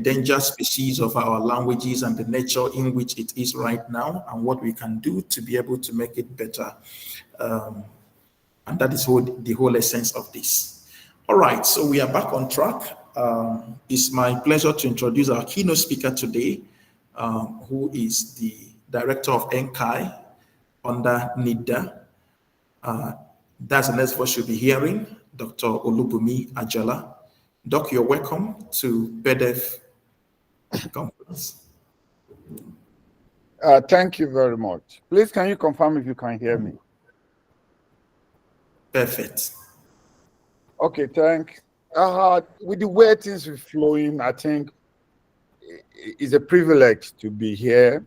endangered species of our languages and the nature in which it is right now, and what we can do to be able to make it better. And that is the whole essence of this. All right, so we are back on track. It's my pleasure to introduce our keynote speaker today, who is the Director of NCAI under NIDA. That's the next voice you'll be hearing, Dr. Olubunmi Ajala. Doc, you're welcome to PAIDeF conference. Thank you very much. Please, can you confirm if you can hear me? Perfect. Okay, thanks. With the way things are flowing, I think it's a privilege to be here,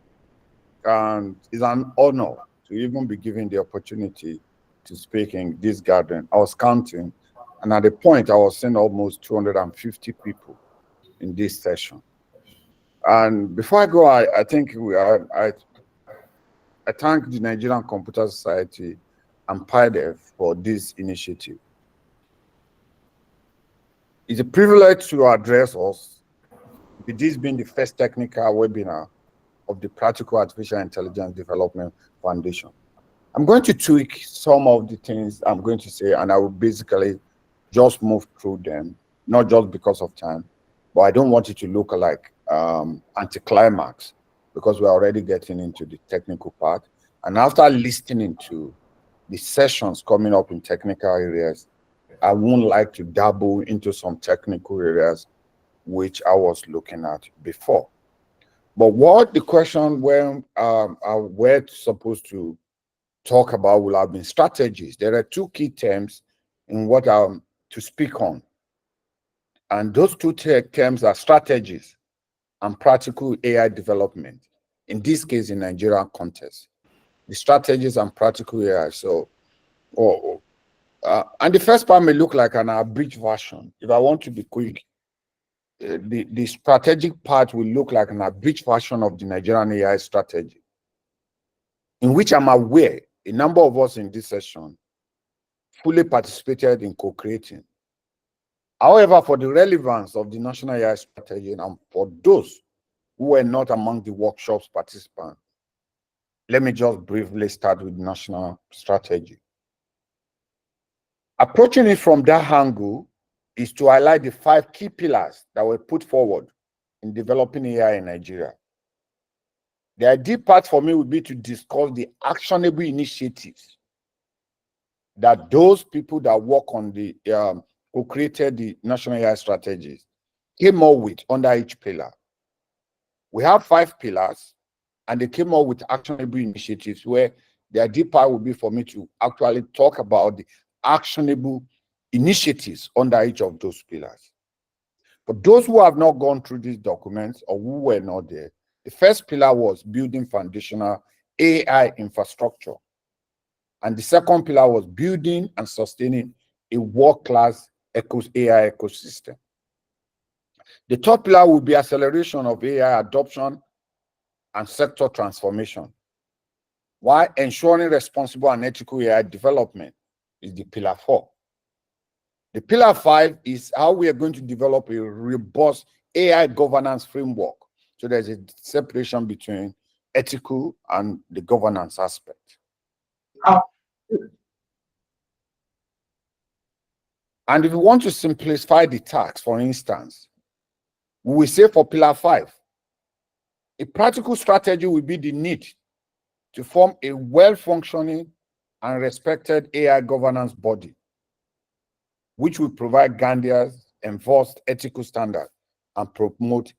and it's an honor to even be given the opportunity to speak in this gathering. I was counting, and at the point I was seeing almost 250 people in this session. And before I go, I think I thank the Nigerian Computer Society and PAIDeF for this initiative. It's a privilege to address us, with this being the first technical webinar of the Practical Artificial Intelligence Development Foundation. I'm going to tweak some of the things I'm going to say, and I will basically just move through them, not just because of time, but I don't want it to look like anticlimax, because we're already getting into the technical part. And after listening to the sessions coming up in technical areas, I wouldn't like to dabble into some technical areas which I was looking at before. But what the question when we're supposed to talk about will have been strategies. There are two key terms in what I'm to speak on. And those two terms are strategies and practical AI development. In this case, in Nigerian context, the strategies and practical AI. So, and the first part may look like an abridged version. If I want to be quick, the strategic part will look like an abridged version of the Nigerian AI strategy, in which I'm aware a number of us in this session fully participated in co-creating. However, for the relevance of the National AI strategy and for those who were not among the workshop's participants, let me just briefly start with national strategy. Approaching it from that angle is to highlight the 5 key pillars that were put forward in developing AI in Nigeria. The ideal part for me would be to discuss the actionable initiatives that those people that work on the who created the national AI strategies came up with under each pillar. We have 5 pillars, and they came up with actionable initiatives, where the ideal part would be for me to actually talk about the actionable initiatives under each of those pillars. For those who have not gone through these documents or who were not there, the first pillar was building foundational AI infrastructure. And the second pillar was building and sustaining a world-class AI ecosystem. The third pillar will be acceleration of AI adoption and sector transformation, while ensuring responsible and ethical AI development is the pillar 4. The pillar 5 is how we are going to develop a robust AI governance framework. So there's a separation between ethical and the governance aspect. And if we want to simplify the task, for instance, we will say for pillar 5, a practical strategy will be the need to form a well-functioning and respected AI governance body, which will provide guidance, enforce ethical standards, and promote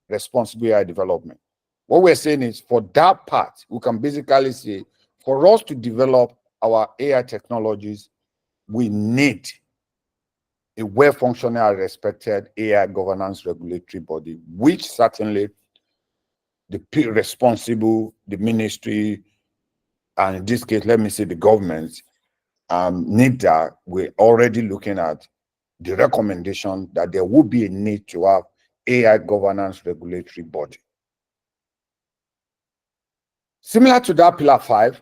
responsible AI development. What we're saying is, for that part, we can basically say, for us to develop our AI technologies, we need a well-functioning and respected AI governance regulatory body, which certainly the responsible, the ministry, and in this case, let me say the government, need that. We're already looking at the recommendation that there will be a need to have AI governance regulatory body. Similar to that pillar 5,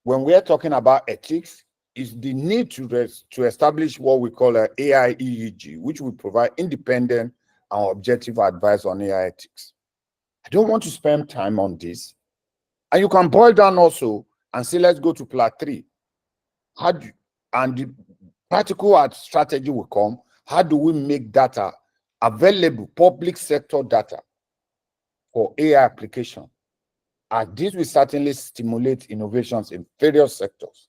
when we're talking about ethics, is the need to establish what we call an AI EEG, which will provide independent and objective advice on AI ethics. I don't want to spend time on this. And you can boil down also and say, let's go to pillar 3. And the practical strategy will come. How do we make data available, public sector data, for AI application? And this will certainly stimulate innovations in various sectors.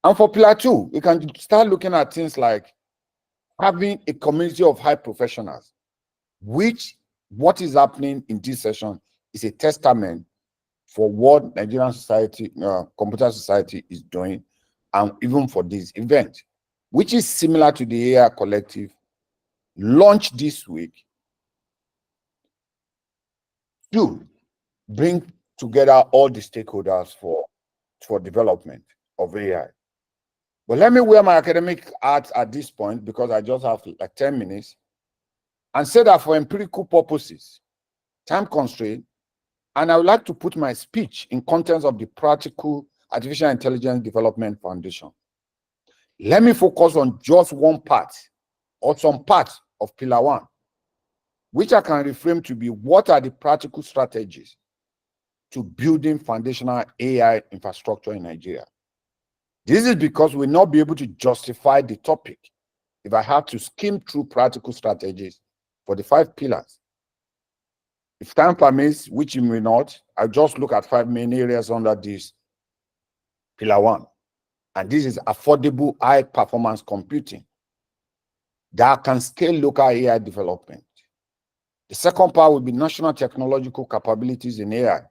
And for pillar 2, we can start looking at things like having a community of high professionals, which what is happening in this session is a testament for what Nigerian society, computer society is doing, and even for this event, which is similar to the AI Collective, launched this week to bring together all the stakeholders for development of AI. But let me wear my academic hat at this point, because I just have like 10 minutes, and say that for empirical purposes, time constraint, and I would like to put my speech in context of the practical Artificial Intelligence Development Foundation. Let me focus on just one part or some parts of pillar 1, which I can reframe to be, what are the practical strategies to building foundational AI infrastructure in Nigeria? This is because we'll not be able to justify the topic if I have to skim through practical strategies for the 5 pillars. If time permits, which it may not, I'll just look at 5 main areas under this pillar 1. And this is affordable high-performance computing that can scale local AI development. The second part will be national technological capabilities in AI.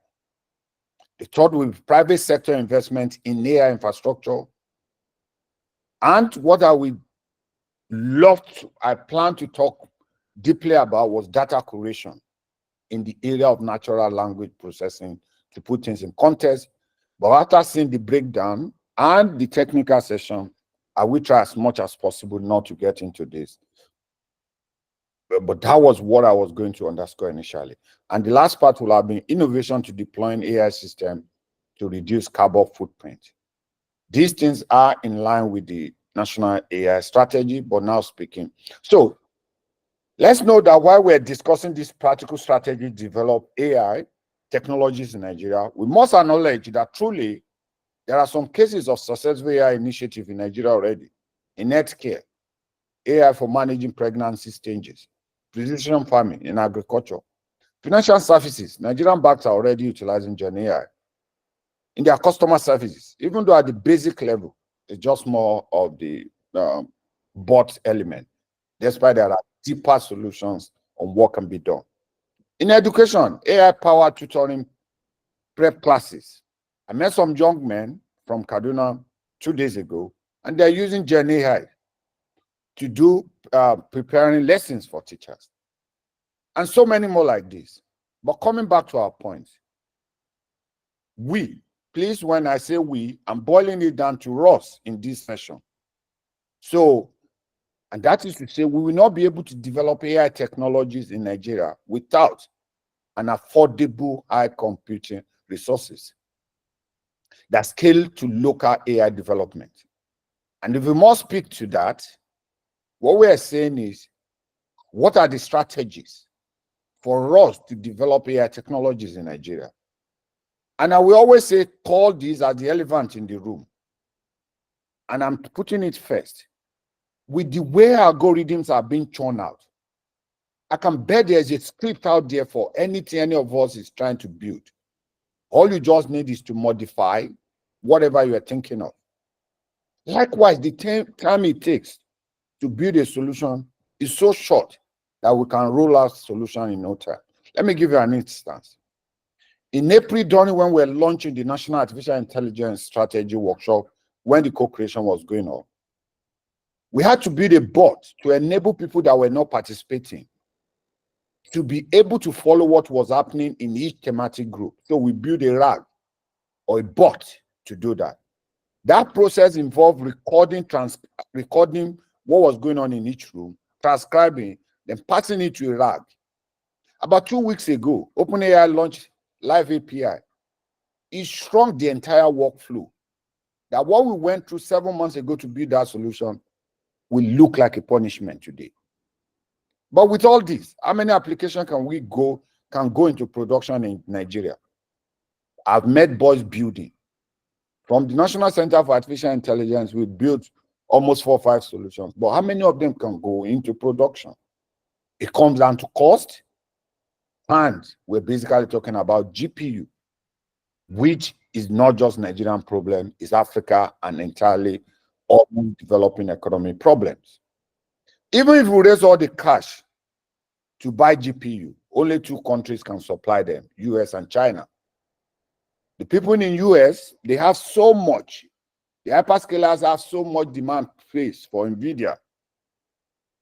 The third will be private sector investment in AI infrastructure. And what I plan to talk deeply about was data curation in the area of natural language processing, to put things in context. But after seeing the breakdown and the technical session, I will try as much as possible not to get into this. But that was what I was going to underscore initially. And the last part will have been innovation to deploying AI system to reduce carbon footprint. These things are in line with the national AI strategy, but now speaking. So let's know that while we're discussing this practical strategy to develop AI technologies in Nigeria, we must acknowledge that truly there are some cases of successful AI initiative in Nigeria already. In healthcare, AI for managing pregnancy stages, precision farming in agriculture, financial services, Nigerian banks are already utilizing Gen AI. In their customer services, even though at the basic level, it's just more of the bot element, despite there are deeper solutions on what can be done. In education, AI-powered tutoring prep classes. I met some young men from Kaduna 2 days ago, and they're using Gen AI to do preparing lessons for teachers. And so many more like this. But coming back to our point, please, when I say we, I'm boiling it down to us in this session. So, and that is to say, we will not be able to develop AI technologies in Nigeria without an affordable high computing resources that scale to local AI development. And if we must speak to that, what we are saying is, what are the strategies for us to develop AI technologies in Nigeria? And I will always say, call these as the elephant in the room. And I'm putting it first. With the way algorithms are being churned out, I can bet there's a script out there for anything any of us is trying to build. All you just need is to modify whatever you are thinking of. Likewise, the time it takes to build a solution is so short that we can roll out solution in no time. Let me give you an instance. In April, during when we were launching the National Artificial Intelligence Strategy Workshop, when the co-creation was going on, we had to build a bot to enable people that were not participating to be able to follow what was happening in each thematic group. So we built a RAG or a bot to do that. That process involved recording what was going on in each room, transcribing, then passing it to a RAG. About 2 weeks ago, OpenAI launched Live API. It shrunk the entire workflow. That what we went through 7 months ago to build that solution will look like a punishment today. But with all this, how many applications can go into production in Nigeria? I've met boys building. From the National Center for Artificial Intelligence, we built almost 4 or 5 solutions. But how many of them can go into production? It comes down to cost. And we're basically talking about GPU, which is not just Nigerian problem, it's Africa and entirely all developing economy problems. Even if we raise all the cash to buy GPU, only 2 countries can supply them, US and China. The people in the US, they have so much, the hyperscalers have so much demand space for NVIDIA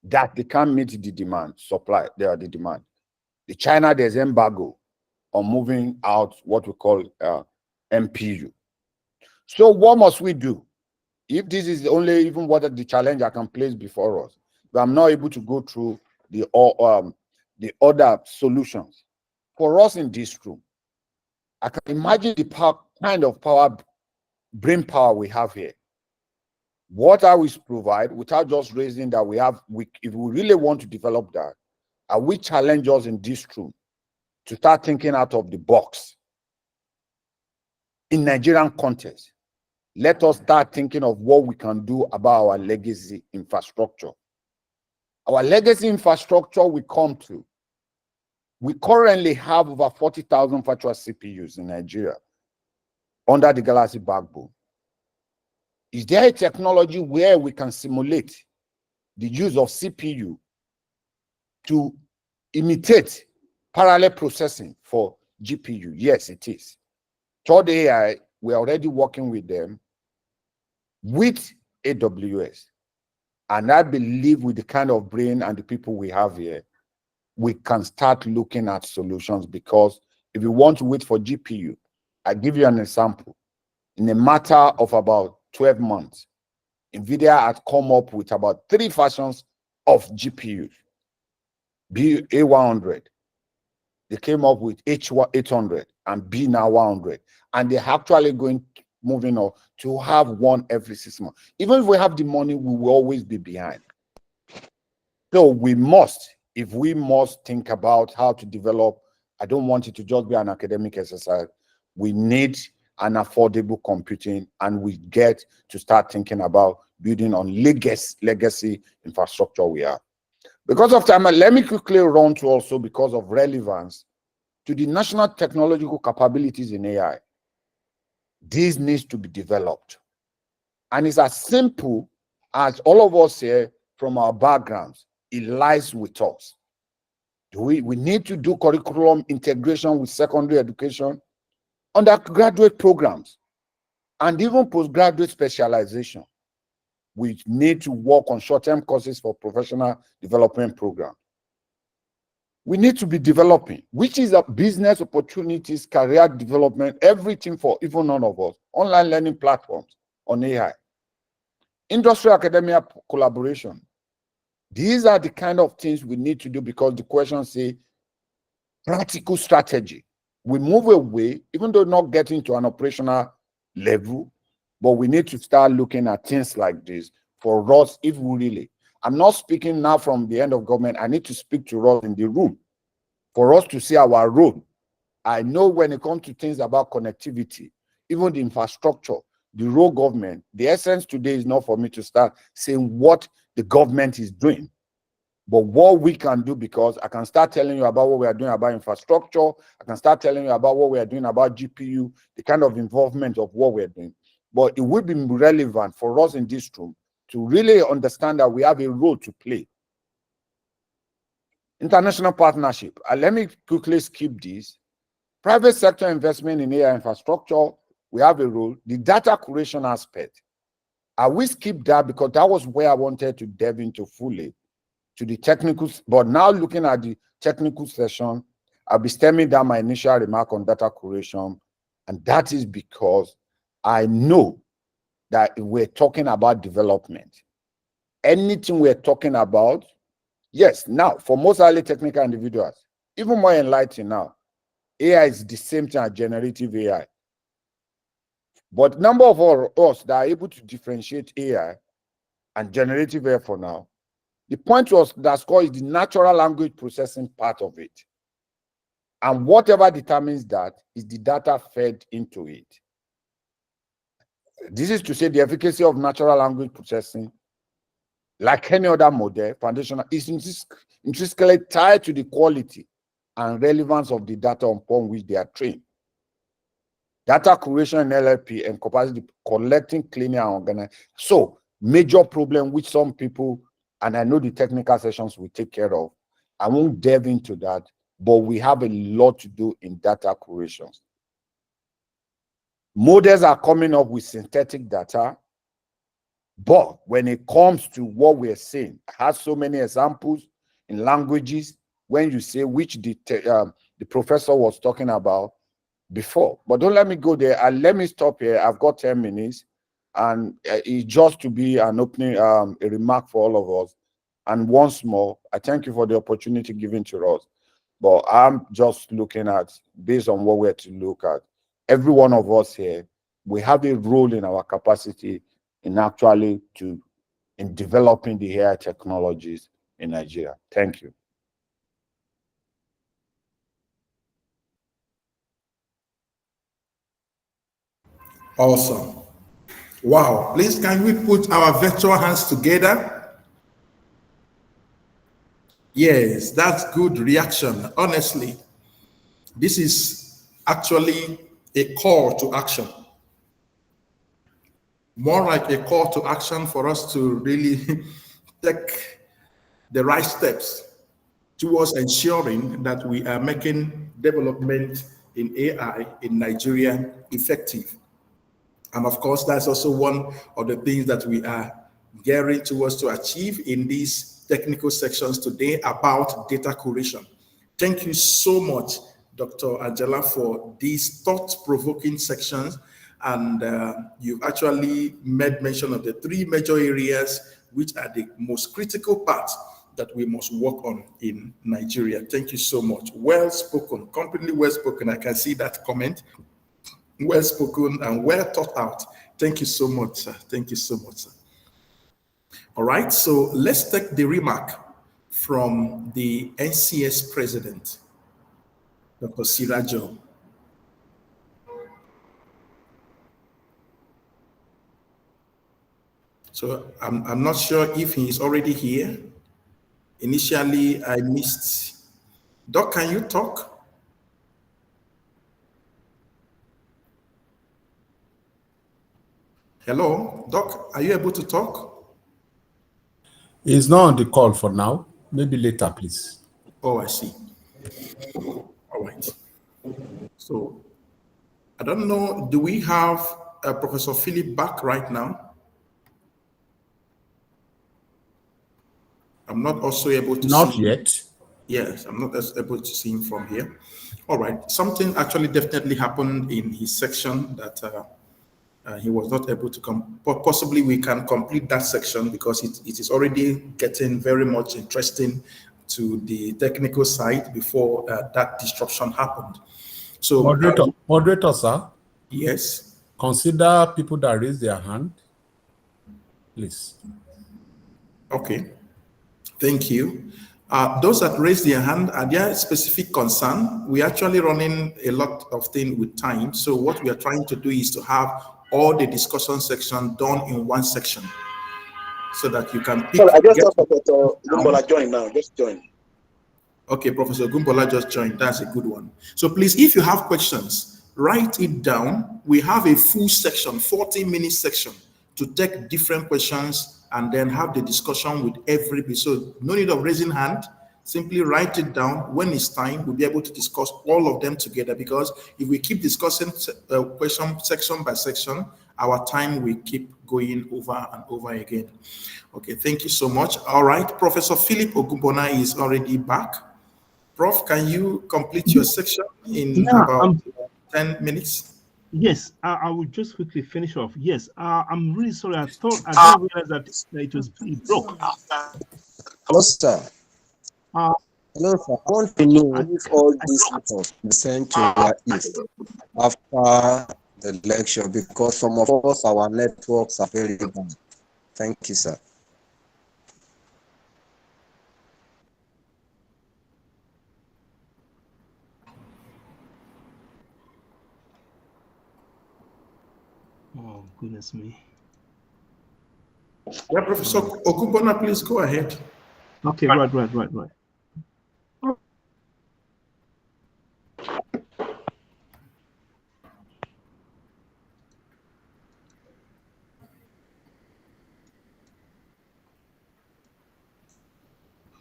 that they can't meet the demand, the demand. The China, there's embargo on moving out what we call MPU. So what must we do? If this is only even what the challenge I can place before us, but I'm not able to go through the other solutions. For us in this room, I can imagine the kind of brain power we have here. What are we provide without just raising that we have, if we really want to develop that, are we challenge us in this room to start thinking out of the box? In Nigerian context, let us start thinking of what we can do about our legacy infrastructure. Our legacy infrastructure we come to. We currently have over 40,000 virtual CPUs in Nigeria under the Galaxy backbone. Is there a technology where we can simulate the use of CPU to imitate parallel processing for GPU? Yes, it is. Third AI, we're already working with them with AWS. And I believe with the kind of brain and the people we have here, we can start looking at solutions, because if you want to wait for GPU, I give you an example. In a matter of about 12 months, NVIDIA had come up with about 3 versions of GPUs. A100, they came up with H800 and B now 100, and they're actually moving on to have one every 6 months. Even if we have the money, we will always be behind. So we must, if we must think about how to develop, I don't want it to just be an academic exercise. We need an affordable computing, and we get to start thinking about building on legacy infrastructure we have. Because of time, let me quickly run to also, because of relevance, to the national technological capabilities in AI. This needs to be developed. And it's as simple as all of us here from our backgrounds, it lies with us. We need to do curriculum integration with secondary education, undergraduate programs, and even postgraduate specialization. We need to work on short-term courses for professional development programs. We need to be developing, which is a business opportunities, career development, everything for even none of us, online learning platforms on AI. Industry academia collaboration. These are the kind of things we need to do, because the questions say practical strategy. We move away, even though not getting to an operational level, but we need to start looking at things like this for us. If we really, I'm not speaking now from the end of government, I need to speak to us in the room for us to see our role. I know when it comes to things about connectivity, even the infrastructure, the role government, the essence today is not for me to start saying what the government is doing, but what we can do, because I can start telling you about what we are doing about infrastructure. I can start telling you about what we are doing about GPU, the kind of involvement of what we're doing. But it would be relevant for us in this room to really understand that we have a role to play. International partnership. Let me quickly skip this. Private sector investment in AI infrastructure, we have a role. The data curation aspect, I will skip that because that was where I wanted to delve into fully to the technicals. But now looking at the technical session, I'll be stemming down my initial remark on data curation. And that is because I know that if we're talking about development, anything we're talking about, yes, now for most highly technical individuals, even more enlightened now, AI is the same thing as generative AI. But number of us that are able to differentiate AI and generative AI for now, The point to underscore is the natural language processing part of it. And whatever determines that is the data fed into it. This is to say the efficacy of natural language processing, like any other model, foundational, is intrinsically tied to the quality and relevance of the data upon which they are trained. Data curation in NLP encompasses the collecting, cleaning, and organizing. So, major problem which some people, and I know the technical sessions will take care of, I won't delve into that, but we have a lot to do in data curation. Models are coming up with synthetic data, but when it comes to what we're saying, I have so many examples in languages when you say which the professor was talking about before. But don't let me go there, and let me stop here. I've got 10 minutes, and it's just to be an opening, a remark for all of us. And once more, I thank you for the opportunity given to us. But I'm just looking at, based on what we're to look at, every one of us here, we have a role in our capacity in actually in developing the AI technologies in Nigeria. Thank you. Awesome. Wow. Please, can we put our virtual hands together? Yes, that's good reaction. Honestly, this is actually a call to action. More like a call to action for us to really take the right steps towards ensuring that we are making development in AI in Nigeria effective. And of course, that's also one of the things that we are gearing towards to achieve in these technical sections today about data curation. Thank you so much, Dr. Angela, for these thought-provoking sections. And you've actually made mention of the three major areas which are the most critical parts that we must work on in Nigeria. Thank you so much. Well spoken, completely well spoken. I can see that comment. Well spoken and well thought out. Thank you so much, sir. Thank you so much, sir. All right, so let's take the remark from the NCS president, Dr. Sirajo. So I'm not sure if he is already here. Initially, I missed. Doc, can you talk? Hello, Doc, are you able to talk? He's not on the call for now. Maybe later, please. Oh, I see. All right. So I don't know, do we have Professor Philip back right now? I'm not also able to see. Not yet. Yes, I'm not able to see him from here. All right. Something actually definitely happened in his section that he was not able to come. But possibly we can complete that section because it is already getting very much interesting to the technical side before that disruption happened. So, moderator, sir. Yes. Consider people that raise their hand, please. Okay. Thank you. Those that raise their hand, are there specific concern? We're actually running a lot of things with time. So what we are trying to do is to have all the discussion section done in one section so that you can pick. Sorry, I just saw Professor Gumbola join now. Just join. Okay, Professor Gumbola just joined. That's a good one. So please, if you have questions, write it down. We have a full section, 40-minute section to take different questions and then have the discussion with everybody. So no need of raising hand. Simply write it down. When it's time, we'll be able to discuss all of them together, because if we keep discussing question section by section, our time will keep going over and over again. Okay, thank you so much. All right, Professor Philip Ogumbona is already back. Prof, can you complete your section in about 10 minutes? Yes, I will just quickly finish off. Yes, I'm really sorry. I didn't realize that it broke. Hello, sir. Hello, sir. I want to know if all these reports be sent to their east after the lecture, because some of us, our networks are very bad. Thank you, sir. Oh, goodness me. Yeah, Professor Okupona, please go ahead. Okay, right.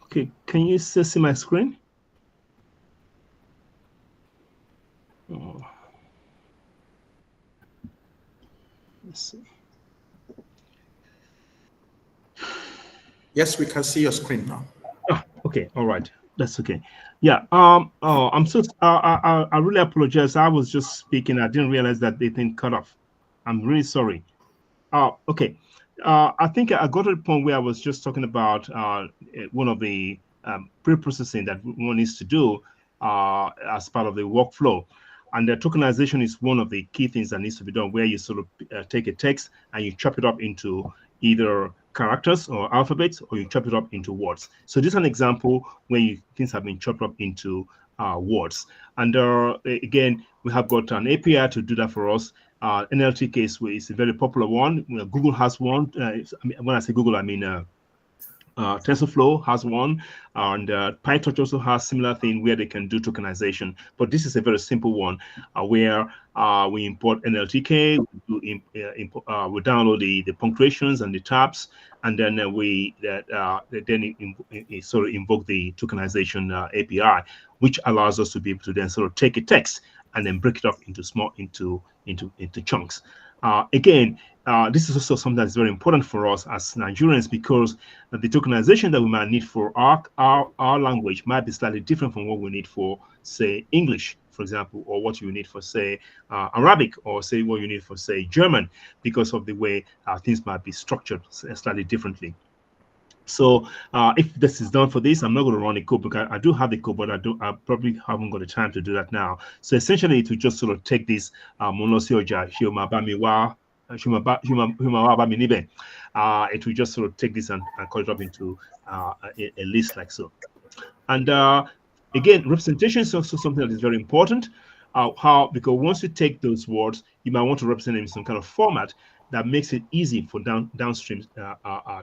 Okay, can you still see my screen? Oh. Let's see. Yes, we can see your screen now. Oh, okay, all right, that's okay. Yeah. I'm so. I really apologize. I was just speaking. I didn't realize that they didn't cut off. I'm really sorry. Okay. I think I got to the point where I was just talking about one of the pre-processing that one needs to do as part of the workflow. And the tokenization is one of the key things that needs to be done, where you sort of take a text and you chop it up into either characters or alphabets, or you chop it up into words. So this is an example where things have been chopped up into words. And again, we have got an API to do that for us. NLT case is a very popular one. Google has one. When I say Google, I mean TensorFlow has one, and PyTorch also has similar thing where they can do tokenization. But this is a very simple one where we import NLTK, we download the punctuations and the tabs, and then we sort of invoke the tokenization API, which allows us to be able to then sort of take a text and then break it up into chunks. Again, this is also something that's very important for us as Nigerians, because the tokenization that we might need for our language might be slightly different from what we need for, say, English, for example, or what you need for, say, Arabic, or say what you need for, say, German, because of the way things might be structured slightly differently. So if this is done for this, I'm not going to run the code because I do have the code, but I probably haven't got the time to do that now. So essentially, it will just sort of take this monosioja it will just sort of take this and cut it up into a list like so. And again, representation is also something that is very important. Because once you take those words, you might want to represent them in some kind of format that makes it easy for downstream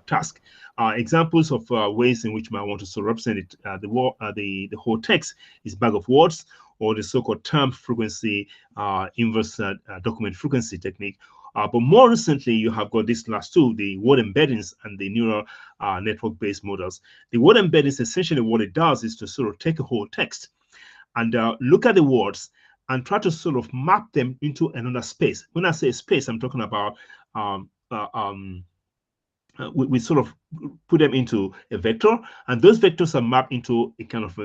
task. Examples of ways in which you might want to sort of represent it, the whole text is bag of words, or the so-called term frequency inverse document frequency technique. But more recently, you have got these last two, the word embeddings and the neural network-based models. The word embeddings, essentially what it does is to sort of take a whole text and look at the words and try to sort of map them into another space. When I say space, I'm talking about we sort of put them into a vector, and those vectors are mapped into a kind of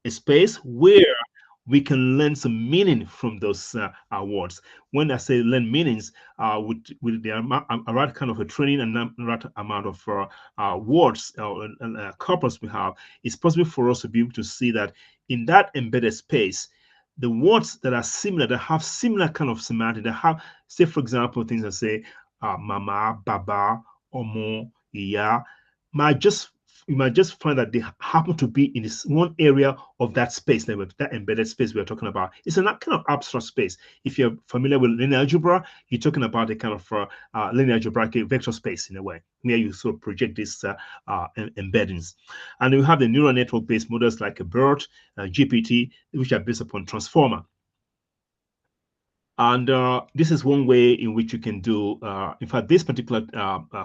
a space where we can learn some meaning from those words. When I say learn meanings, with the right kind of a training and right amount of words and corpus we have, it's possible for us to be able to see that in that embedded space, the words that are similar, that have similar kind of semantic, that have, say, for example, things that say mama, baba, omo, iya, you might just find that they happen to be in this one area of that space, that embedded space we're talking about. It's a kind of abstract space. If you're familiar with linear algebra, you're talking about a kind of linear algebraic vector space in a way, where you sort of project these embeddings. And you have the neural network-based models like BERT, GPT, which are based upon transformer. And this is one way in which you can do, in fact, this particular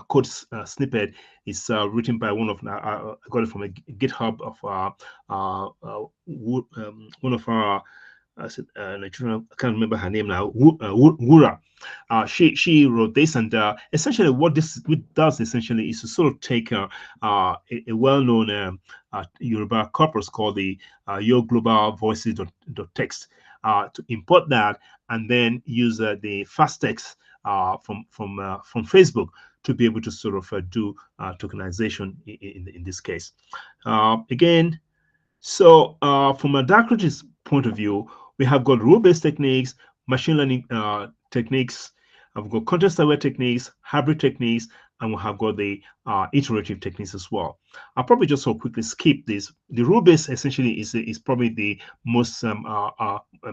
code snippet is written by one of, I got it from a GitHub of one of our, I can't remember her name now, Wura. She wrote this, and essentially what this does essentially is to sort of take a well-known Yoruba corpus called the Your Global Voices.txt, to import that and then use the fast text from Facebook to be able to sort of do tokenization in this case. Again, so from a Dakriti's point of view, we have got rule-based techniques, machine learning techniques, I've got context-aware techniques, hybrid techniques, and we have got the iterative techniques as well. I'll probably just so quickly skip this. The rule-based essentially is probably the most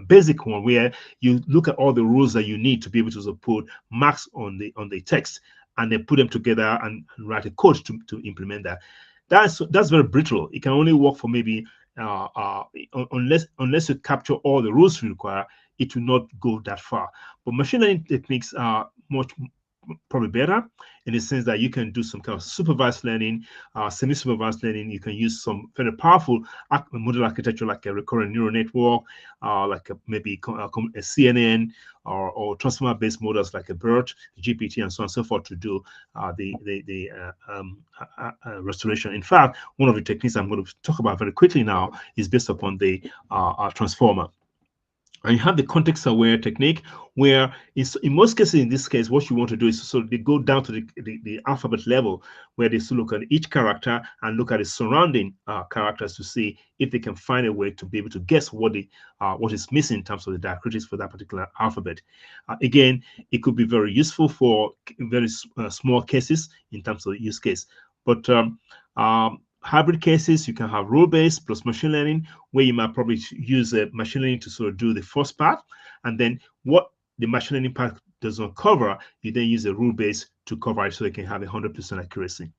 basic one, where you look at all the rules that you need to be able to put marks on the text, and then put them together and write a code to implement that. That's very brittle. It can only work for maybe unless you capture all the rules you require, it will not go that far. But machine learning techniques are much probably better in the sense that you can do some kind of supervised learning, semi-supervised learning. You can use some very powerful model architecture like a recurrent neural network, like maybe a CNN, or transformer-based models like a BERT, GPT, and so on and so forth to do the restoration. In fact, one of the techniques I'm going to talk about very quickly now is based upon the transformer. And you have the context-aware technique, where in most cases, in this case, what you want to do is sort of they go down to the alphabet level, where they look at each character and look at the surrounding characters to see if they can find a way to be able to guess what is missing in terms of the diacritics for that particular alphabet. Again, it could be very useful for very small cases in terms of the use case. But hybrid cases, you can have rule-based plus machine learning, where you might probably use machine learning to sort of do the first part, and then what the machine learning part does not cover, you then use a rule-based to cover it so they can have 100% accuracy.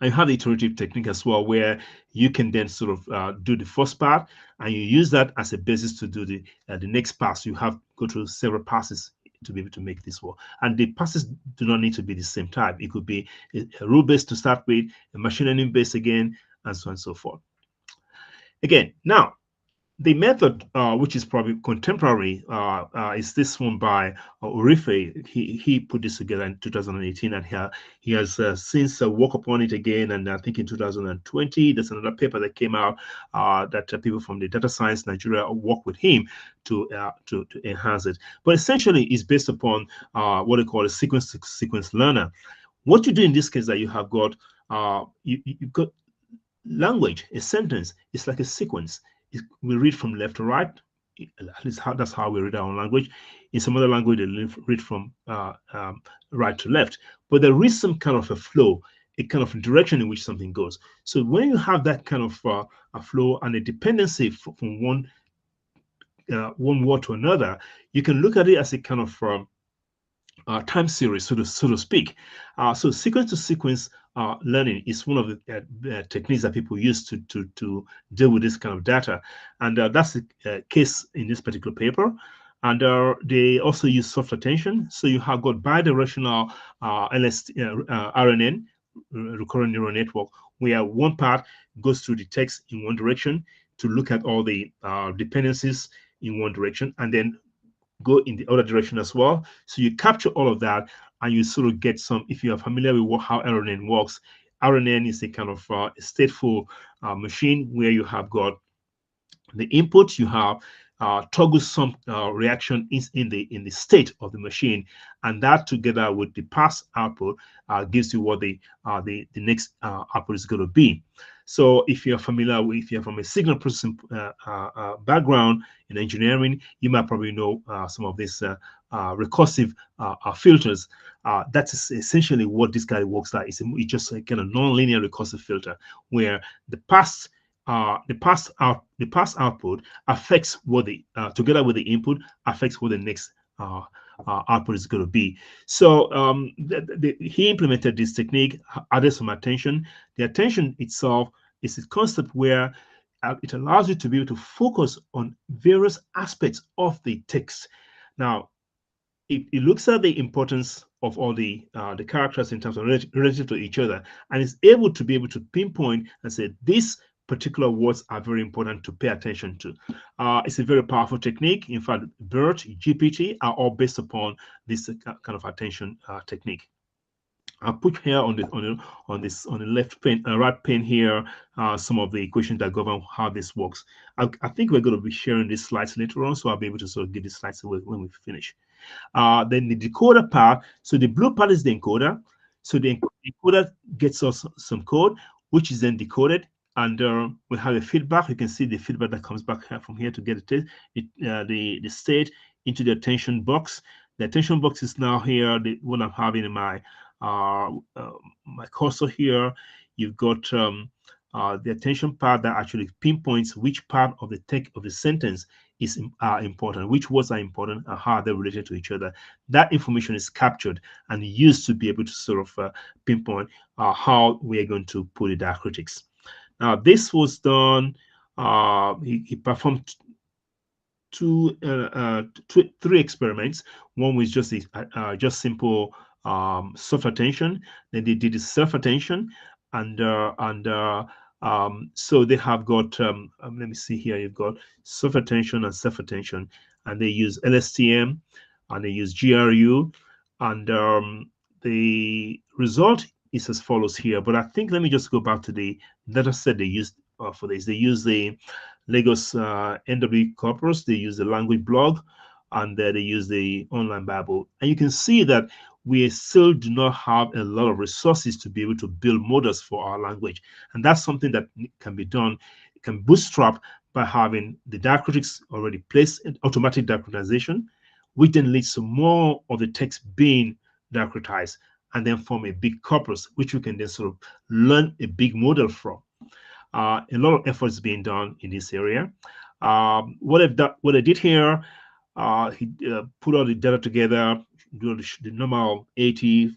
And you have the iterative technique as well, where you can then sort of do the first part, and you use that as a basis to do the next pass. You have go through several passes to be able to make this work. And the passes do not need to be the same type. It could be a rule-based to start with, a machine learning based again, and so on and so forth. Again, now, the method, which is probably contemporary, is this one by Urife. He put this together in 2018, and he has since worked upon it again. And I think in 2020, there's another paper that came out that people from the data science Nigeria worked with him to enhance it. But essentially, it's based upon what they call a sequence learner. What you do in this case, that you have got you've got language, a sentence. It's like a sequence. We read from left to right. At least that's how we read our own language. In some other language, they read from right to left. But there is some kind of a flow, a kind of direction in which something goes. So when you have that kind of a flow and a dependency from one word to another, you can look at it as a kind of time series, so to speak. So sequence to sequence learning is one of the techniques that people use to deal with this kind of data, and that's the case in this particular paper. And they also use soft attention. So you have got bidirectional RNN, recurrent neural network, where one part goes through the text in one direction to look at all the dependencies in one direction, and then go in the other direction as well. So you capture all of that, and you sort of get some, if you are familiar with how RNN works, RNN is a kind of stateful machine where you have got the input, you have toggle some reaction in the state of the machine, and that together with the pass output gives you what the next output is going to be. So if you're familiar with, if you're from a signal processing background in engineering, you might probably know some of these recursive filters. That's essentially what this guy works like. It's just a kind of non-linear recursive filter where the pass output affects what the together with the input affects what the next output is going to be. So he implemented this technique, added some attention. The attention itself is a concept where it allows you to be able to focus on various aspects of the text. Now, it looks at the importance of all the characters in terms of relative to each other, and is able to be able to pinpoint and say these particular words are very important to pay attention to. It's a very powerful technique. In fact, BERT, GPT are all based upon this kind of attention technique. I'll put here on the left pane, right pane here, some of the equations that govern how this works. I think we're going to be sharing these slides later on, so I'll be able to sort of give these slides away when we finish. Then the decoder part. So the blue part is the encoder. So the encoder gets us some code, which is then decoded. And we have a feedback. You can see the feedback that comes back from here to get the state into the attention box. The attention box is now here, what I'm having in my my cursor here, you've got the attention part that actually pinpoints which part of the text of the sentence is important, which words are important, and how they're related to each other. That information is captured and used to be able to sort of pinpoint how we are going to put the diacritics. Now, this was done. He performed three experiments. One was just simple soft attention. Then they did the self attention, so they have got let me see here. You've got soft attention and self attention, and they use LSTM and they use GRU, and the result is as follows here. But I think let me just go back to the data set they used for this. They use the Lagos NW corpus, they use the language blog, and they use the online Bible. And you can see that we still do not have a lot of resources to be able to build models for our language. And that's something that can be done. It can bootstrap by having the diacritics already placed in automatic diacritization, which then leads to more of the text being diacritized and then form a big corpus, which we can then sort of learn a big model from. A lot of efforts being done in this area. What I did here, he put all the data together, do the normal 80,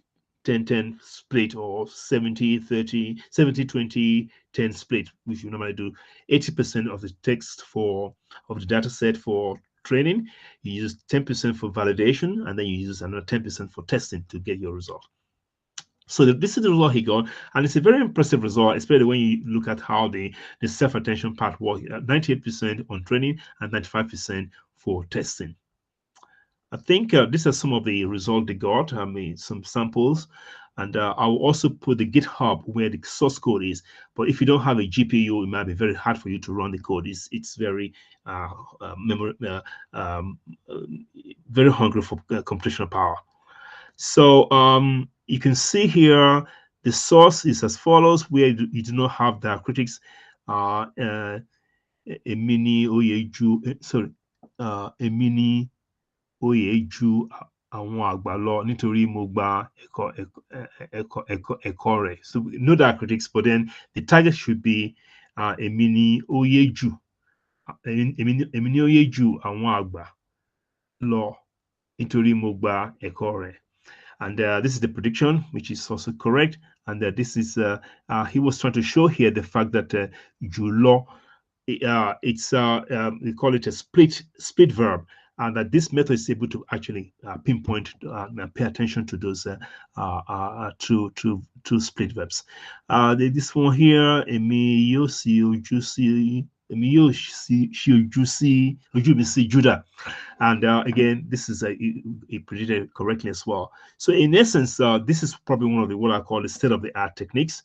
10, 10 split, or 70, 30, 70, 20, 10 split, which you normally do. 80% of the text of the data set for training, you use 10% for validation, and then you use another 10% for testing to get your result. So this is the result he got, and it's a very impressive result, especially when you look at how the self-attention part works. 98% on training and 95% for testing. I think these are some of the results they got. I mean, some samples, and I'll also put the GitHub where the source code is. But if you don't have a GPU, it might be very hard for you to run the code. It's very very hungry for computational power. So you can see here the source is as follows, where you do not have diacritics. Emini Oyeju, sorry, Emini Oyeju àwọn àgbà lọ nítorí mo gba ẹ̀kọ́ rẹ̀. So no diacritics, but then the target should be Emini Oyeju, Emini Oyeju àwọn àgbà lọ nítorí mo gba ẹ̀kọ́ rẹ̀. And this is the prediction, which is also correct. And this is he was trying to show here the fact that Julo, it's we call it a split verb, and that this method is able to actually pinpoint and pay attention to those two split verbs. This one here, Emi Yosi Ojusi. Judah, and again, this is a predicted correctly as well. So in essence, this is probably one of what I call the state-of-the-art techniques.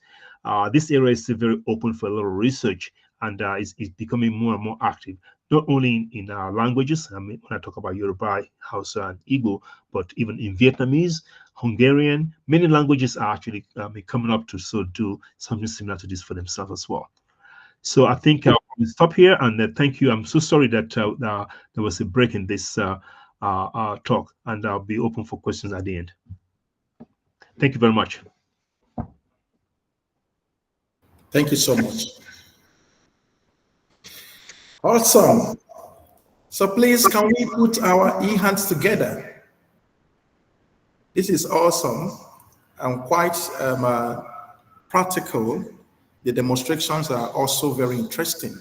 This area is still very open for a lot of research, and is becoming more and more active, not only in our languages. I mean, when I talk about Yoruba, Hausa, and Igbo, but even in Vietnamese, Hungarian, many languages are actually coming up to do something similar to this for themselves as well. So I think we'll stop here, and thank you. I'm so sorry that there was a break in this talk, and I'll be open for questions at the end. Thank you very much. Thank you so much. Awesome. So please, can we put our e-hands together? This is awesome and quite practical. The demonstrations are also very interesting.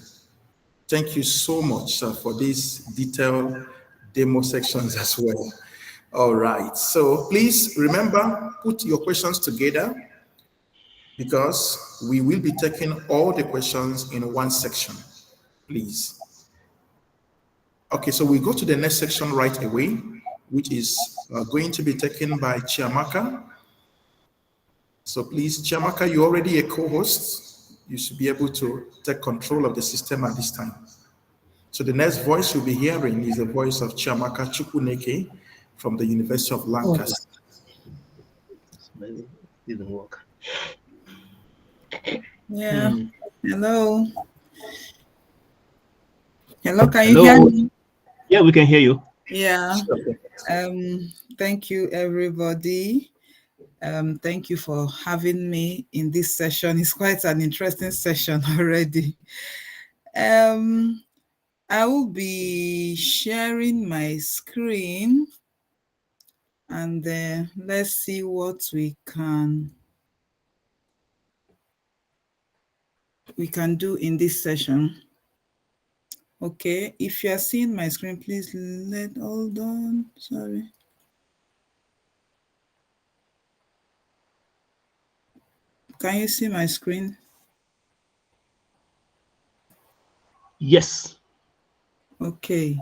Thank you so much for these detailed demo sections as well. All right, so please remember, put your questions together, because we will be taking all the questions in one section, please. Okay, so we go to the next section right away, which is going to be taken by Chiamaka. So please, Chiamaka, you're already a co-host. You should be able to take control of the system at this time. So the next voice you'll be hearing is the voice of Chiamaka Chukwuneke from the University of Lancaster. It didn't work. Yeah. Hello. Hello, can you hear me? Yeah, we can hear you. Yeah. Thank you, everybody. Thank you for having me in this session. It's quite an interesting session already. I will be sharing my screen, and let's see what we can do in this session. Okay, if you are seeing my screen, please hold on. Sorry. Can you see my screen? Yes. Okay.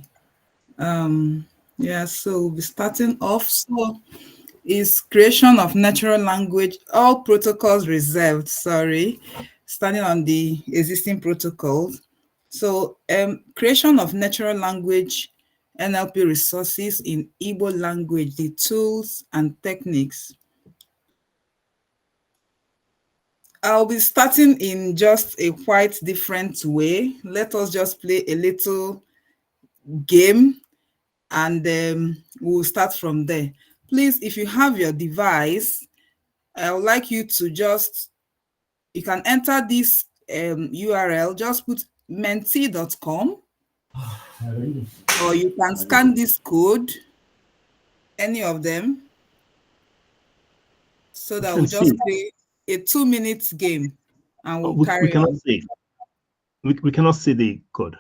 Yeah, so we'll be starting off. So is creation of natural language, all protocols reserved, sorry, starting on the existing protocols. So creation of natural language NLP resources in Igbo language, the tools and techniques. I'll be starting in just a quite different way. Let us just play a little game, and we'll start from there. Please, if you have your device, I would like you to you can enter this URL, just put menti.com, or you can scan this code, any of them, so that we'll just play a 2-minute game and we'll carry we cannot on. see. We cannot see the code.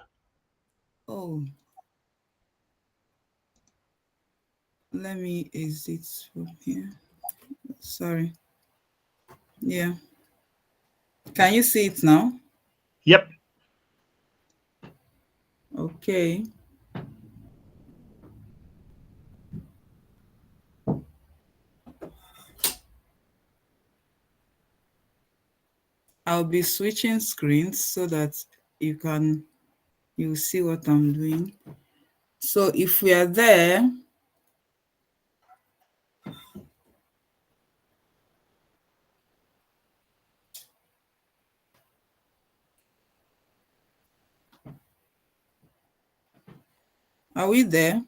Oh. Let me exit from here. Sorry. Yeah. Can you see it now? Yep. Okay. I'll be switching screens so that you'll see what I'm doing. So if we are there, are we there?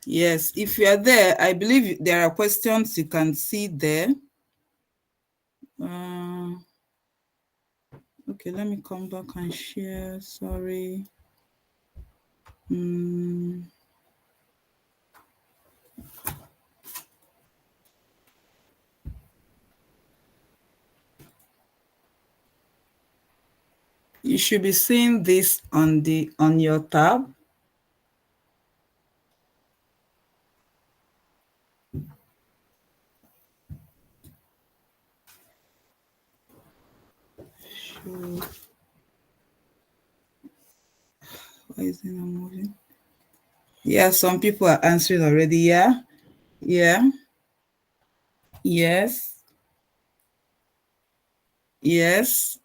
Yes, if you are there, I believe there are questions you can see there. Okay, let me come back and share. Sorry. You should be seeing this on your tab. Sure. Why is it not moving? Yeah, some people are answering already. Yeah. Yeah. Yes. Yes.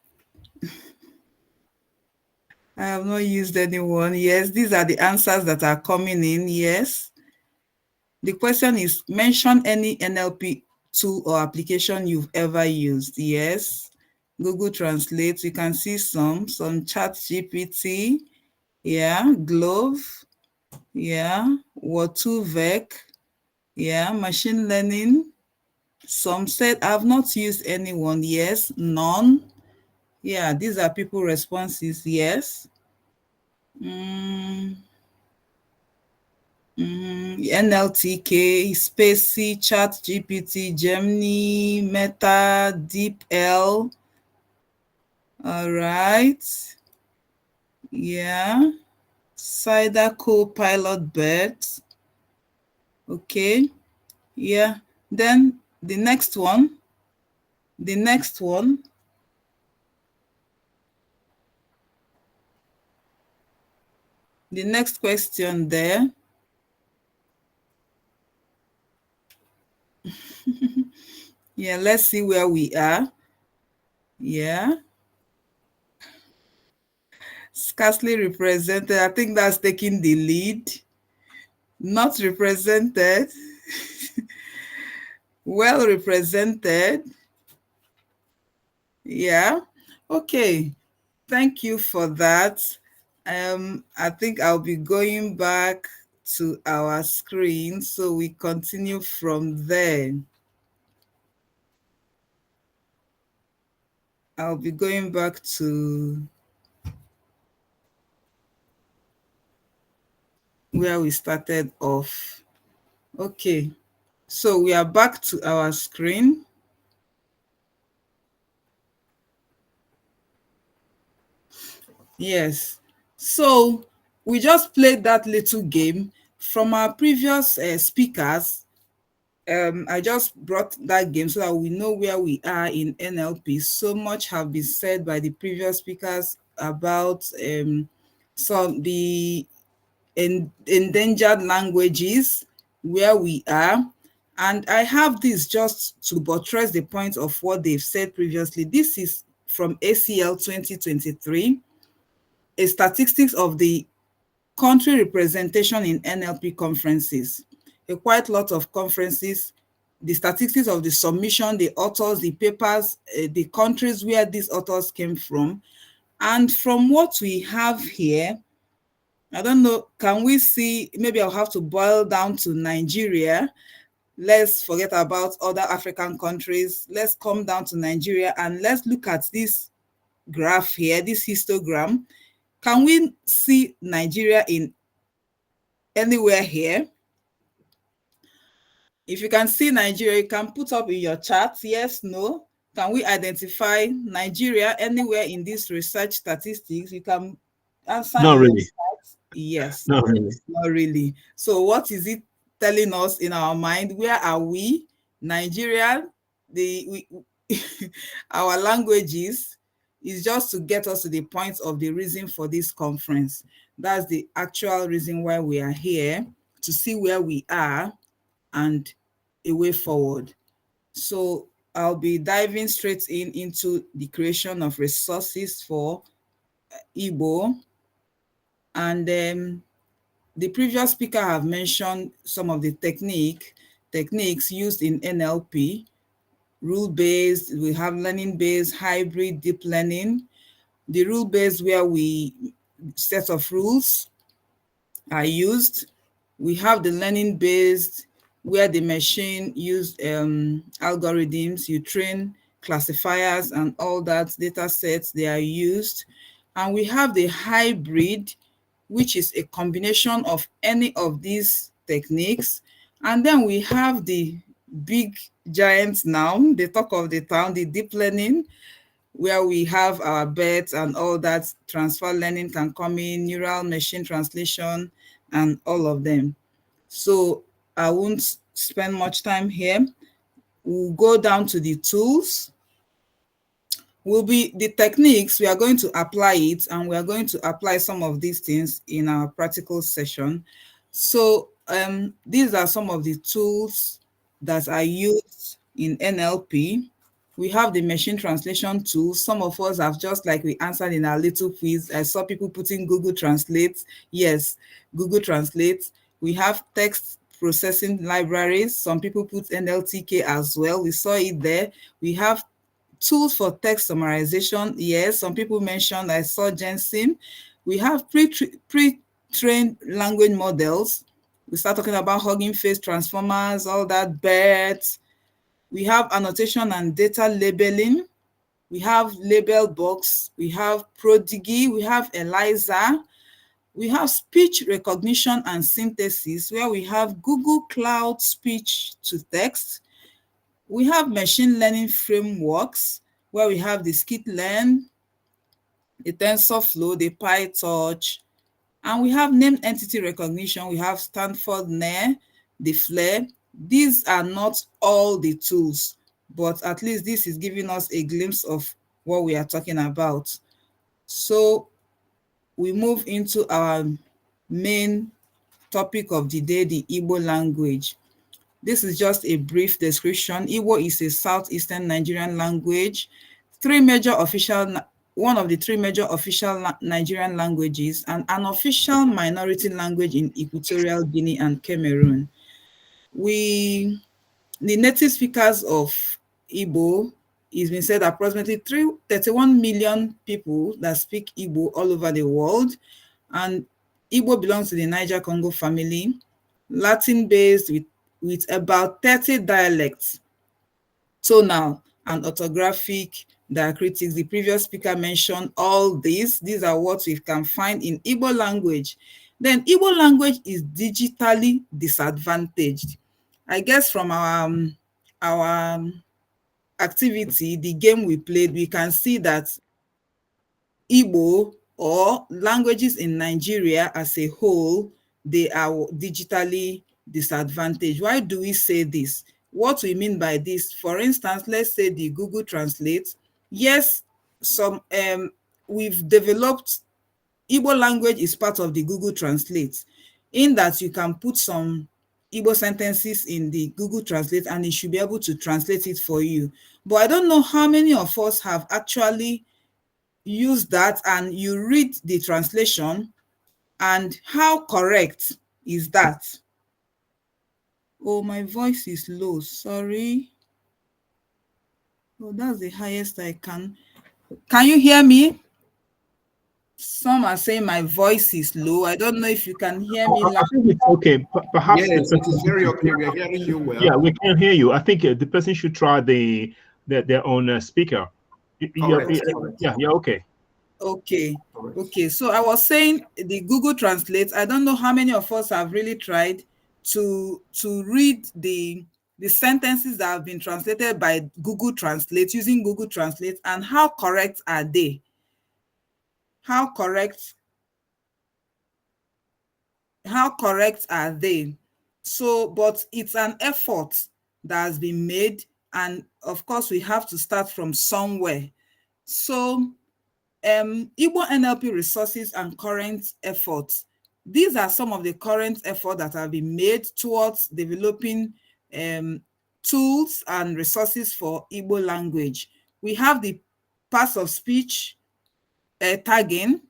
I have not used anyone. Yes, these are the answers that are coming in. Yes. The question is, mention any NLP tool or application you've ever used. Yes. Google Translate, you can see some Chat GPT. Yeah. Glove. Yeah. Word2Vec. Yeah. Machine learning. Some said, I've not used anyone. Yes. None. Yeah. These are people responses. Yes. NLTK, Spacey, Chat GPT, Gemini, Meta, DeepL. All right. Yeah. Cider Copilot Bet. Okay. Yeah. Then the next one. The next one. The next question there. Yeah, let's see where we are. Yeah. Scarcely represented. I think that's taking the lead. Not represented. Well represented. Yeah. Okay. Thank you for that. I think I'll be going back to our screen, so we continue from there. I'll be going back to where we started off. Okay, so we are back to our screen. Yes, so we just played that little game from our previous speakers. I just brought that game so that we know where we are in NLP. So much have been said by the previous speakers about some the endangered languages, where we are. And I have this just to buttress the point of what they've said previously. This is from ACL 2023, a statistics of the country representation in NLP conferences. A quite lot of conferences, the statistics of the submission, the authors, the papers, the countries where these authors came from. And from what we have here, I don't know, can we see, maybe I'll have to boil down to Nigeria. Let's forget about other African countries. Let's come down to Nigeria and let's look at this graph here, this histogram. Can we see Nigeria in anywhere here? If you can see Nigeria, you can put up in your chat, yes, no. Can we identify Nigeria anywhere in this research statistics? You can answer. Not really. Yes. Not really. Not really. So what is it telling us in our mind? Where are we? Nigeria, our languages is just to get us to the point of the reason for this conference. That's the actual reason why we are here, to see where we are and a way forward. So I'll be diving straight into the creation of resources for Igbo. And the previous speaker have mentioned some of the techniques used in NLP, rule-based, we have learning-based, hybrid, deep learning. The rule-based, where set of rules are used. We have the learning-based, where the machine use algorithms, you train classifiers and all that, data sets, they are used. And we have the hybrid, which is a combination of any of these techniques. And then we have the big giants now, the talk of the town, the deep learning, where we have our bets and all that, transfer learning can come in, neural machine translation, and all of them. So I won't spend much time here. We'll go down to the tools. Will be the techniques, we are going to apply it, and we are going to apply some of these things in our practical session. So these are some of the tools that are used in NLP. We have the machine translation tools. Some of us have, just like we answered in our little quiz, I saw people putting Google Translate. Yes, Google Translate. We have text processing libraries. Some people put NLTK as well. We saw it there. We have tools for text summarization. Yes, some people mentioned, I saw Jensen. We have pre-trained language models. We start talking about Hugging Face transformers, all that, BERT. We have annotation and data labeling. We have label box. We have Prodigy. We have ELIZA. We have speech recognition and synthesis, where we have Google Cloud speech to text. We have machine learning frameworks, where we have the Skitlearn, the TensorFlow, the PyTorch, and we have named entity recognition. We have Stanford NER, the FLAIR. These are not all the tools, but at least this is giving us a glimpse of what we are talking about. So we move into our main topic of the day, the Igbo language. This is just a brief description. Igbo is a southeastern Nigerian language. One of the three major official Nigerian languages, and an official minority language in Equatorial Guinea and Cameroon. The native speakers of Igbo, it's been said approximately 31 million people that speak Igbo all over the world. And Igbo belongs to the Niger-Congo family, Latin-based with about 30 dialects, tonal and orthographic diacritics. The previous speaker mentioned all these. These are what we can find in Igbo language. Then Igbo language is digitally disadvantaged. I guess from our activity, the game we played, we can see that Igbo or languages in Nigeria as a whole, they are digitally disadvantaged. Why do we say this? What we mean by this, for instance, let's say the Google Translate. Yes, we've developed Igbo language is part of the Google Translate, in that you can put some Igbo sentences in the Google Translate and it should be able to translate it for you. But I don't know how many of us have actually used that and you read the translation, and how correct is that? Oh, my voice is low, sorry. Oh, that's the highest I can. Can you hear me? Some are saying my voice is low. I don't know if you can hear me. I think it's okay. Perhaps yes, it is very okay. We are hearing you well. Yeah, we can hear you. I think the person should try their own speaker. Correct. Yeah, okay. Okay. So I was saying the Google Translate. I don't know how many of us have really tried to read the sentences that have been translated by Google Translate, using Google Translate, and how correct are they? How correct are they? So, but it's an effort that has been made, and of course we have to start from somewhere. So Igbo NLP resources and current efforts. These are some of the current efforts that have been made towards developing tools and resources for Igbo language. We have the parts of speech tagging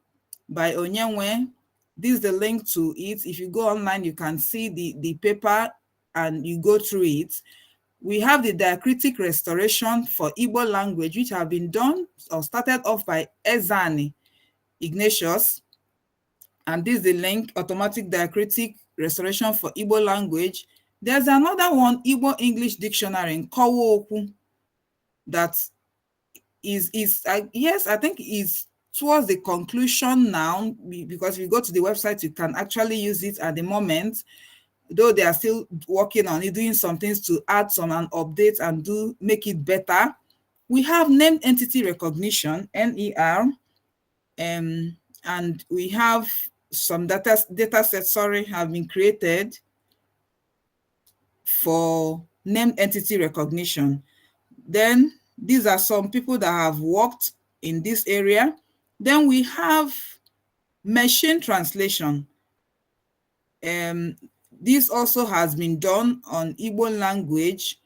by Onyenwe. This is the link to it. If you go online, you can see the paper and you go through it. We have the diacritic restoration for Igbo language, which have been done or started off by Ezani Ignatius. And this is the link, automatic diacritic restoration for Igbo language. There's another one, Igbo English Dictionary in Kowoku, that is yes, I think is towards the conclusion now, because if you go to the website, you can actually use it at the moment, though they are still working on it, doing some things to add some and update and make it better. We have named entity recognition, NER, and we have some data sets, have been created for named entity recognition. Then these are some people that have worked in this area. Then we have machine translation. This also has been done on Igbo language.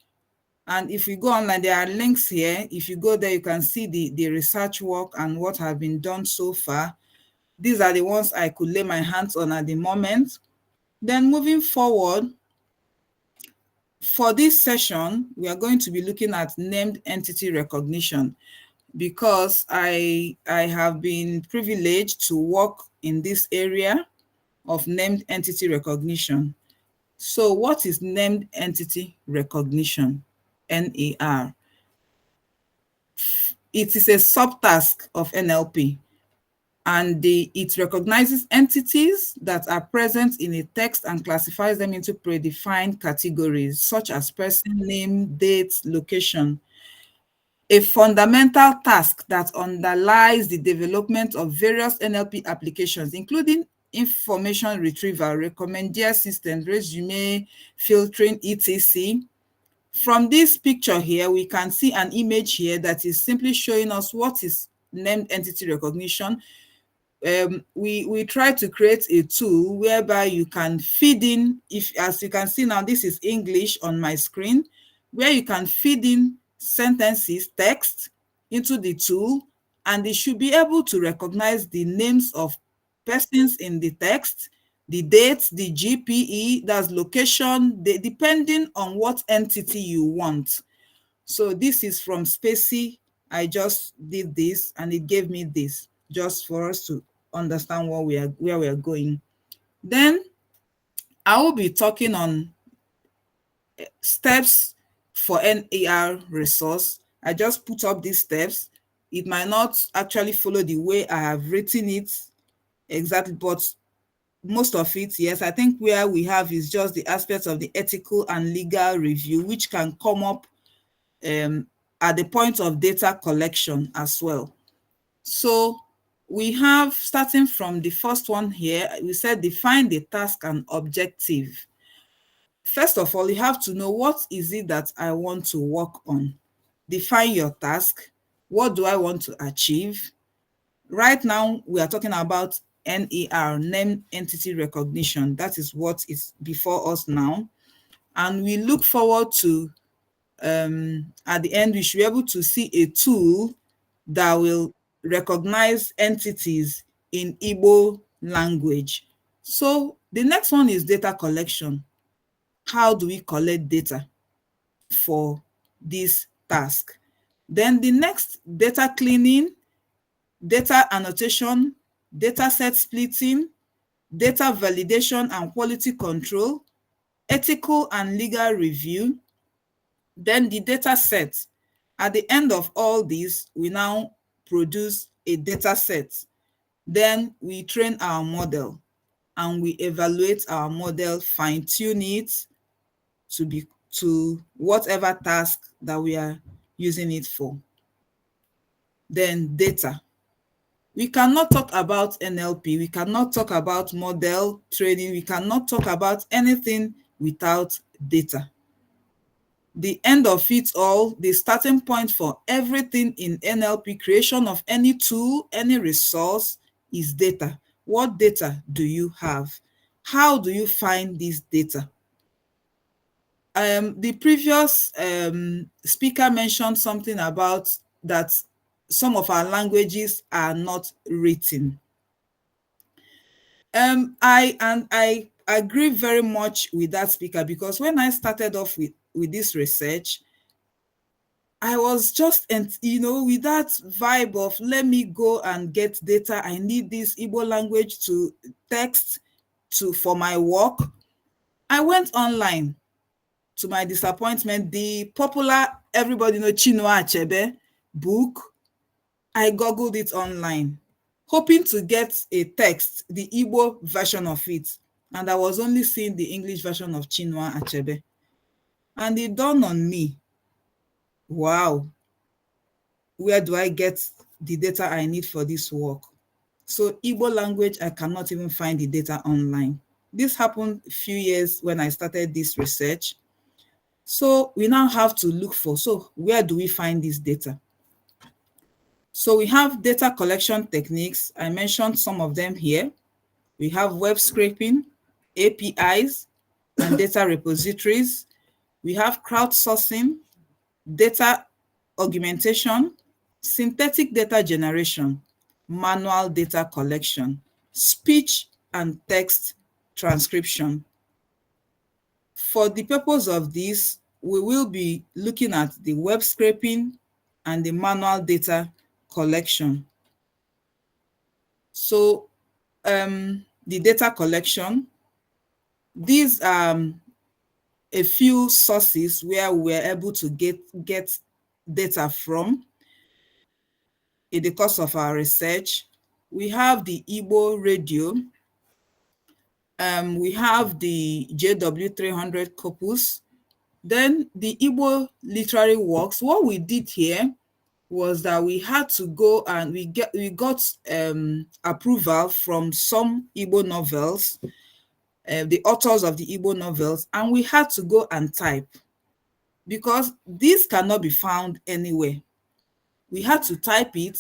And if you go online, there are links here. If you go there, you can see the research work and what has been done so far. These are the ones I could lay my hands on at the moment. Then moving forward, for this session, we are going to be looking at named entity recognition, because I have been privileged to work in this area of named entity recognition. So what is named entity recognition, NER? It is a subtask of NLP, and it recognizes entities that are present in a text and classifies them into predefined categories, such as person, name, date, location. A fundamental task that underlies the development of various NLP applications, including information retrieval, recommender systems, resume filtering, etc. From this picture here, we can see an image here that is simply showing us what is named entity recognition. We try to create a tool whereby you can feed in, as you can see now, this is English on my screen, where you can feed in sentences, text into the tool, and it should be able to recognize the names of persons in the text, the dates, the GPE, that's location, depending on what entity you want. So this is from Spacey. I just did this and it gave me this, just for us to understand where we are going. Then I will be talking on steps for NAR resource. I just put up these steps. It might not actually follow the way I have written it exactly, but most of it, yes. I think where we have is just the aspects of the ethical and legal review, which can come up at the point of data collection as well. So we have, starting from the first one here, we said define the task and objective. First of all, you have to know what is it that I want to work on. Define your task. What do I want to achieve? Right now, we are talking about NER, name entity recognition. That is what is before us now. And we look forward to, at the end, we should be able to see a tool that will recognize entities in Igbo language. So the next one is data collection. How do we collect data for this task? Then the next, data cleaning, data annotation, data set splitting, data validation and quality control, ethical and legal review, then the data set. At the end of all this, we now produce a data set. Then we train our model and we evaluate our model, fine-tune it to whatever task that we are using it for. Then data. We cannot talk about NLP, we cannot talk about model training, we cannot talk about anything without data. The end of it all, the starting point for everything in NLP, creation of any tool, any resource, is data. What data do you have? How do you find this data? The previous speaker mentioned something about that some of our languages are not written. I agree very much with that speaker, because when I started off with this research, I was just, with that vibe of, let me go and get data. I need this Igbo language to text for my work. I went online. To my disappointment, the popular, everybody know, Chinua Achebe book, I googled it online, hoping to get a text, the Igbo version of it. And I was only seeing the English version of Chinua Achebe. And it dawned on me, wow, where do I get the data I need for this work? So Igbo language, I cannot even find the data online. This happened a few years when I started this research. So we now have to look for, so where do we find this data? So we have data collection techniques. I mentioned some of them here. We have web scraping, APIs, and data repositories. We have crowdsourcing, data augmentation, synthetic data generation, manual data collection, speech and text transcription. For the purpose of this, we will be looking at the web scraping and the manual data collection. So the data collection, these are a few sources where we're able to get data from in the course of our research. We have the Igbo radio, we have the JW300 corpus, then the Igbo literary works. What we did here was that we had to go and we got approval from some Igbo novels, the authors of the Igbo novels, and we had to go and type, because this cannot be found anywhere. We had to type it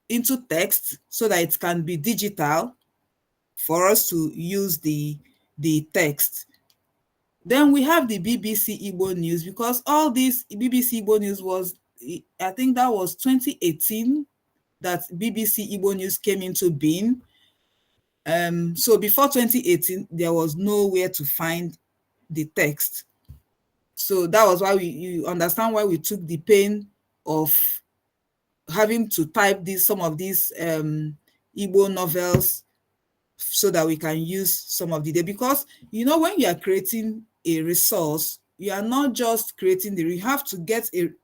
into text so that it can be digital for us to use the text. Then we have the BBC Igbo News, because all this BBC Igbo News was, I think that was 2018 that BBC Igbo News came into being. So before 2018, there was nowhere to find the text. So that was why you understand why we took the pain of having to type some of these Igbo novels so that we can use some of the data. Because, you know, when you are creating a resource, you are not just creating you have to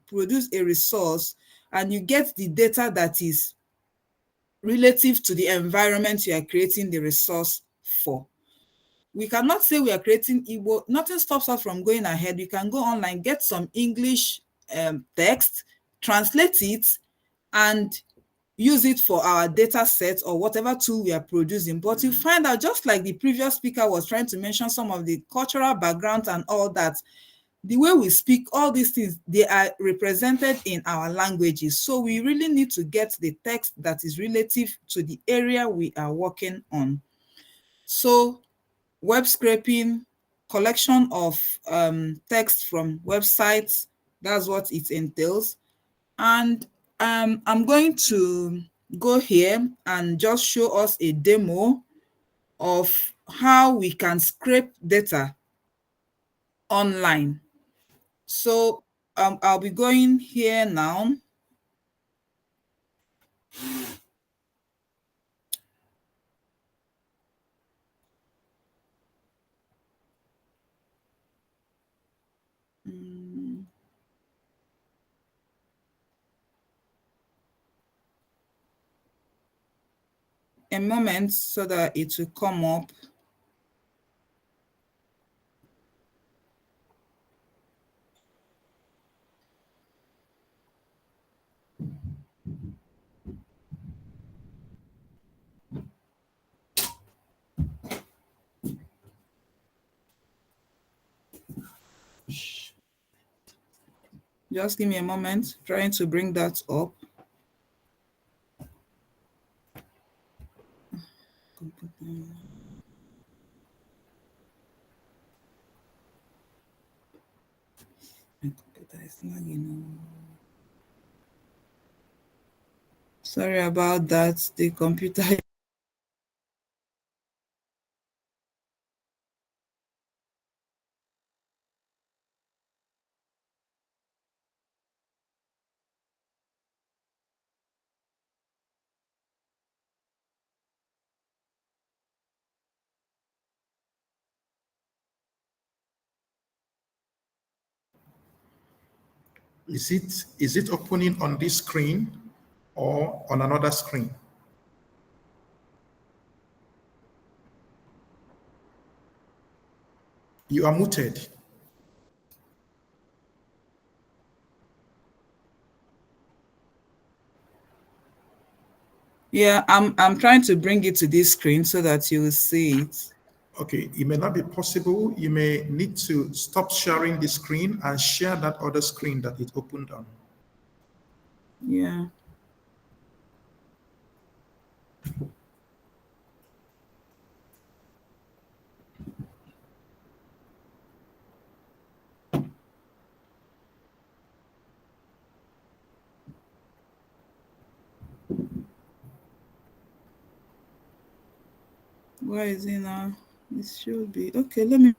produce a resource, and you get the data that is relative to the environment you are creating the resource for. We cannot say we are creating Igbo. Nothing stops us from going ahead. We can go online, get some English text, translate it, and use it for our data set or whatever tool we are producing. But you find out, just like the previous speaker was trying to mention some of the cultural background and all that, the way we speak, all these things, they are represented in our languages. So we really need to get the text that is relative to the area we are working on. So web scraping, collection of text from websites, that's what it entails. And I'm going to go here and just show us a demo of how we can scrape data online. So I'll be going here now. A moment so that it will come up. Just give me a moment, trying to bring that up. My computer is lagging. Sorry about that. The computer. Is it opening on this screen or on another screen? You are muted. Yeah, I'm trying to bring it to this screen so that you will see it. Okay, it may not be possible. You may need to stop sharing the screen and share that other screen that it opened on. Yeah. Where is it now? It should be. Okay, let me.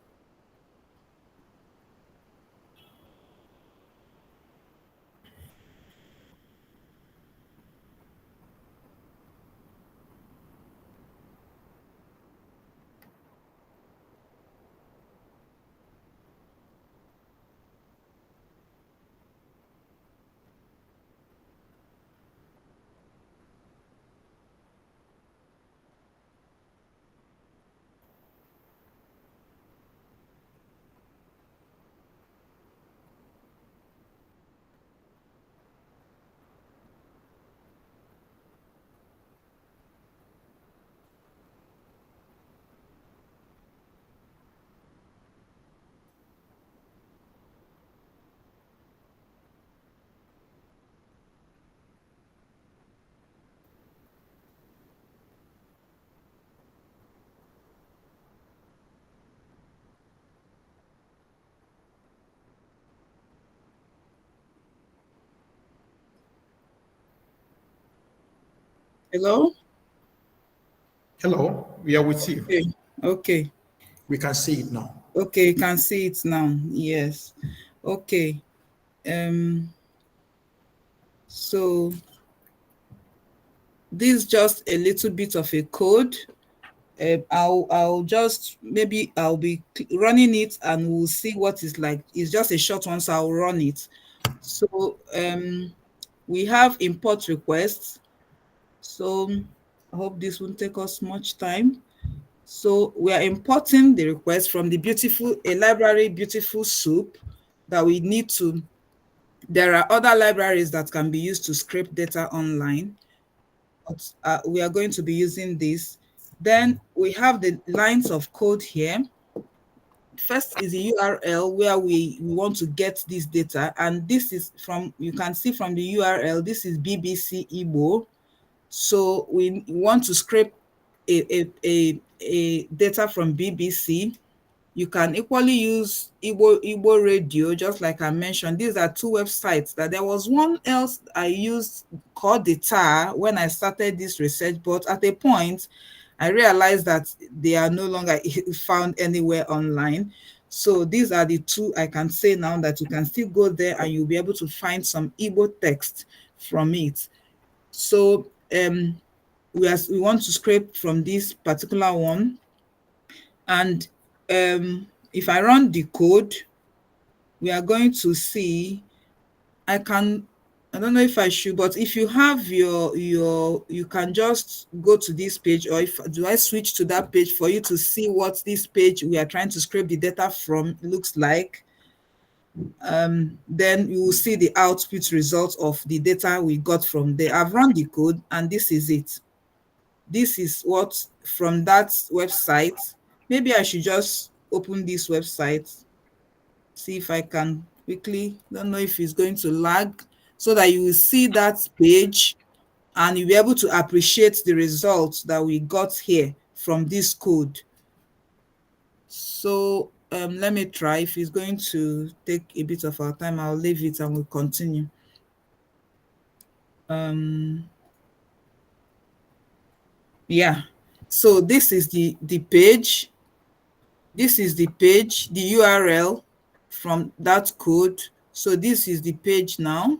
Hello? Hello, we are with you. Okay. Okay. We can see it now. Okay, you can see it now. Yes. Okay. So this is just a little bit of a code. I'll just, maybe I'll be running it and we'll see what it's like. It's just a short one, so I'll run it. So we have import requests. So I hope this won't take us much time. So we are importing the request from the a library beautiful soup that we need to. There are other libraries that can be used to scrape data online, but we are going to be using this. Then we have the lines of code here. First is the URL where we want to get this data, and this is from, you can see from the URL, this is BBC Igbo. So we want to scrape a data from BBC. You can equally use Igbo Radio, just like I mentioned. These are two websites. That there was one else I used called the TAR when I started this research, but at a point I realized that they are no longer found anywhere online. So these are the two I can say now that you can still go there and you'll be able to find some Igbo text from it. So we want to scrape from this particular one. And if I run the code, we are going to see, I don't know if I should, but if you have you can just go to this page, or do I switch to that page for you to see what this page we are trying to scrape the data from looks like? Then you will see the output result of the data we got from there. I've run the code and this is it. This is what from that website. Maybe I should just open this website, see if I can quickly, don't know if it's going to lag, so that you will see that page and you'll be able to appreciate the results that we got here from this code. So let me try. If it's going to take a bit of our time, I'll leave it and we'll continue. Yeah, so this is the page. This is the page, the URL from that code. So this is the page now.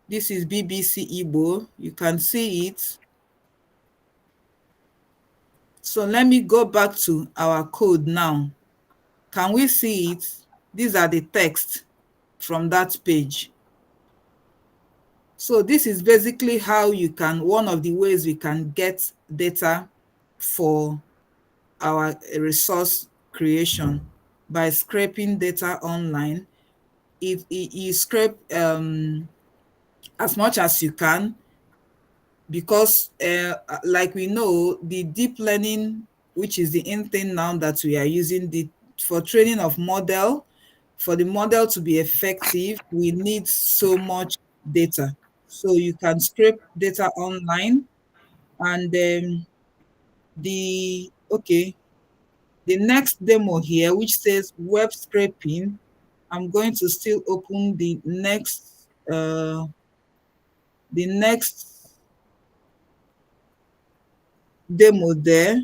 This is BBC Igbo. You can see it. So let me go back to our code now. Can we see it? These are the text from that page. So this is basically how you can, one of the ways we can get data for our resource creation, by scraping data online. You scrape as much as you can, because like we know, the deep learning, which is the in thing now that we are using for training of model, for the model to be effective, we need so much data. So you can scrape data online. And the next demo here, which says web scraping, I'm going to still open the next demo there,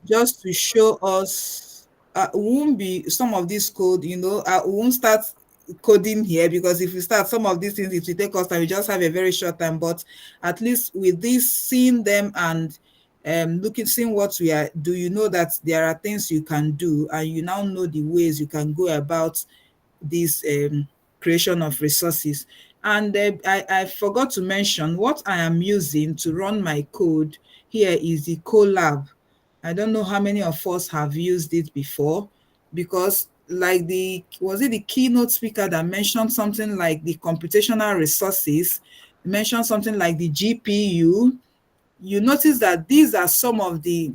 just to show us. Won't be some of this code, we won't start coding here, because if we start some of these things, it will take us time. We just have a very short time, but at least with this, seeing them and seeing what we are do, you know that there are things you can do, and you now know the ways you can go about this creation of resources. And I forgot to mention what I am using to run my code here is the Colab. I don't know how many of us have used it before, because like was it the keynote speaker that mentioned something like the computational resources, mentioned something like the GPU. You notice that these are some of the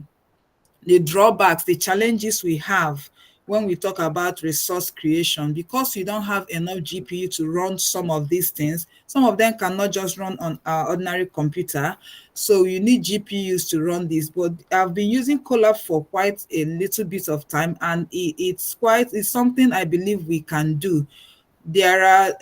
drawbacks, the challenges we have when we talk about resource creation, because we don't have enough GPU to run some of these things. Some of them cannot just run on our ordinary computer. So you need GPUs to run this. But I've been using Colab for quite a little bit of time, and it's something I believe we can do. There are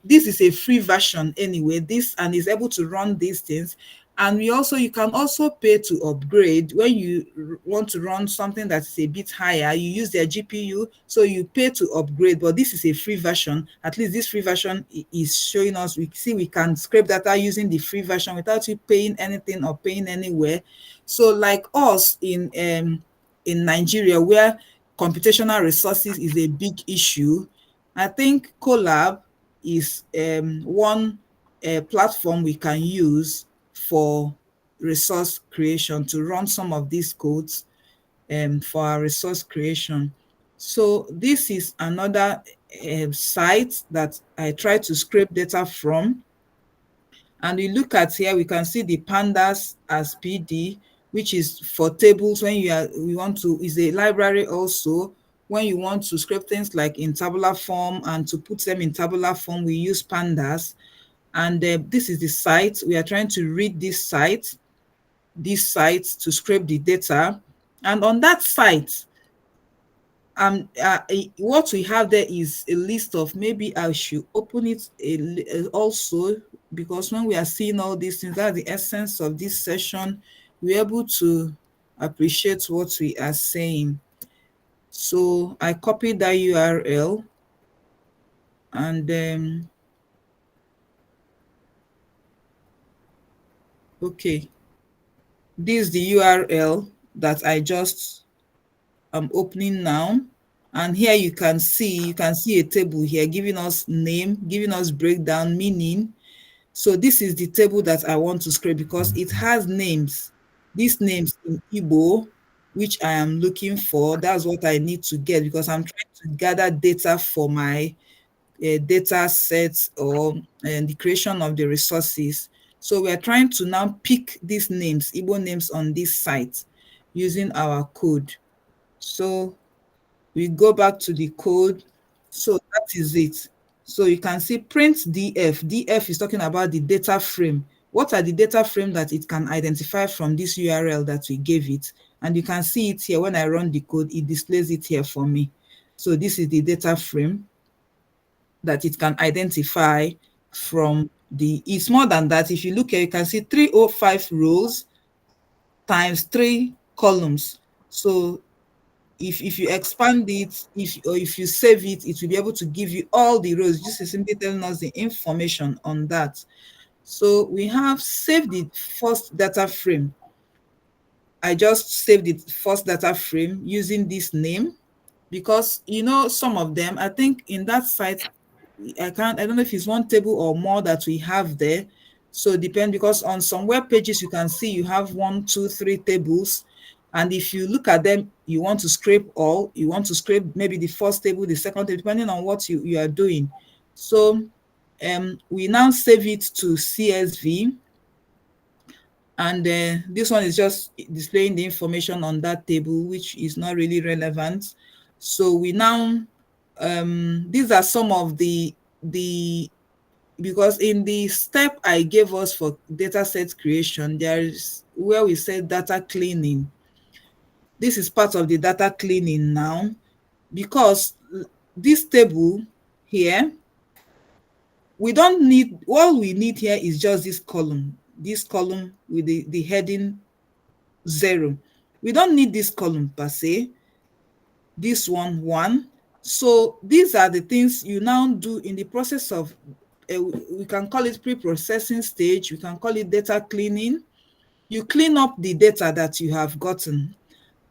this is a free version anyway, and is able to run these things. And you can also pay to upgrade when you want to run something that is a bit higher. You use their GPU, so you pay to upgrade. But this is a free version. At least this free version is showing us, we can scrape data using the free version without you paying anything or paying anywhere. So like us in Nigeria, where computational resources is a big issue, I think Colab is one platform we can use for resource creation, to run some of these codes for our resource creation. So this is another site that I try to scrape data from. And we look at here, we can see the pandas as PD, which is for tables when is a library also. When you want to scrape things like in tabular form, and to put them in tabular form, we use pandas. And this is the site. We are trying to read this site to scrape the data. And on that site, what we have there is a list of, maybe I should open it also, because when we are seeing all these things, that's the essence of this session. We're able to appreciate what we are saying. So I copied that URL, and okay, this is the URL that I just am opening now. And here you can see a table here giving us name, giving us breakdown, meaning. So this is the table that I want to scrape because it has names. These names in Igbo, which I am looking for. That's what I need to get, because I'm trying to gather data for my data sets, or the creation of the resources. So we are trying to now pick these names, Igbo names, on this site using our code. So we go back to the code. So that is it. So you can see print DF. DF is talking about the data frame. What are the data frame that it can identify from this URL that we gave it? And you can see it here. When I run the code, it displays it here for me. So this is the data frame that it can identify from it's more than that. If you look here, you can see 305 rows times 3 columns. So if you expand it, if you save it, it will be able to give you all the rows. Just simply telling us the information on that. So we have saved the first data frame. I just saved the first data frame using this name, because some of them, I think in that site, I don't know if it's one table or more that we have there. So depend, because on some web pages you can see you have 1, 2, 3 tables. And if you look at them, you want to scrape all, you want to scrape maybe the first table, the second table, depending on what you are doing. So we now save it to CSV. And this one is just displaying the information on that table, which is not really relevant. So we now, these are some of the, because in the step I gave us for data set creation, there is where we said data cleaning. This is part of the data cleaning now, because this table here, we don't need, all we need here is just this column with the heading 0. We don't need this column per se, this 1. So these are the things you now do in the process of, we can call it pre-processing stage, we can call it data cleaning. You clean up the data that you have gotten.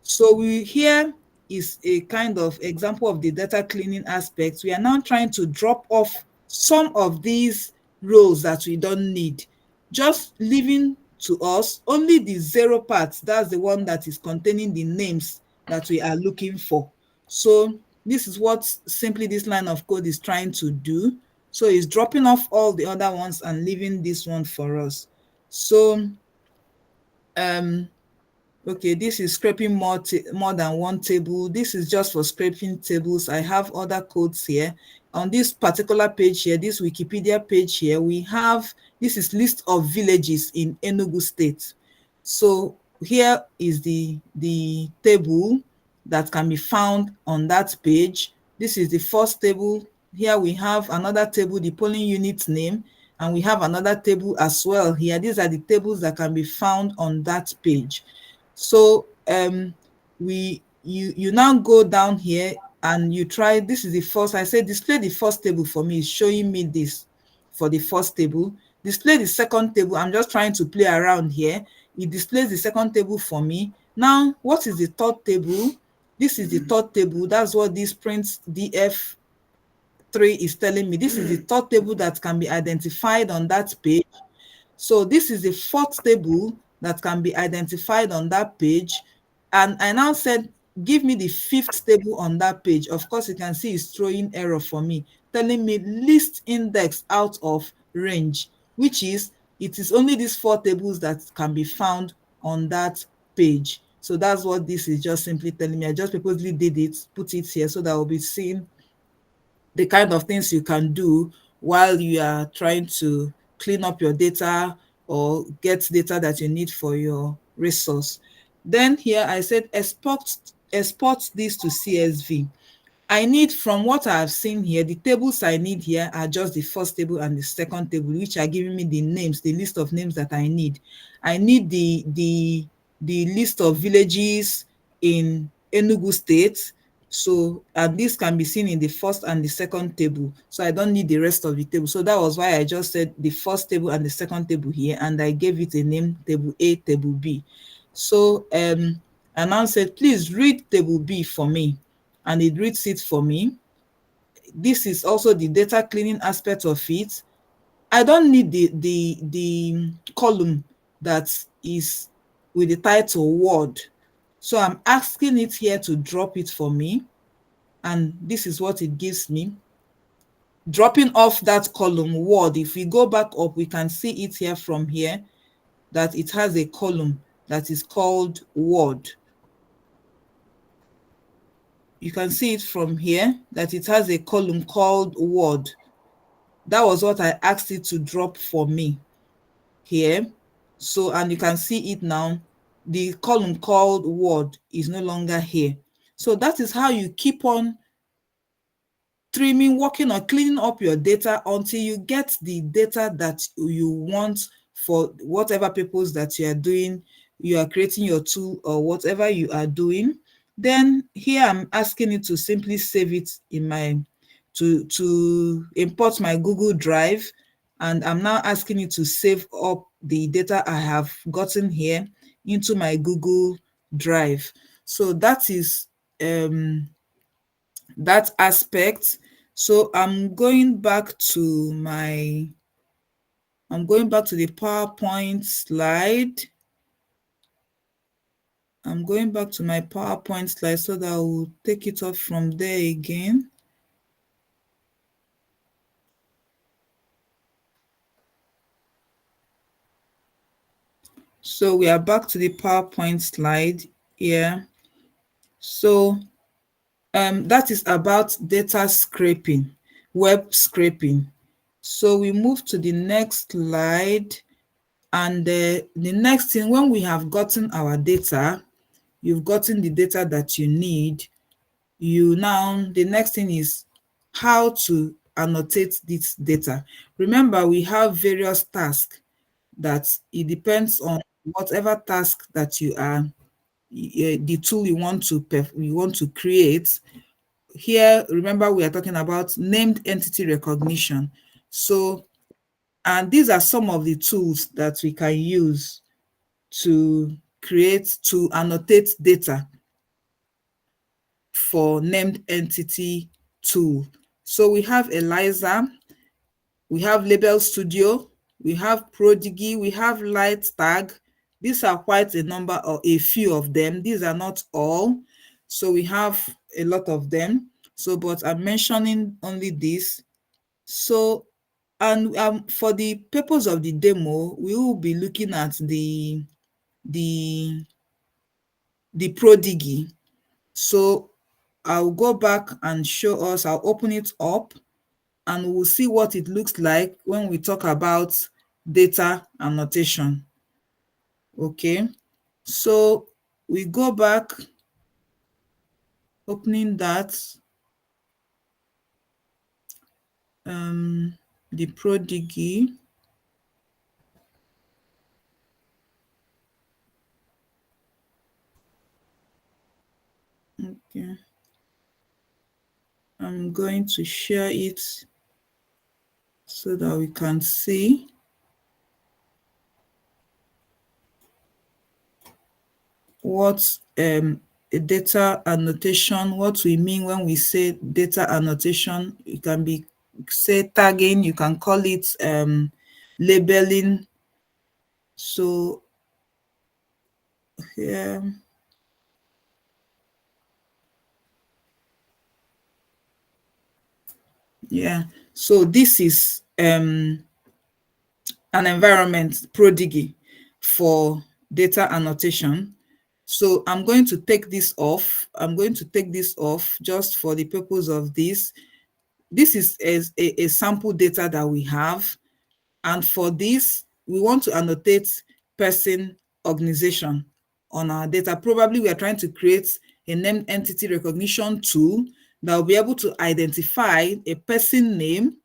So here is a kind of example of the data cleaning aspect. We are now trying to drop off some of these rows that we don't need, just leaving to us only the 0 part. That's the one that is containing the names that we are looking for. So this is what simply this line of code is trying to do. So it's dropping off all the other ones and leaving this one for us. So okay, this is scraping more than one table. This is just for scraping tables. I have other codes here. On this particular page here, this Wikipedia page here, we have, this is list of villages in Enugu State. So here is the table that can be found on that page. This is the first table. Here we have another table, the polling unit name. and we have another table as well here. These are the tables that can be found on that page. So you now go down here and you try. This is the first. I say display the first table for me. It's showing me this for the first table. Display the second table. I'm just trying to play around here. It displays the second table for me. Now, what is the third table? This is the third table. That's what this print DF3 is telling me. This is the third table that can be identified on that page. So this is the fourth table that can be identified on that page. And I now said, give me the fifth table on that page. Of course, you can see it's throwing error for me, telling me list index out of range, which is, it is only these four tables that can be found on that page. So that's what this is just simply telling me. I just purposely did it, put it here so that I'll be seeing the kind of things you can do while you are trying to clean up your data or get data that you need for your resource. Then here I said export this to CSV. I need, from what I have seen here, the tables I need here are just the first table and the second table, which are giving me the names, the list of names that I need. I need the list of villages in Enugu State. So, and this can be seen in the first and the second table. So I don't need the rest of the table. So that was why I just said the first table and the second table here, and I gave it a name, table A, table B. So I now said, please read table B for me. And it reads it for me. This is also the data cleaning aspect of it. I don't need the column that is with the title word. So I'm asking it here to drop it for me. And this is what it gives me. Dropping off that column word. If we go back up, we can see it here from here that it has a column that is called word. You can see it from here that it has a column called word. That was what I asked it to drop for me here. So, and you can see it now. The column called word is no longer here. So that is how you keep on trimming, working on cleaning up your data until you get the data that you want for whatever purpose that you are doing. You are creating your tool or whatever you are doing. Then here I'm asking it to simply save it in my, to import my Google Drive. And I'm now asking it to save up the data I have gotten here into my Google Drive. So that is that aspect. So I'm going back to the PowerPoint slide. I'm going back to my PowerPoint slide so that I will take it off from there again. So we are back to the PowerPoint slide here. So that is about data scraping, web scraping. So we move to the next slide. And the next thing, when we have gotten our data, you've gotten the data that you need, the next thing is how to annotate this data. Remember, we have various tasks that it depends on whatever task that you are, the tool you want to create. Here, remember, we are talking about named entity recognition. So, and these are some of the tools that we can use to annotate data for named entity tool. So we have ELIZA, we have Label Studio, we have Prodigy, we have Light Tag. These are quite a number, or a few of them. These are not all. So we have a lot of them. So, but I'm mentioning only this. So, and for the purpose of the demo, we will be looking at the Prodigy. So I'll go back and show us, I'll open it up and we'll see what it looks like when we talk about data annotation. Okay, so we go back, opening that, the Prodigy. I'm going to share it so that we can see. What a data annotation, what we mean when we say data annotation. It can be, say, tagging, you can call it labeling. So here, yeah, so this is an environment Prodigy for data annotation. So I'm going to take this off. I'm going to take this off just for the purpose of this. This is a sample data that we have. And for this, we want to annotate person, organization on our data. Probably we are trying to create a named entity recognition tool that will be able to identify a person name,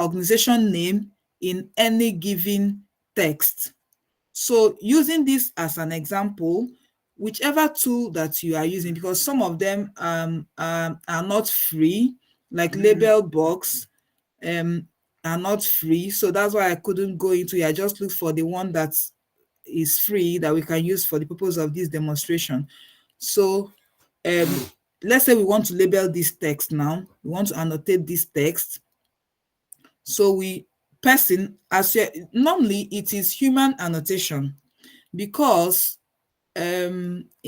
organization name in any given text. So using this as an example, whichever tool that you are using, because some of them are not free, like Label Box are not free. So that's why I couldn't go into it. I just looked for the one that is free that we can use for the purpose of this demonstration. So let's say we want to label this text now. We want to annotate this text. So we person, as normally it is human annotation, because we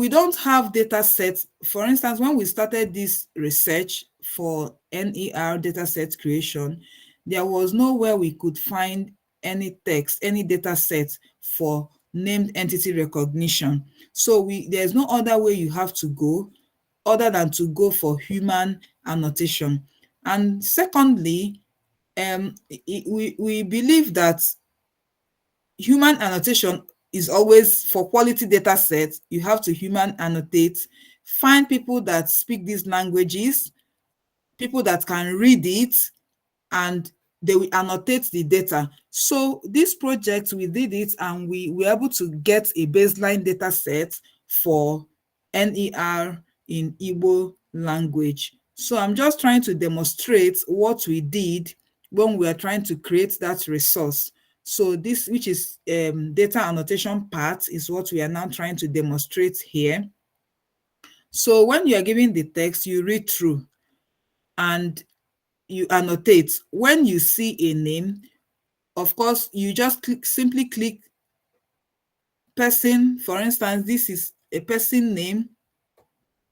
don't have data sets. For instance, when we started this research for NER data set creation, there was nowhere we could find any text, any data set for named entity recognition. So there's no other way you have to go other than to go for human annotation. And secondly, we believe that human annotation is always, for quality data sets, you have to human annotate, find people that speak these languages, people that can read it, and they will annotate the data. So this project, we did it and we were able to get a baseline data set for NER in Igbo language. So I'm just trying to demonstrate what we did when we are trying to create that resource. So this, which is data annotation part, is what we are now trying to demonstrate here. So when you are given the text, you read through and you annotate. When you see a name, of course, you just simply click person. For instance, this is a person name.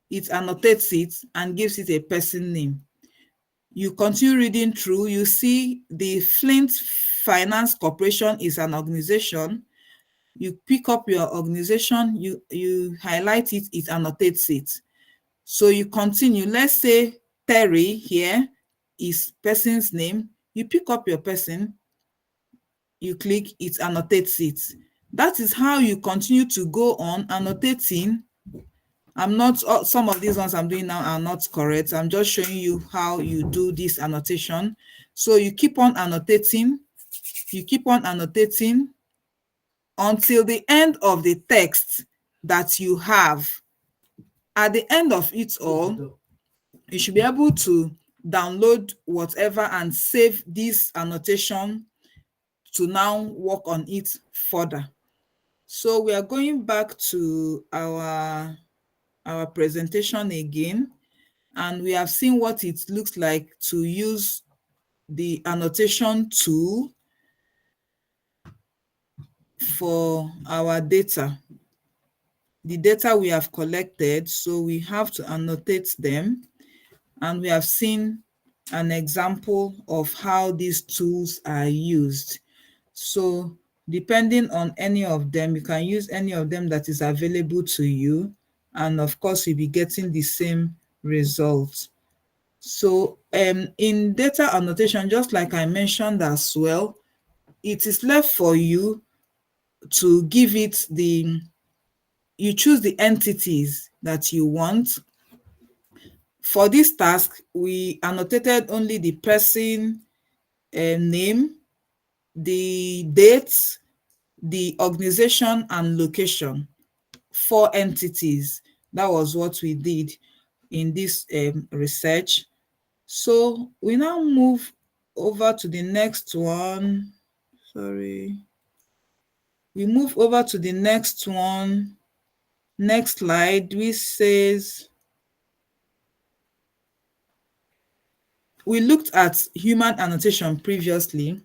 It annotates it and gives it a person name. You continue reading through, you see the Flint Finance Corporation is an organization. You pick up your organization, you highlight it, it annotates it. So you continue. Let's say Terry here is person's name. You pick up your person, you click, it annotates it. That is how you continue to go on annotating. I'm not, some of these ones I'm doing now are not correct. I'm just showing you how you do this annotation. So you keep on annotating, you keep on annotating until the end of the text that you have. At the end of it all, you should be able to download whatever and save this annotation to now work on it further. So we are going back to our presentation again, and we have seen what it looks like to use the annotation tool for our data. The data we have collected, so we have to annotate them, and we have seen an example of how these tools are used. So depending on any of them, you can use any of them that is available to you, and of course you'll be getting the same results. So in data annotation, just like I mentioned as well, it is left for you to give it you choose the entities that you want. For this task, we annotated only the person name, the dates, the organization, and location. 4 entities. That was what we did. in this research. So we now move over to the next one. Sorry. We move over to the next one. Next slide, which says, we looked at human annotation previously,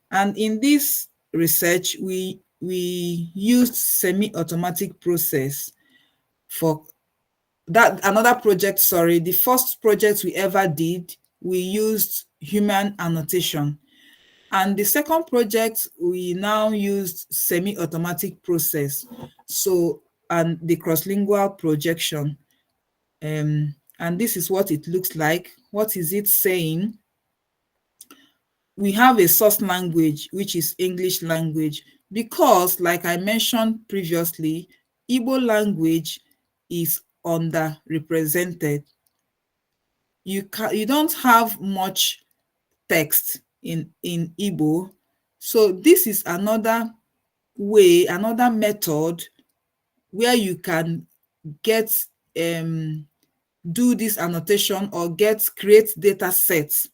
and in this research, we used semi-automatic process for that. Another project, sorry, the first project we ever did, we used human annotation. And the second project, we now used semi-automatic process. So, and the cross-lingual projection. And this is what it looks like. What is it saying? We have a source language, which is English language, because like I mentioned previously, Igbo language is underrepresented. You don't have much text in Igbo. So this is another way, another method where you can get do this annotation or create data sets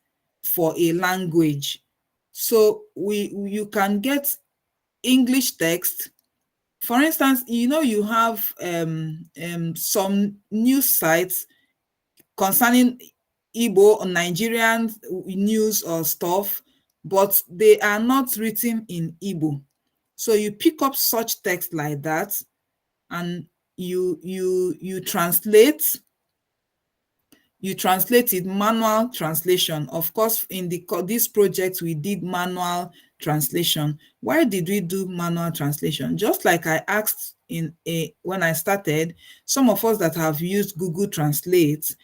for a language. So you can get English text. For instance, you have some news sites concerning Igbo or Nigerian news or stuff, but they are not written in Igbo. So you pick up such text like that, and you translate. You translate it, manual translation. Of course, in this project, we did manual translation. Why did we do manual translation? Just like I asked when I started, some of us that have used Google Translate,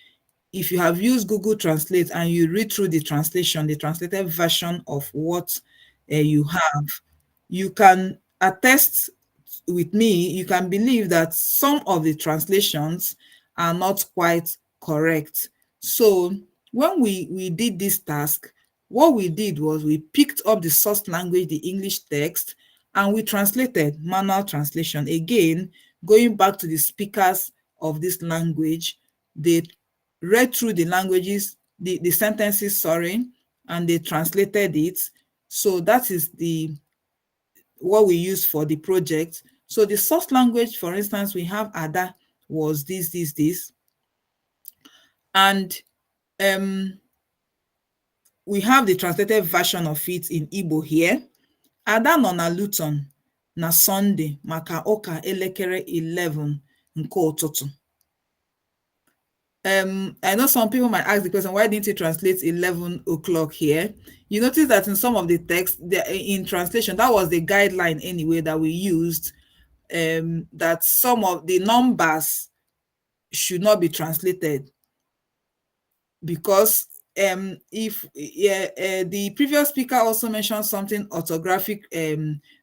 if you have used Google Translate and you read through the translation, the translated version of what you have, you can attest with me, you can believe that some of the translations are not quite correct. So when we did this task, what we did was we picked up the source language, the English text, and we translated, manual translation. Again, going back to the speakers of this language, they read through the languages, the sentences, sorry, and they translated it. So that is what we use for the project. So the source language, for instance, we have Ada was this. And we have the translated version of it in Igbo here. Ada nọ na Luton na Sunday maka ụka elekere 11 nke ụtụtụ. I know some people might ask the question, why didn't you translate 11 o'clock here? You notice that in some of the text, in translation, that was the guideline anyway that we used, that some of the numbers should not be translated, because the previous speaker also mentioned something orthographic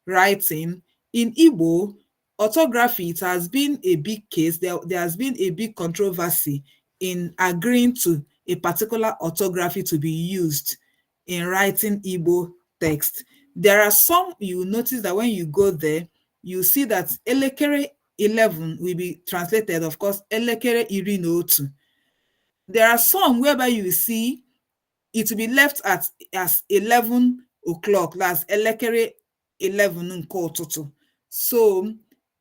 writing. In Igbo, orthography, it has been a big case. There has been a big controversy in agreeing to a particular orthography to be used in writing Igbo text. There are some, you notice that when you go there, you see that elekere 11 will be translated, of course, elekere iri na otu. There are some whereby you see it will be left as 11 o'clock, that's elekere 11 nke ụtụtụ. So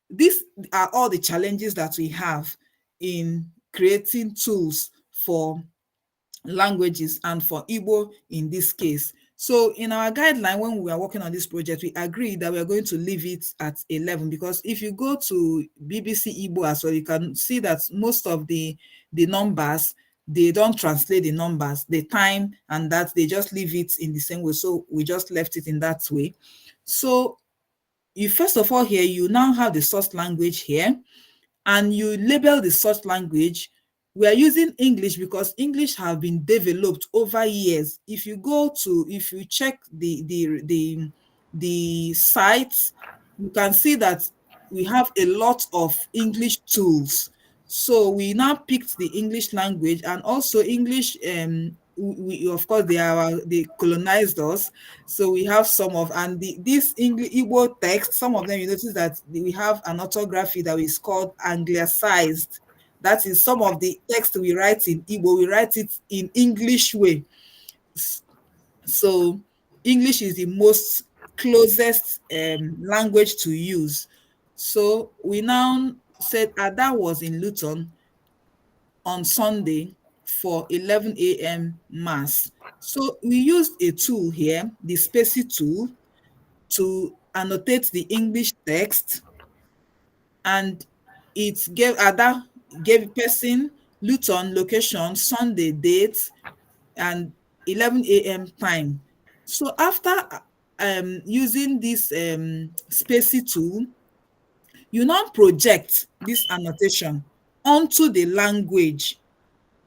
these are all the challenges that we have in creating tools for languages and for Igbo in this case. So in our guideline, when we are working on this project, we agreed that we are going to leave it at 11, because if you go to BBC Igbo as well, you can see that most of the numbers, they don't translate the numbers, the time, and that they just leave it in the same way. So we just left it in that way. So you first of all here, you now have the source language here, and you label the source language. We are using English because English have been developed over years. If you check the sites, you can see that we have a lot of English tools. So we now picked the English language, and also English, we of course they colonized us, so we have some of, and this English Igbo text, some of them you notice that we have an orthography that is called anglicized. That is, some of the text we write in Igbo, we write it in English way. So English is the most closest language to use. So we now said Ada was in Luton on Sunday for 11 a.m. mass. So we used a tool here, the Spacey tool, to annotate the English text, and it gave Ada, gave person Luton location, Sunday date, and 11 a.m. time. So after using this Spacey tool, you now project this annotation onto the language,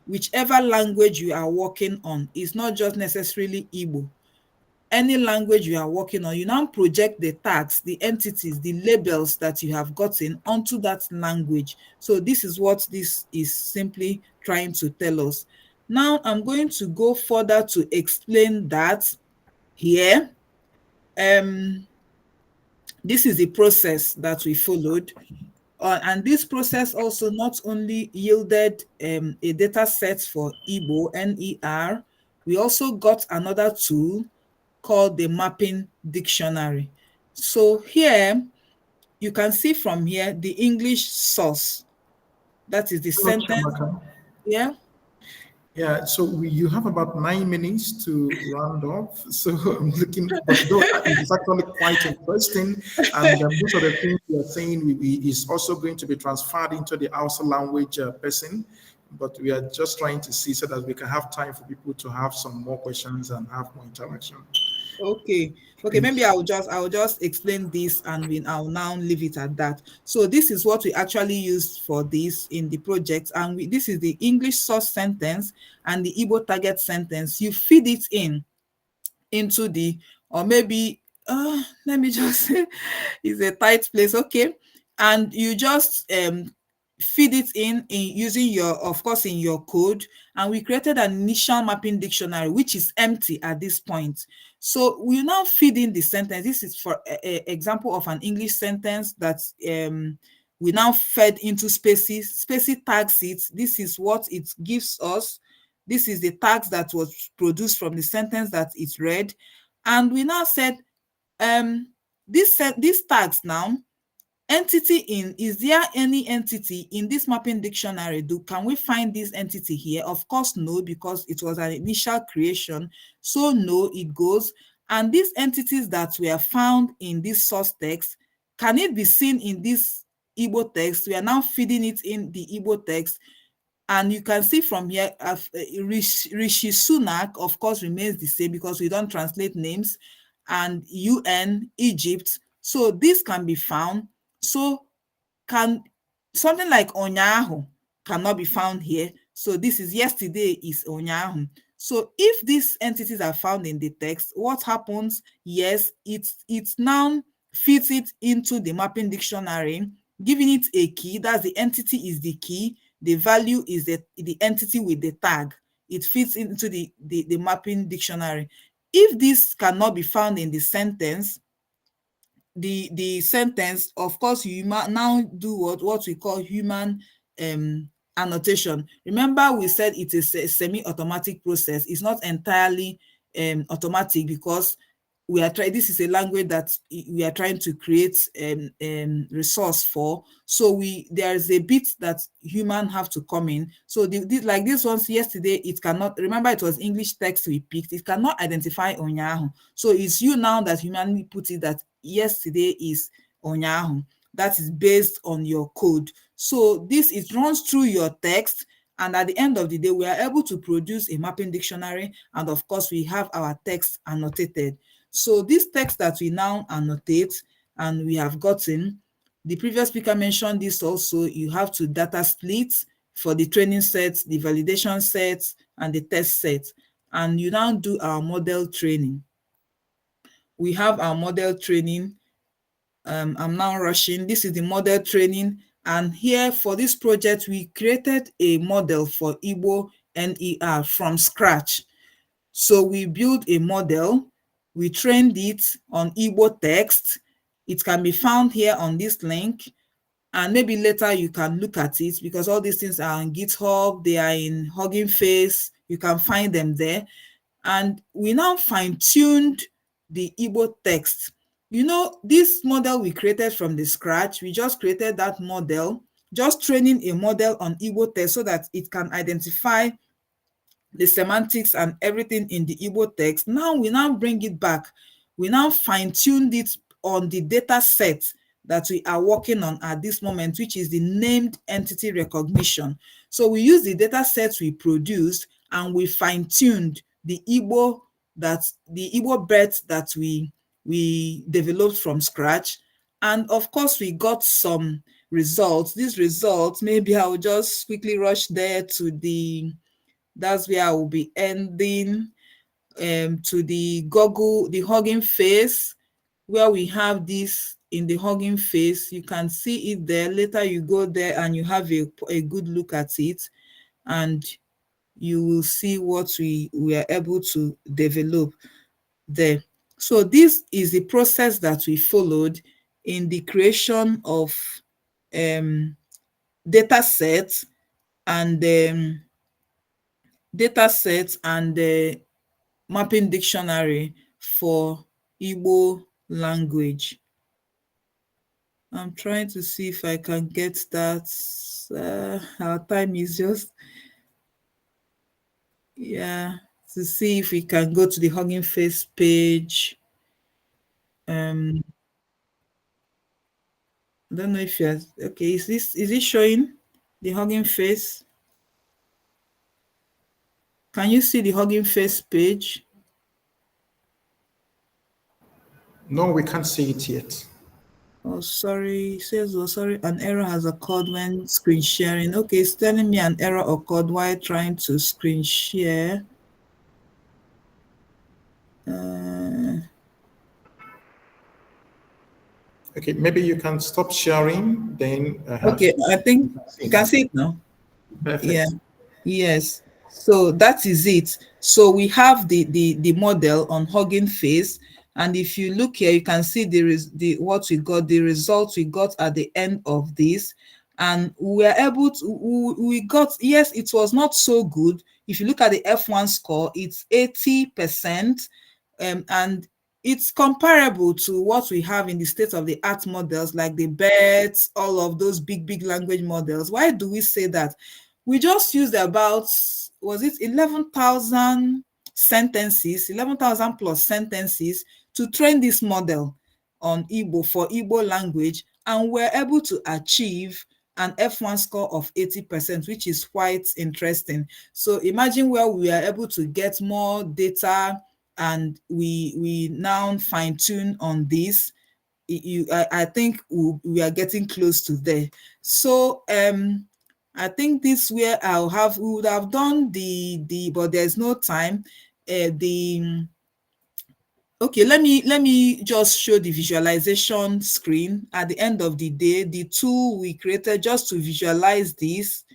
whichever language you are working on. It's not just necessarily Igbo. Any language you are working on, you now project the tags, the entities, the labels that you have gotten onto that language. So this is what this is simply trying to tell us. Now I'm going to go further to explain that here. This is the process that we followed. And this process also not only yielded a data set for Igbo, NER, we also got another tool called the mapping dictionary. So here, you can see from here the English source. That is the sentence. Yeah. Yeah, so you have about 9 minutes to round off. So I'm looking, but though it's actually quite interesting, and most of the things we are saying is also going to be transferred into the Hausa language person. But we are just trying to see so that we can have time for people to have some more questions and have more interaction. Okay, maybe I'll just explain this, and I'll now leave it at that. So this is what we actually used for this in the project, and this is the English source sentence and the Igbo target sentence. You feed it into the, or maybe let me just it's a tight place. Okay, and you just feed it in using your, of course, in your code, and we created an initial mapping dictionary which is empty at this point. So we now feed in the sentence. This is for example of an English sentence that we now fed into Spacey. Spacey tags it. This is what it gives us. This is the tags that was produced from the sentence that it read, and we now said these tags now, entity in, is there any entity in this mapping dictionary? Can we find this entity here? Of course, no, because it was an initial creation. So no, it goes. And these entities that were found in this source text, can it be seen in this Igbo text? We are now feeding it in the Igbo text. And you can see from here, Rishi Sunak, of course, remains the same because we don't translate names, and UN, Egypt. So this can be found. So can something like Onyahu cannot be found here. So this is yesterday is Onyahu. So if these entities are found in the text, what happens? Yes, it's now fits it into the mapping dictionary, giving it a key. That's the entity is the key. The value is the entity with the tag. It fits into the mapping dictionary. If this cannot be found in the sentence, the sentence, of course, you now do what we call human annotation. Remember, we said it is a semi-automatic process. It's not entirely automatic because we are trying. This is a language that we are trying to create resource for. So there is a bit that human have to come in. So like this ones yesterday, it cannot. Remember, it was English text we picked. It cannot identify Onyahu. So it's you now that humanly put it that yesterday is Onyahu. That is based on your code. So it runs through your text, and at the end of the day, we are able to produce a mapping dictionary, and of course, we have our text annotated. So this text that we now annotate and we have gotten, the previous speaker mentioned this also, you have to data split for the training sets, the validation sets, and the test sets. And you now do our model training. We have our model training. I'm now rushing. This is the model training. And here for this project, we created a model for Igbo NER from scratch. So we built a model. We trained it on Igbo text. It can be found here on this link. and maybe later you can look at it, because all these things are on GitHub, they are in Hugging Face, you can find them there. And we now fine-tuned the Igbo text. You know, this model we created from the scratch, we just created that model, just training a model on Igbo text so that it can identify the semantics and everything in the Igbo text. Now we now bring it back. We now fine-tuned it on the data set that we are working on at this moment, which is the named entity recognition. So we use the data sets we produced and we fine-tuned the Igbo birds that we developed from scratch. And of course, we got some results. These results, maybe I'll just quickly rush there to that's where I will be ending, to the Hugging Face, where we have this in the Hugging Face. You can see it there. Later you go there and you have a good look at it, and you will see what we are able to develop there. So this is the process that we followed in the creation of data sets and the mapping dictionary for Igbo language. I'm trying to see if I can get that. Our time is just, to see if we can go to the Hugging Face page. I don't know if you're okay. Is it showing the Hugging Face? Can you see the Hugging Face page? No, we can't see it yet. Oh, sorry. It says, oh, sorry, an error has occurred when screen sharing. Okay, it's telling me an error occurred while trying to screen share. Okay, maybe you can stop sharing, then. Okay, I think you can see it now. Perfect. Yeah. Yes. So that is it. So we have the model on Hugging Face, and if you look here, you can see what we got, the results we got at the end of this, and we are able to we got, yes, it was not so good. If you look at the F1 score, it's 80%, and it's comparable to what we have in the state-of-the-art models like the BERT, all of those big language models. Why do we say that? We just used about, was it 11,000 sentences, 11,000 plus sentences to train this model on Igbo for Igbo language, and we're able to achieve an F1 score of 80%, which is quite interesting. So imagine where we are able to get more data, and we now fine tune on this. I think we are getting close to there. So I think this where we would have done but there's no time. Okay, let me just show the visualization screen at the end of the day. The tool we created just to visualize this,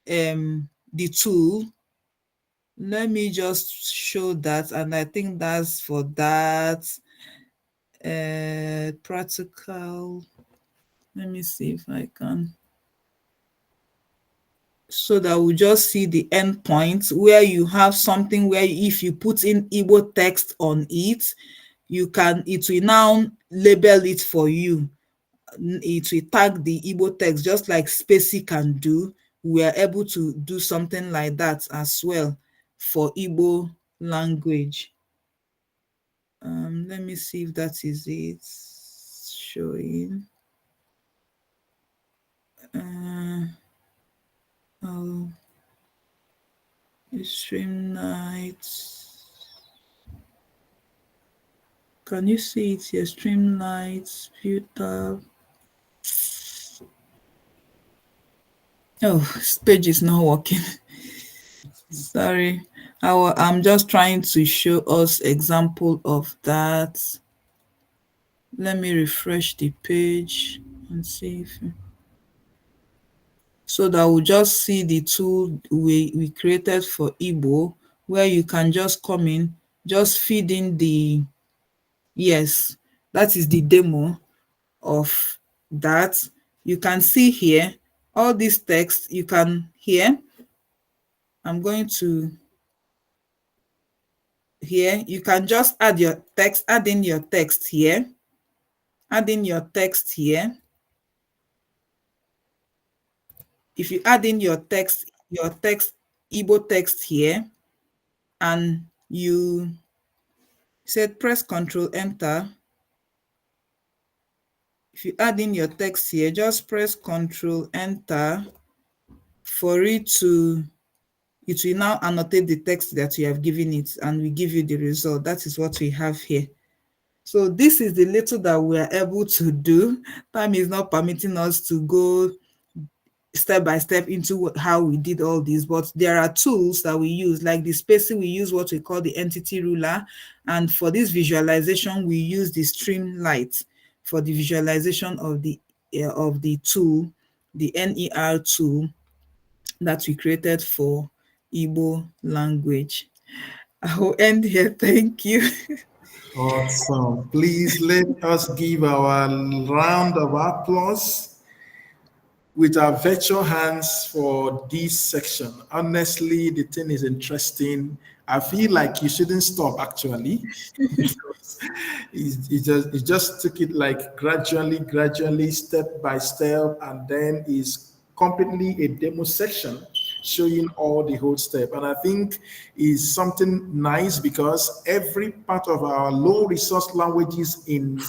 the tool. Let me just show that, and I think that's for that practical. Let me see if I can. So that we just see the endpoint where you have something where if you put in Igbo text on it, it will now label it for you. It will tag the Igbo text just like Spacey can do. We are able to do something like that as well for Igbo language. Let me see if that is it showing. Oh, stream nights. Can you see it here? Stream nights, view tab. Oh, this page is not working. Sorry. I'm just trying to show us example of that. Let me refresh the page and see if so that we'll just see the tool we created for Igbo, where you can just come in, just feed in yes, that is the demo of that. you can see here, all this text you can hear. I'm going to here. You can just add your text, add in your text here. Add in your text here. If you add in your text, Igbo text here, and you said press Control Enter. If you add in your text here, just press Control Enter for it will now annotate the text that you have given it, and we give you the result. That is what we have here. So this is the little that we are able to do. Time is not permitting us to go step by step into how we did all this, but there are tools that we use, like the spacing. We use what we call the entity ruler, and for this visualization we use the streamlight for the visualization of the tool, the NER tool that we created for Igbo language. I will end here. Thank you. Awesome. Please let us give our round of applause with our virtual hands for this section. Honestly, the thing is interesting. I feel like you shouldn't stop actually. It just took it like gradually, step by step, and then is completely a demo section showing all the whole step. And I think is something nice because every part of our low resource languages in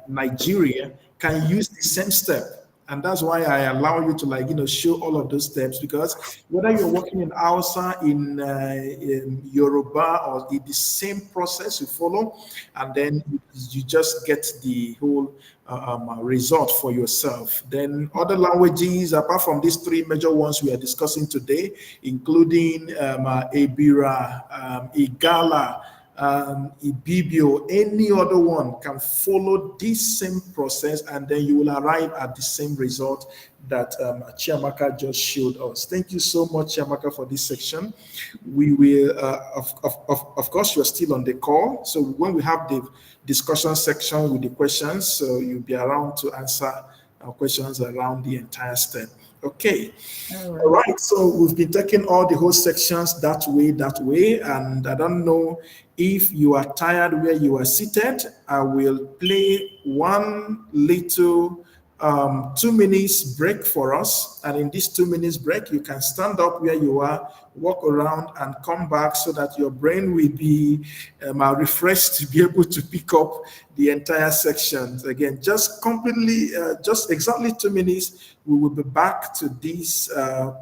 Nigeria can use the same step. And that's why I allow you to show all of those steps, because whether you're working in Hausa, in Yoruba, or the same process you follow, and then you just get the whole result for yourself. Then other languages, apart from these three major ones we are discussing today, including Ebira, Igala, Ibibio, any other one can follow this same process, and then you will arrive at the same result that Chiamaka just showed us. Thank you so much, Chiamaka, for this section. We will, of course, you're still on the call. So when we have the discussion section with the questions, so you'll be around to answer questions around the entire step. Okay. All right. So we've been taking all the whole sections that way. And I don't know if you are tired where you are seated. I will play one little 2 minutes break for us. And in this 2 minutes break, you can stand up where you are, walk around and come back so that your brain will be refreshed to be able to pick up the entire sections. Again, just completely, just exactly 2 minutes. We will be back to these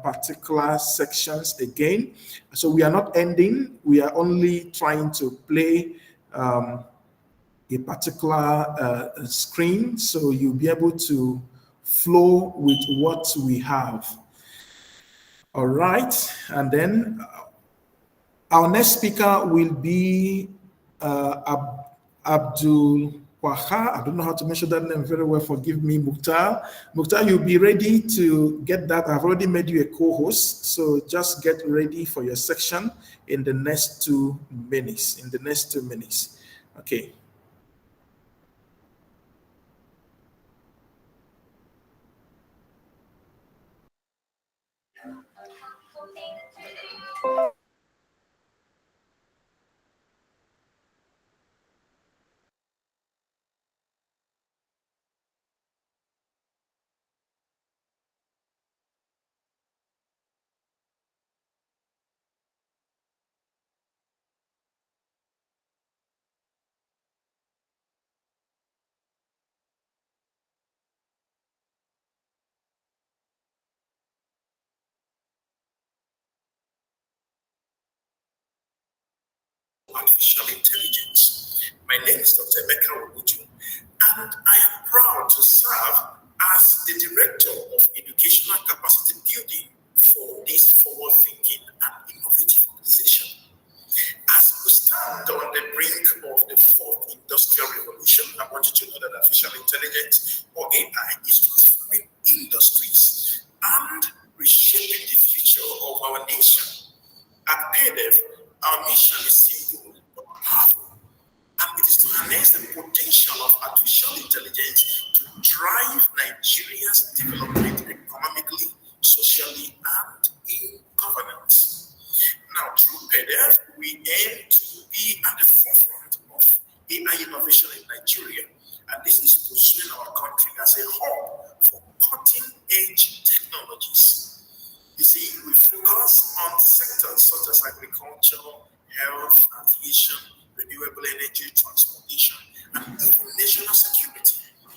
particular sections again. So we are not ending. We are only trying to play a particular screen, so you'll be able to flow with what we have. All right, and then our next speaker will be Abdul Waha. I don't know how to mention that name very well, forgive me, Mukhtar. Mukhtar, you'll be ready to get that. I've already made you a co-host, so just get ready for your section in the next 2 minutes. Okay. Artificial intelligence. My name is Dr. Emeka Oguju, and I am proud to serve as the Director of Educational Capacity Building for this forward-thinking and innovative organization. As we stand on the brink of the fourth industrial revolution, I want you to know that artificial intelligence, or AI, is transforming industries and reshaping the future of our nation. At PAIDeF, our mission is simple but powerful, and it is to harness the potential of artificial intelligence to drive Nigeria's development economically, socially, and in governance. Now, through PAIDeF, we aim to be at the forefront of AI innovation in Nigeria, and this is positioning our country as a hub for cutting-edge technologies. You see, we focus on sectors such as agriculture, health, aviation, renewable energy, transportation, and even national security,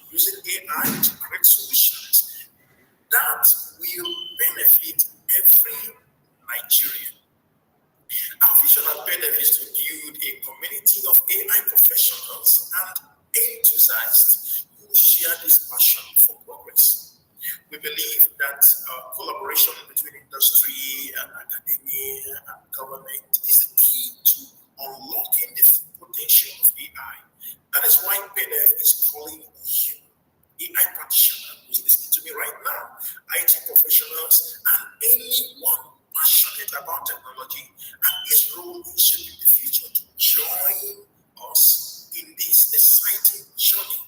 using AI to create solutions that will benefit every Nigerian. Our vision at PAIDeF is to build a community of AI professionals and enthusiasts who share this passion for progress. We believe that collaboration between industry and academia and government is the key to unlocking the full potential of AI. That is why PAIDeF is calling you, AI practitioner who's listening to me right now, IT professionals, and anyone passionate about technology and its role in shaping the future to join us in this exciting journey.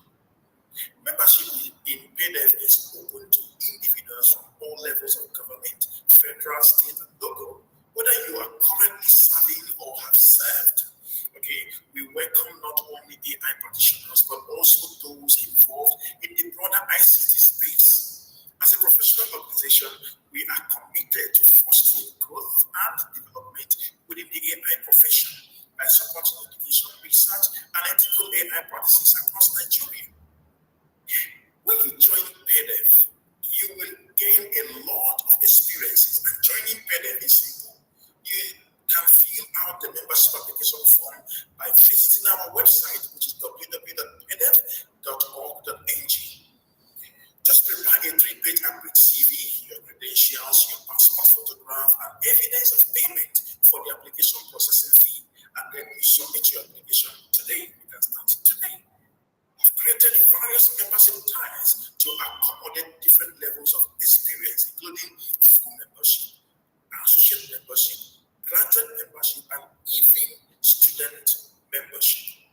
Membership in PAIDeF is open to individuals from all levels of government, federal, state, and local, whether you are currently serving or have served. Okay, we welcome not only AI practitioners, but also those involved in the broader ICT space. As a professional organization, we are committed to fostering growth and development within the AI profession by supporting education, research, and ethical AI practices across Nigeria. When you join PAIDeF, you will gain a lot of experiences, and joining PAIDeF is simple. You can fill out the membership application form by visiting our website, which is www.paidef.org.ng. Just prepare a 3-page upgrade CV, your credentials, your passport photograph, and evidence of payment for the application processing fee, and then you submit your application today. You can start today. We've created various membership tiers to accommodate different levels of experience, including full membership, associate membership, graduate membership, and even student membership.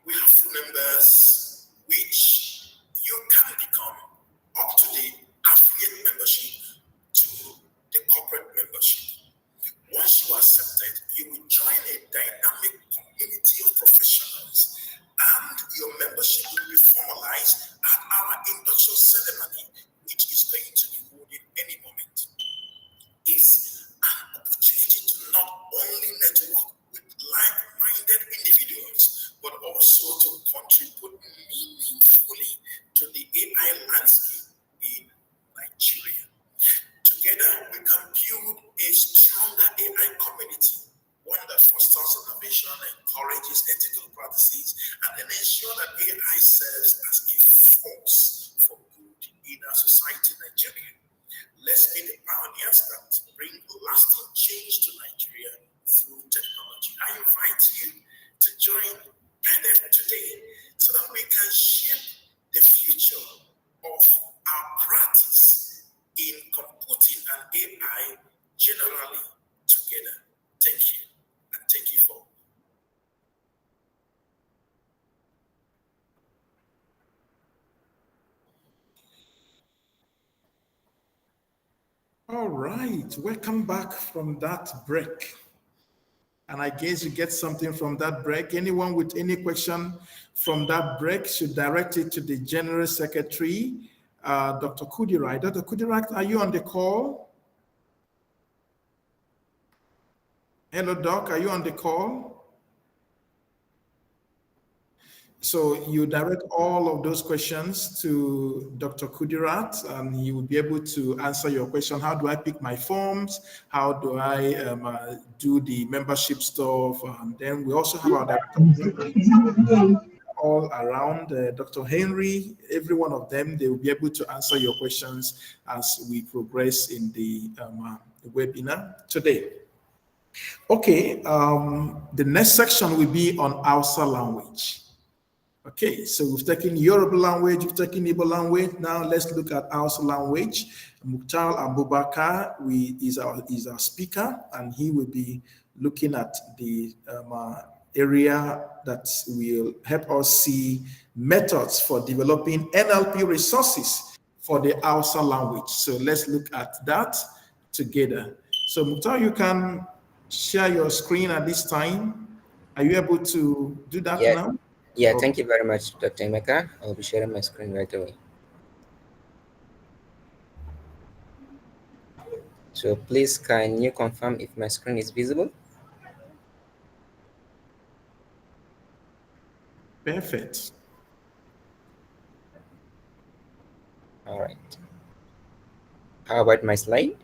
We have full members, which you can become up to the affiliate membership to the corporate membership. Once you are accepted, you will join a dynamic community of professionals, and your membership will be formalized at our induction ceremony, which is going to be holding any moment. It's an opportunity to not only network with like-minded individuals, but also to contribute meaningfully to the AI landscape in Nigeria. Together, we can build a stronger AI community, one that fosters innovation, encourages ethical practices, and then ensure that AI serves as a force for good in our society, Nigeria. Let's be the pioneers that bring lasting change to Nigeria through technology. I invite you to join PAIDeF today so that we can shape the future of our practice in computing and AI generally together. Thank you. Thank you for. All right, welcome back from that break. And I guess you get something from that break. Anyone with any question from that break should direct it to the General Secretary, Dr. Kudirat. Dr. Kudirat, are you on the call? Hello, Doc, are you on the call? So you direct all of those questions to Dr. Kudirat, and he will be able to answer your question. How do I pick my forms? How do I do the membership stuff? And then we also have our director all around, Dr. Henry. Every one of them, they will be able to answer your questions as we progress in the webinar today. Okay, the next section will be on Hausa language. Okay, so we've taken Yoruba language, we've taken Igbo language. Now let's look at Hausa language. Mukhtar Abubakar is our speaker, and he will be looking at the area that will help us see methods for developing NLP resources for the Hausa language. So let's look at that together. So Mukhtar, you can share your screen at this time. Are you able to do that now? Yeah, thank you very much, Dr. Emeka. I'll be sharing my screen right away. So please, can you confirm if my screen is visible? Perfect. All right. How about my slide?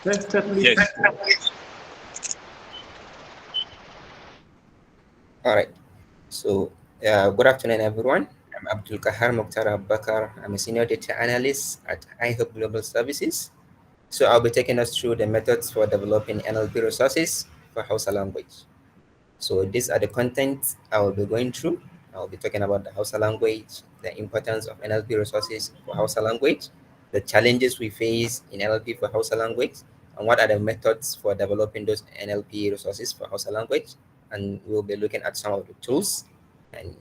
Definitely. Yes. All right. So good afternoon, everyone. I'm Abdul Kahar Mukhtar Bakar. I'm a senior data analyst at iHub Global Services. So I'll be taking us through the methods for developing NLP resources for Hausa language. So these are the contents I will be going through. I'll be talking about the Hausa language, the importance of NLP resources for Hausa language, the challenges we face in NLP for Hausa language, and what are the methods for developing those NLP resources for Hausa language. And we'll be looking at some of the tools. And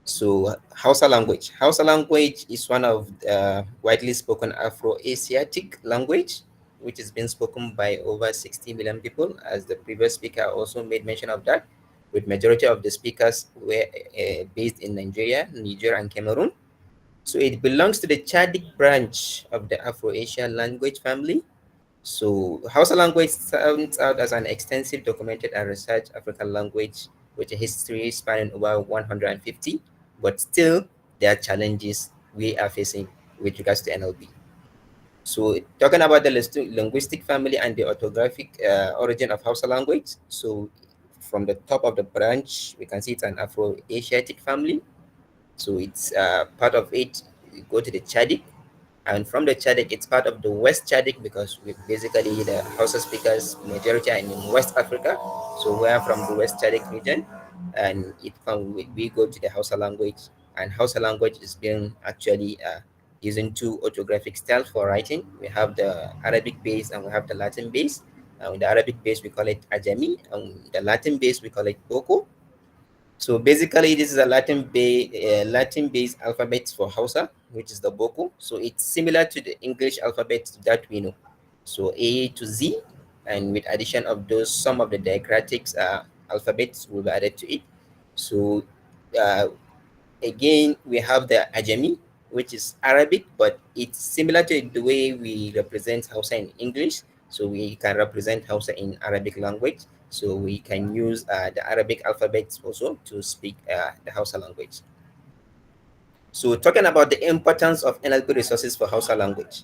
so Hausa language. Hausa language is one of the widely spoken Afro-Asiatic language, which is being spoken by over 60 million people, as the previous speaker also made mention of that, with majority of the speakers were based in Nigeria, Niger, and Cameroon. So it belongs to the Chadic branch of the Afro-Asian language family. So Hausa language stands out as an extensive documented and researched African language with a history spanning over 150, but still there are challenges we are facing with regards to NLP. So talking about the linguistic family and the orthographic origin of Hausa language. So from the top of the branch, we can see it's an Afro-Asiatic family. So it's part of it, we go to the Chadic, and from the Chadic, it's part of the West Chadic because we basically the Hausa speakers majority are in West Africa. So we are from the West Chadic region, and we go to the Hausa language, and Hausa language is being actually using two orthographic styles for writing. We have the Arabic base and we have the Latin base. The Arabic base we call it Ajami, and the Latin base we call it Boko. So basically, this is a Latin-based alphabet for Hausa, which is the Boko. So it's similar to the English alphabet that we know. So A to Z, and with addition of those, some of the diacritics alphabets will be added to it. So again, we have the Ajami, which is Arabic, but it's similar to the way we represent Hausa in English. So we can represent Hausa in Arabic language. So we can use the Arabic alphabet also to speak the Hausa language. So talking about the importance of NLP resources for Hausa language.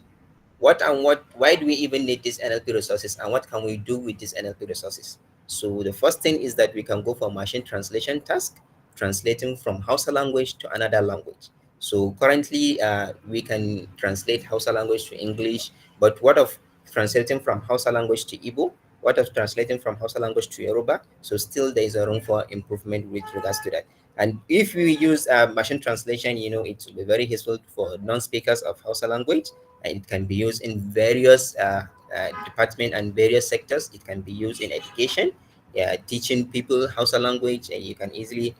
Why do we even need these NLP resources, and what can we do with these NLP resources? So the first thing is that we can go for machine translation task, translating from Hausa language to another language. So currently we can translate Hausa language to English, but what of translating from Hausa language to Igbo? What of translating from Hausa language to Yoruba? So still there is a room for improvement with regards to that. And if we use machine translation, it will be very useful for non-speakers of Hausa language, and it can be used in various departments and various sectors. It can be used in education, teaching people Hausa language, and you can easily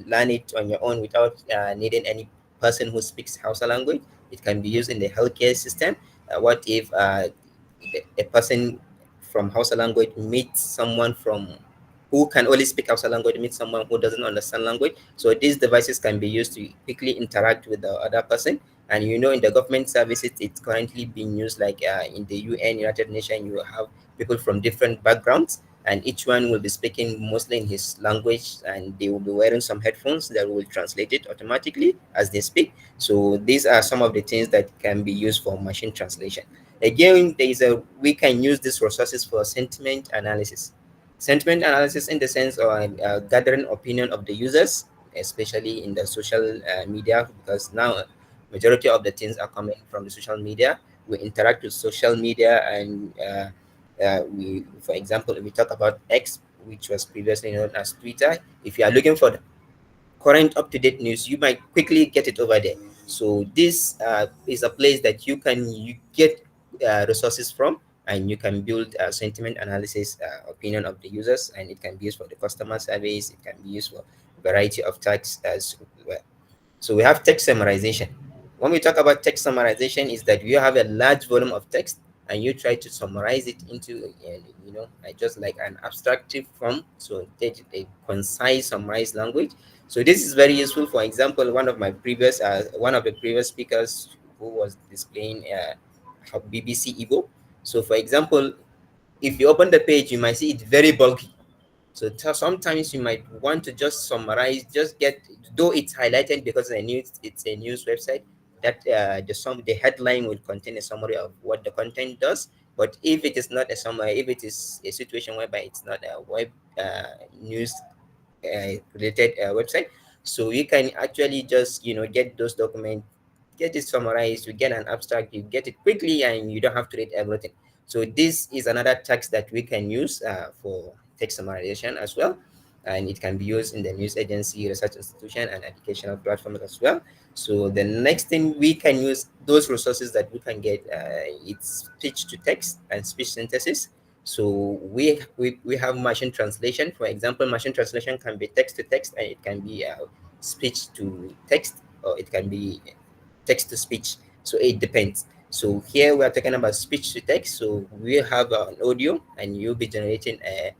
learn it on your own without needing any person who speaks Hausa language. It can be used in the healthcare system. What if a person from Hausa language meets someone who can only speak Hausa language, meets someone who doesn't understand language? So these devices can be used to quickly interact with the other person. And in the government services, it's currently being used, like in the UN, United Nations, you have people from different backgrounds, and each one will be speaking mostly in his language, and they will be wearing some headphones that will translate it automatically as they speak. So these are some of the things that can be used for machine translation. Again, we can use these resources for sentiment analysis. Sentiment analysis in the sense of gathering opinion of the users, especially in the social media, because now majority of the things are coming from the social media. We interact with social media, and for example, if we talk about X, which was previously known as Twitter, if you are looking for the current up-to-date news, you might quickly get it over there. So this is a place that you get resources from, and you can build a sentiment analysis, opinion of the users, and it can be used for the customer service. It can be used for a variety of tasks as well. So we have text summarization. When we talk about text summarization, is that you have a large volume of text and you try to summarize it into, just like an abstractive form, so a concise summarized language. So this is very useful. For example, one of the previous speakers who was displaying BBC Igbo. So for example, if you open the page, you might see it very bulky. So sometimes you might want to just summarize, though it's highlighted because it's a news website, that the headline will contain a summary of what the content does. But if it is not a summary, if it is a situation whereby it's not a web news related website, so you can actually just get those documents, get it summarized, you get an abstract, you get it quickly, and you don't have to read everything. So this is another text that we can use for text summarization as well, and it can be used in the news agency, research institution, and educational platforms as well. So the next thing we can use, those resources that we can get, it's speech to text and speech synthesis. So we have machine translation. For example, machine translation can be text to text, and it can be speech to text, or it can be text to speech. So it depends. So here we are talking about speech to text. So we have an audio, and you'll be generating a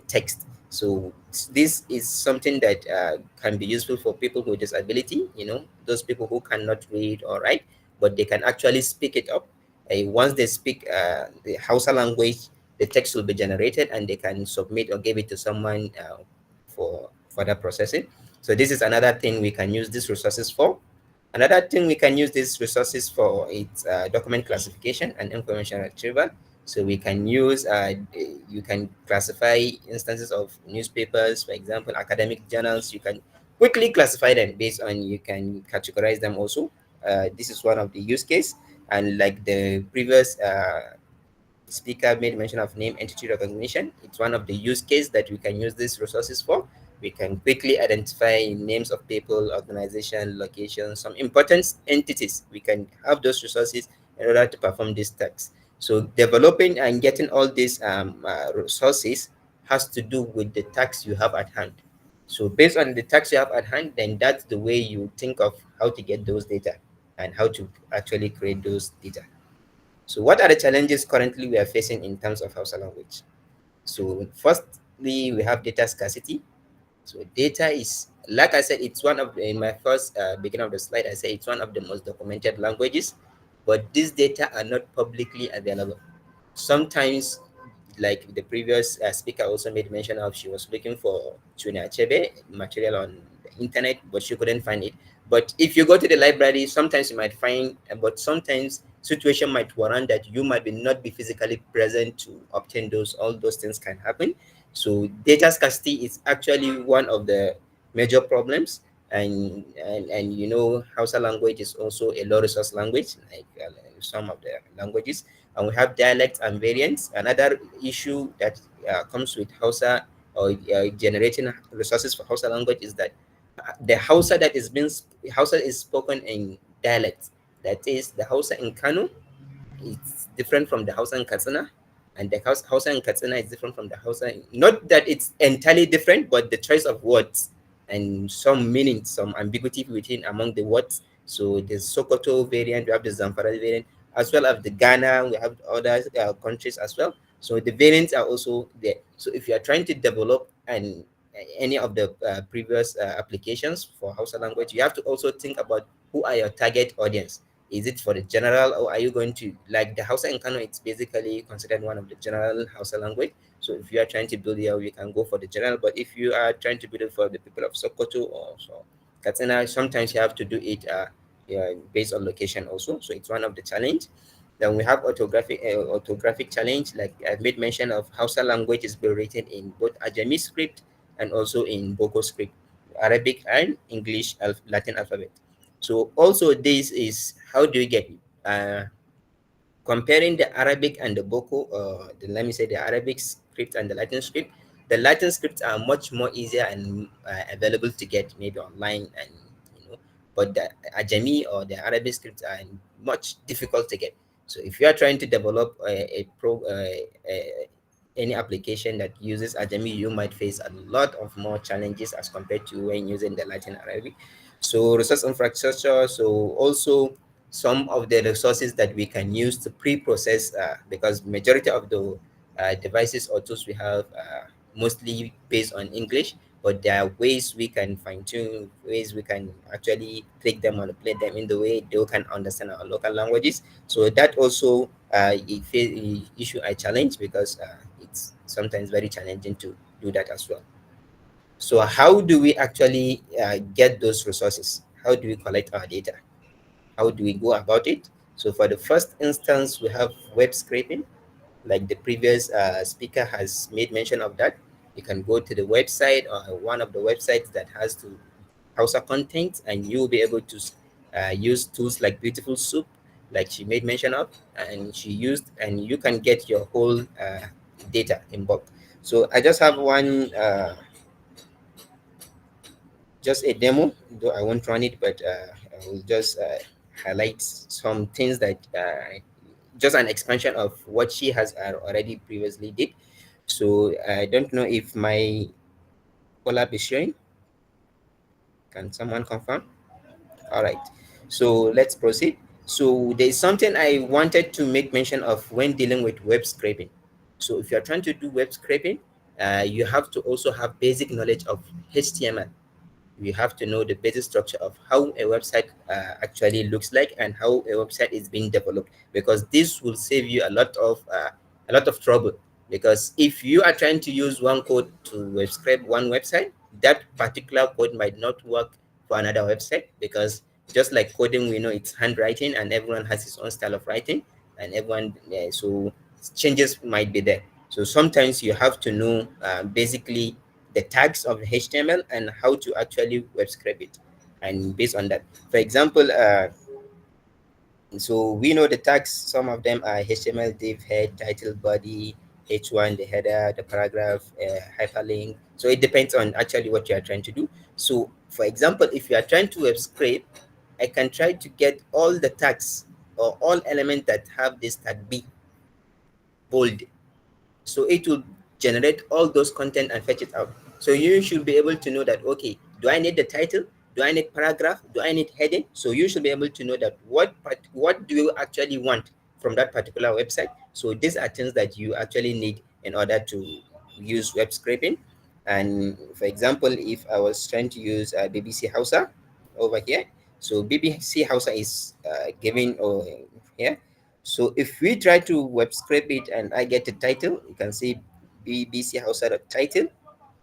text. So this is something that can be useful for people with disability, those people who cannot read or write, but they can actually speak it up. Once they speak the Hausa language, the text will be generated, and they can submit or give it to someone for further processing. So this is another thing we can use these resources for. Another thing we can use these resources for is document classification and information retrieval. So we can use, you can classify instances of newspapers, for example, academic journals. You can quickly classify them based on, you can categorize them also. This is one of the use case. And like the previous speaker made mention of name entity recognition, it's one of the use case that we can use these resources for. We can quickly identify names of people, organization, locations, some important entities. We can have those resources in order to perform these tasks. So developing and getting all these resources has to do with the tasks you have at hand. So based on the tasks you have at hand, then that's the way you think of how to get those data and how to actually create those data. So what are the challenges currently we are facing in terms of Hausa language? So firstly, we have data scarcity. So data is, like I said, it's one of, in my first beginning of the slide, I say it's one of the most documented languages, but these data are not publicly available. Sometimes, like the previous speaker also made mention of, she was looking for Chune Achebe material on the internet, but she couldn't find it. But if you go to the library, sometimes you might find, but sometimes situation might warrant that you might not be physically present to obtain those. All those things can happen. So data scarcity is actually one of the major problems. And Hausa language is also a low resource language, like some of the languages. And we have dialects and variants. Another issue that comes with Hausa, or generating resources for Hausa language, is that the Hausa is spoken in dialects. That is, the Hausa in Kano, it's different from the Hausa in Katsina, and the Hausa in Katsina is different from the Hausa. Not that it's entirely different, but the choice of words and some meaning, some ambiguity within among the words. So the Sokoto variant, we have the Zamfara variant, as well as the Ghana, we have other countries as well. So the variants are also there. So if you are trying to develop any of the previous applications for Hausa language, you have to also think about who are your target audience. Is it for the general, or are you going to, like the Hausa in Kano, it's basically considered one of the general Hausa language. So if you are trying to build here, you can go for the general. But if you are trying to build it for the people of Sokoto or so Katsina, sometimes you have to do it based on location also. So it's one of the challenge. Then we have orthographic challenge. Like I made mention of, Hausa language is being written in both Ajami script and also in Boko script, Arabic and English Latin alphabet. So also this is, how do you get comparing the Arabic and the Boko, let me say the Arabic script and the Latin script. The Latin scripts are much more easier and available to get maybe online, but the Ajami or the Arabic scripts are much difficult to get. So if you are trying to develop any application that uses Ajami, you might face a lot of more challenges as compared to when using the Latin Arabic. So resource infrastructure, so also some of the resources that we can use to pre-process, because majority of the devices or tools we have mostly based on English, but there are ways we can fine-tune, ways we can actually click them or play them in the way they can understand our local languages. So that also issue I challenge, because it's sometimes very challenging to do that as well. So how do we actually get those resources? How do we collect our data? How do we go about it? So for the first instance, we have web scraping, like the previous speaker has made mention of that. You can go to the website or one of the websites that has to Hausa content, and you'll be able to use tools like Beautiful Soup, like she made mention of, and she used, and you can get your whole data in bulk. So I just have one, just a demo, though I won't run it, but I will just highlight some things that just an expansion of what she has already previously did. So I don't know if my collab is showing. Can someone confirm? All right. So let's proceed. So there's something I wanted to make mention of when dealing with web scraping. So if you're trying to do web scraping, you have to also have basic knowledge of HTML. You have to know the basic structure of how a website actually looks like and how a website is being developed, because this will save you a lot of trouble. Because if you are trying to use one code to web scrape one website, that particular code might not work for another website, because just like coding, we know it's handwriting and everyone has his own style of writing, and everyone so changes might be there. So sometimes you have to know basically the tags of HTML and how to actually web scrape it. And based on that, for example, so we know the tags, some of them are HTML, div, head, title, body, H1, the header, the paragraph, hyperlink. So it depends on actually what you are trying to do. So for example, if you are trying to web scrape, I can try to get all the tags or all elements that have this tag B bold. So it will generate all those content and fetch it out. So you should be able to know that, okay, do I need the title? Do I need paragraph? Do I need heading? So you should be able to know that what do you actually want from that particular website. So these are things that you actually need in order to use web scraping. And for example, if I was trying to use BBC Hausa over here, so BBC Hausa is giving here. So if we try to web scrape it and I get the title, you can see BBC Hausa title.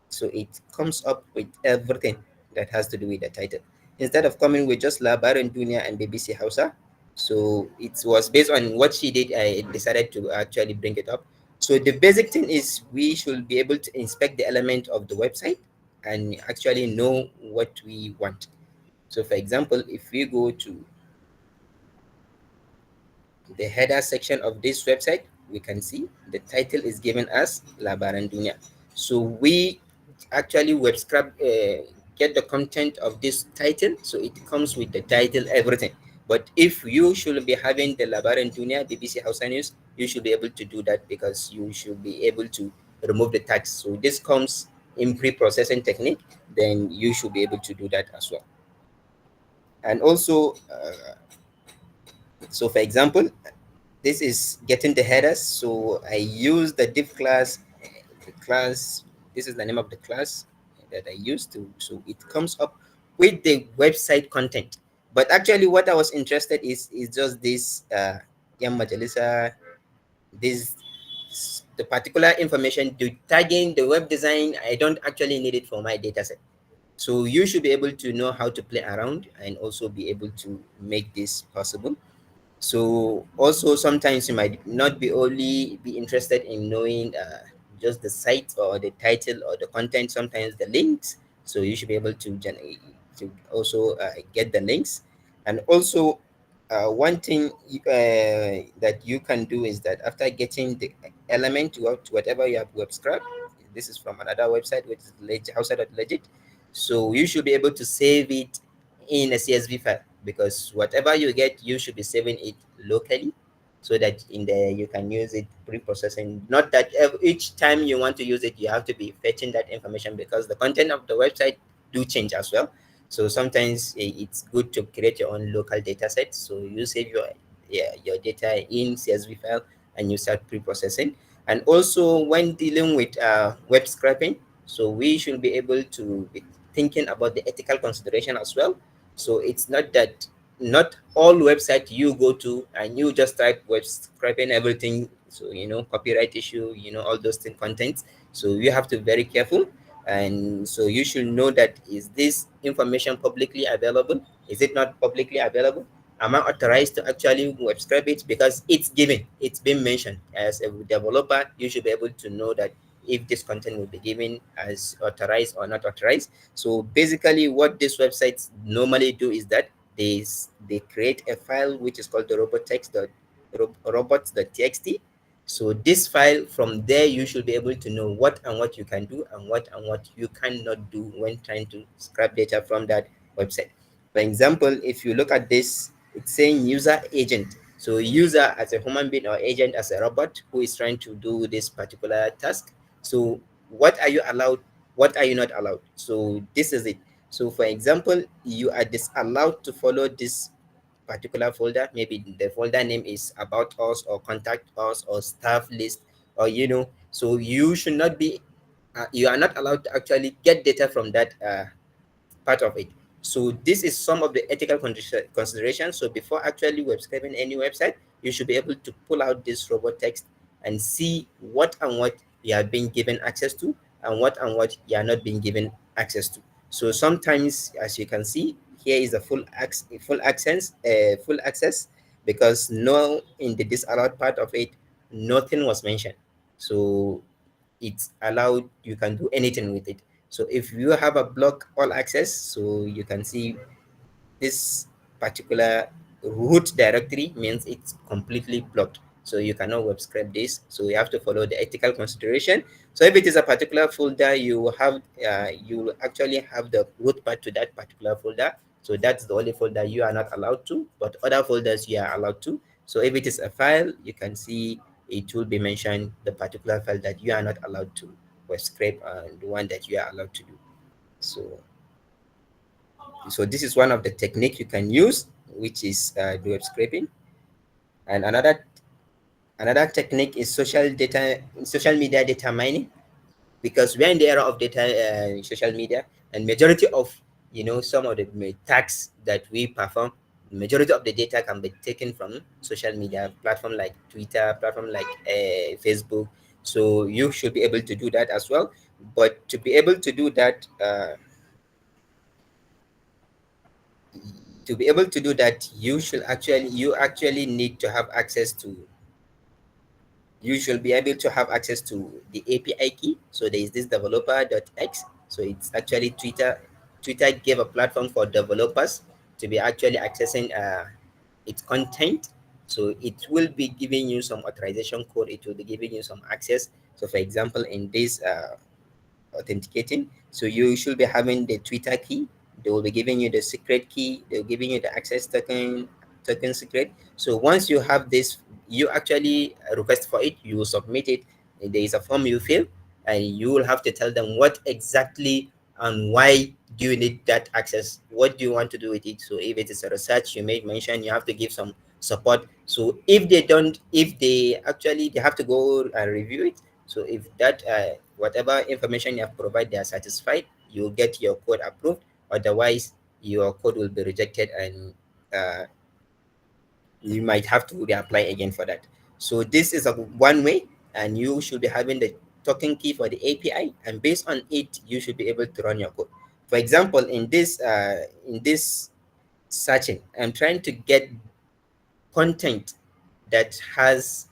So it comes up with everything that has to do with the title. Instead of coming with just Labaran Dunia and BBC Hausa, so it was based on what she did, I decided to actually bring it up. So the basic thing is we should be able to inspect the element of the website and actually know what we want. So for example, if we go to the header section of this website, we can see the title is given as Labaran Dunia. So we actually web scrap, get the content of this title, so it comes with the title, everything. But if you should be having the Labaran Dunia, BBC Hausa News, you should be able to do that because you should be able to remove the tags. So this comes in pre-processing technique, then you should be able to do that as well. And also, so for example, this is getting the headers. So I use the div class, this is the name of the class that I used to, so it comes up with the website content. But actually what I was interested is just this Yam Majalisa, this the particular information, the tagging, the web design, I don't actually need it for my dataset. So you should be able to know how to play around and also be able to make this possible. So also sometimes you might not be only be interested in knowing just the site or the title or the content, sometimes the links. So you should be able to also get the links. And also one thing that you can do is that after getting the element to whatever you have web scrap, this is from another website, which is hausa.legit. So you should be able to save it in a CSV file, because whatever you get, you should be saving it locally. so that in there you can use it pre-processing. Not that each time you want to use it, you have to be fetching that information, because the content of the website do change as well. So sometimes it's good to create your own local data set. So you save your data in CSV file and you start pre-processing. And also when dealing with web scraping, so we should be able to be thinking about the ethical consideration as well. So it's not that not all website you go to and you just type web scraping everything. So copyright issue, all those thing contents. So you have to be very careful. And so you should know that, is this information publicly available? Is it not publicly available? Am I authorized to actually web scrape it? Because it's given, it's been mentioned. As a developer, you should be able to know that if this content will be given as authorized or not authorized. So basically what these websites normally do is that they create a file which is called the robots.txt. So this file, from there you should be able to know what you can do and what you cannot do when trying to scrap data from that website. For example, if you look at this, it's saying user agent. So user as a human being or agent as a robot who is trying to do this particular task. So what are you allowed? What are you not allowed? So this is it. So for example, you are disallowed to follow this particular folder. Maybe the folder name is about us or contact us or staff list, or so you should not be you are not allowed to actually get data from that part of it. So this is some of the ethical considerations. So before actually web scraping any website, you should be able to pull out this robot text and see what you are being given access to and what you are not being given access to. So sometimes, as you can see, here is a full access, because no, in the disallowed part of it, nothing was mentioned. So it's allowed, you can do anything with it. So if you have a block all access, so you can see this particular root directory means it's completely blocked. So you cannot web scrape this. So you have to follow the ethical consideration. So if it is a particular folder, you will actually have the root path to that particular folder. So that's the only folder you are not allowed to, but other folders you are allowed to. So if it is a file, you can see it will be mentioned the particular file that you are not allowed to web scrape and the one that you are allowed to do. So this is one of the technique you can use, which is the web scraping. And another technique is social media data mining, because we're in the era of data social media, and majority of some of the tasks that we perform, majority of the data can be taken from social media platform like Twitter, platform like Facebook. So you should be able to do that as well. But to be able to do that, you actually need to have access to, you should be able to have access to the API key. So there is this developer.x. So it's actually Twitter gave a platform for developers to be actually accessing its content. So it will be giving you some authorization code, it will be giving you some access. So for example, in this authenticating, so you should be having the Twitter key. They will be giving you the secret key, they're giving you the access token secret. So once you have this, you actually request for it, you will submit it. There is a form you fill, and you will have to tell them what exactly and why do you need that access, what do you want to do with it. So if it is a research, you may mention you have to give some support. So if they have to go and review it. So if that whatever information you have provided, they are satisfied, you will get your code approved. Otherwise, your code will be rejected, and you might have to reapply again for that. So this is one way, and you should be having the token key for the API, and based on it, you should be able to run your code. For example, in this searching, I'm trying to get content that has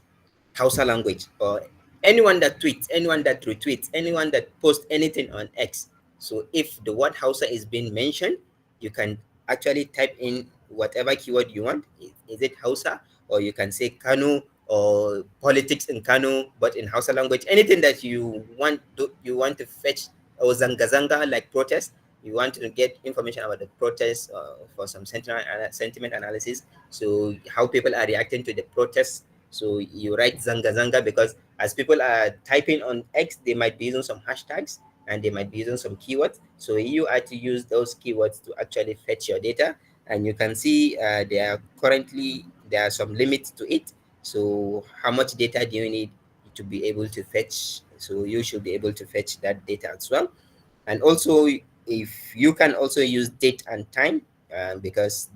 Hausa language, or anyone that tweets, anyone that retweets, anyone that posts anything on X. So if the word Hausa is being mentioned, you can actually type in whatever keyword you want. Is it Hausa? Or you can say Kano, or politics in Kano, but in Hausa language. Anything that you want to fetch, or zanga zanga, like protest. You want to get information about the protest for some sentiment analysis. So how people are reacting to the protests So you write zanga zanga because as people are typing on X, they might be using some hashtags and they might be using some keywords. So you are to use those keywords to actually fetch your data. And you can see there are some limits to it. So how much data do you need to be able to fetch? So you should be able to fetch that data as well. And also, if you can also use date and time, because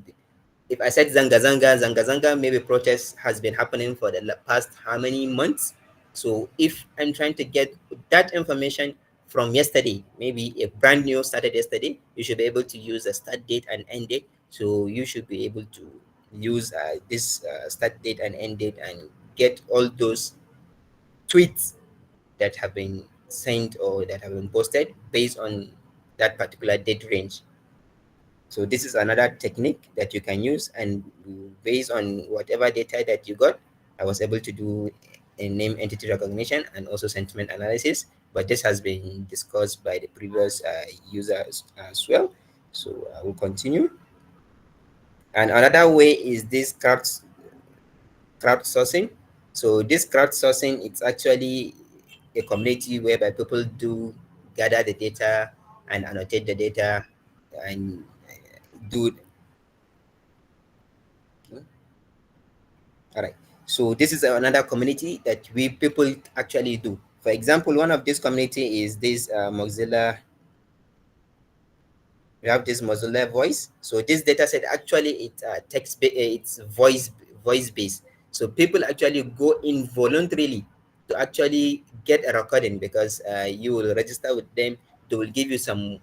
if I said zanga, maybe protest has been happening for the past how many months. So if I'm trying to get that information from yesterday, maybe a brand new started yesterday, you should be able to use the start date and end date. So you should be able to use this start date and end date and get all those tweets that have been sent or that have been posted based on that particular date range. So this is another technique that you can use, and based on whatever data that you got, I was able to do a name entity recognition and also sentiment analysis, but this has been discussed by the previous users as well. So I will continue. And another way is this crowdsourcing. So this crowdsourcing, it's actually a community whereby people do gather the data and annotate the data and do. All right. So this is another community that we people actually do. For example, one of this community is this Mozilla. We have this Mozilla voice. So this data set actually it's voice based. So people actually go in voluntarily to actually get a recording because you will register with them. They will give you some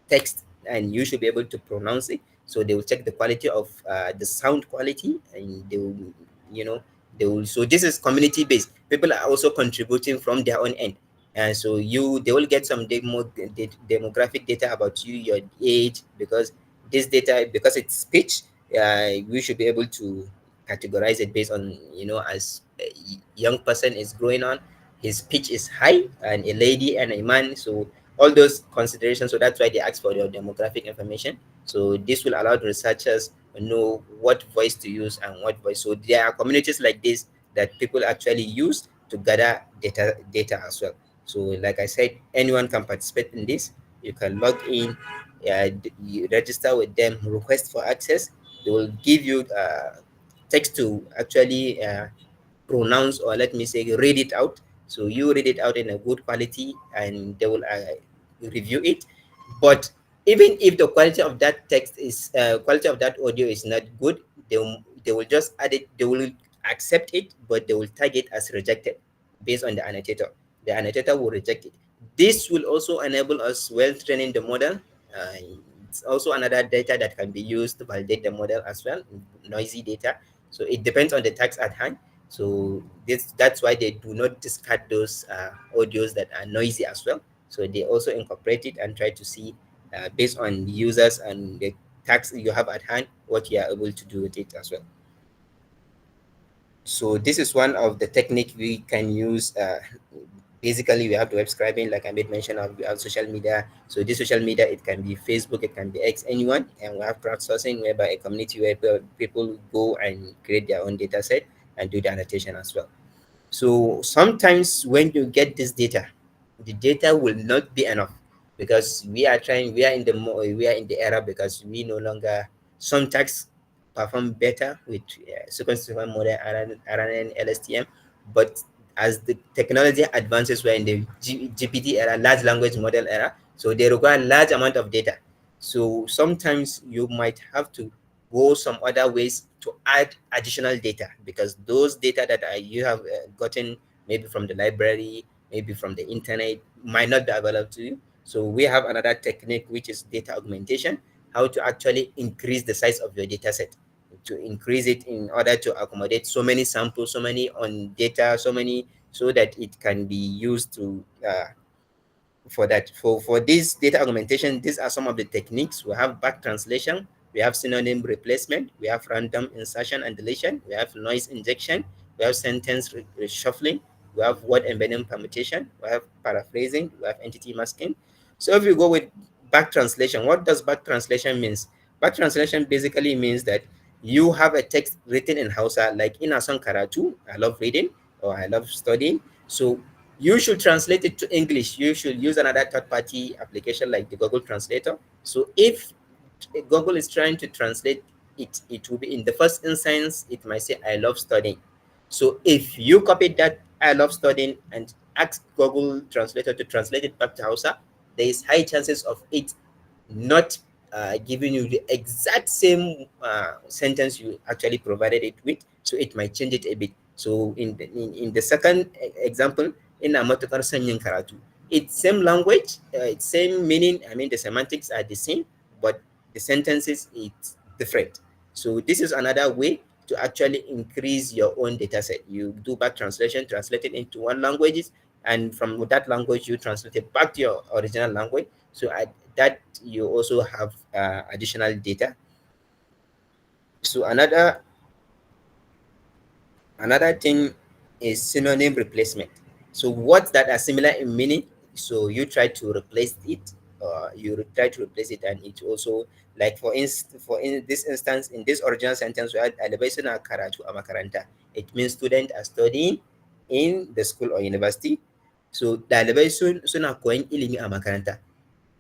text and you should be able to pronounce it. So they will check the quality of the sound quality, and they will, so this is community based. People are also contributing from their own end. And so they will get some demographic data about you, your age, because this data, because it's speech, we should be able to categorize it based on, as a young person is growing on, his speech is high, and a lady and a man. So all those considerations. So that's why they ask for your demographic information. So this will allow the researchers to know what voice to use and what voice. So there are communities like this that people actually use to gather data as well. So like I said, anyone can participate in this. You can log in, you register with them, request for access. They will give you text to actually pronounce, or let me say read it out. So you read it out in a good quality and they will review it. But even if the quality of that text is quality of that audio is not good, they will just add it, they will accept it, but they will tag it as rejected based on the annotator. The annotator will reject it. This will also enable us well training the model. It's also another data that can be used to validate the model as well, noisy data. So it depends on the task at hand. So that's why they do not discard those audios that are noisy as well. So they also incorporate it and try to see based on the users and the task you have at hand, what you are able to do with it as well. So this is one of the technique we can use. Basically, we have the web scraping, like I made mention of. We have social media. So this social media, it can be Facebook, it can be X, anyone. And we have crowdsourcing, whereby a community where people go and create their own data set and do the annotation as well. So sometimes when you get this data, the data will not be enough, because we are in the era, because we no longer, some tasks perform better with sequence model, RNN, LSTM, but as the technology advances, we're in the GPT era, large language model era, so they require large amount of data. So sometimes you might have to go some other ways to add additional data, because those data that you have gotten maybe from the library, maybe from the internet, might not be available to you. So we have another technique, which is data augmentation, how to actually increase the size of your data set, to increase it in order to accommodate so many samples, so many on data, so that it can be used to for that. For this data augmentation, these are some of the techniques. We have back translation, we have synonym replacement, we have random insertion and deletion, we have noise injection, we have sentence reshuffling, we have word embedding permutation, we have paraphrasing, we have entity masking. So if you go with back translation, what does back translation means? Back translation basically means that you have a text written in Hausa, like in son karatu, I love reading or I love studying. So you should translate it to English. You should use another third-party application like the Google Translator. So if Google is trying to translate it, it will be in the first instance, it might say, I love studying. So if you copy that I love studying and ask Google Translator to translate it back to Hausa, there is high chances of it not giving you the exact same sentence you actually provided it with. So it might change it a bit. So in the second example, in a matukar sanyin karatu, it's same language, it's same meaning. I mean, the semantics are the same, but the sentences it's different. So this is another way to actually increase your own data set. You do back translation, translate it into one language, and from that language you translate it back to your original language. So at that you also have additional data. So another thing is synonym replacement. So words that are similar in meaning, so you try to replace it, and it also, like for this instance, in this original sentence, we had ɗalibai suna karatu a makaranta. It means students are studying in the school or university. So ɗalibai suna koyon ilimi a makaranta.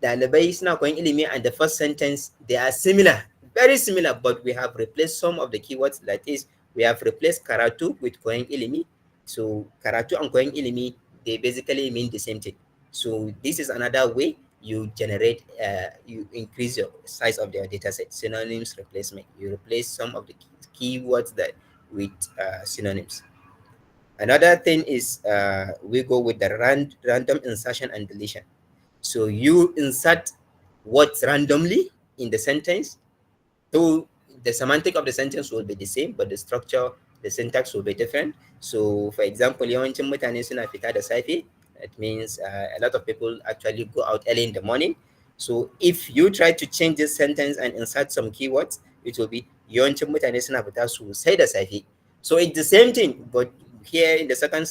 Ɗalibai suna koyon ilimi, and the first sentence, they are similar, very similar, but we have replaced some of the keywords. That is, we have replaced karatu with koyon ilimi. So karatu and koyon ilimi, they basically mean the same thing. So this is another way you generate, you increase your size of their data set. Synonyms replacement. You replace some of the keywords that with synonyms. Another thing is we go with the random insertion and deletion. So you insert words randomly in the sentence. So the semantic of the sentence will be the same, but the structure, the syntax will be different. So for example, yawancin mutane suna fita da safe. That means a lot of people actually go out early in the morning. So if you try to change this sentence and insert some keywords, it will be yawancin mutane suna fita sosai da safe. So it's the same thing, but here in the second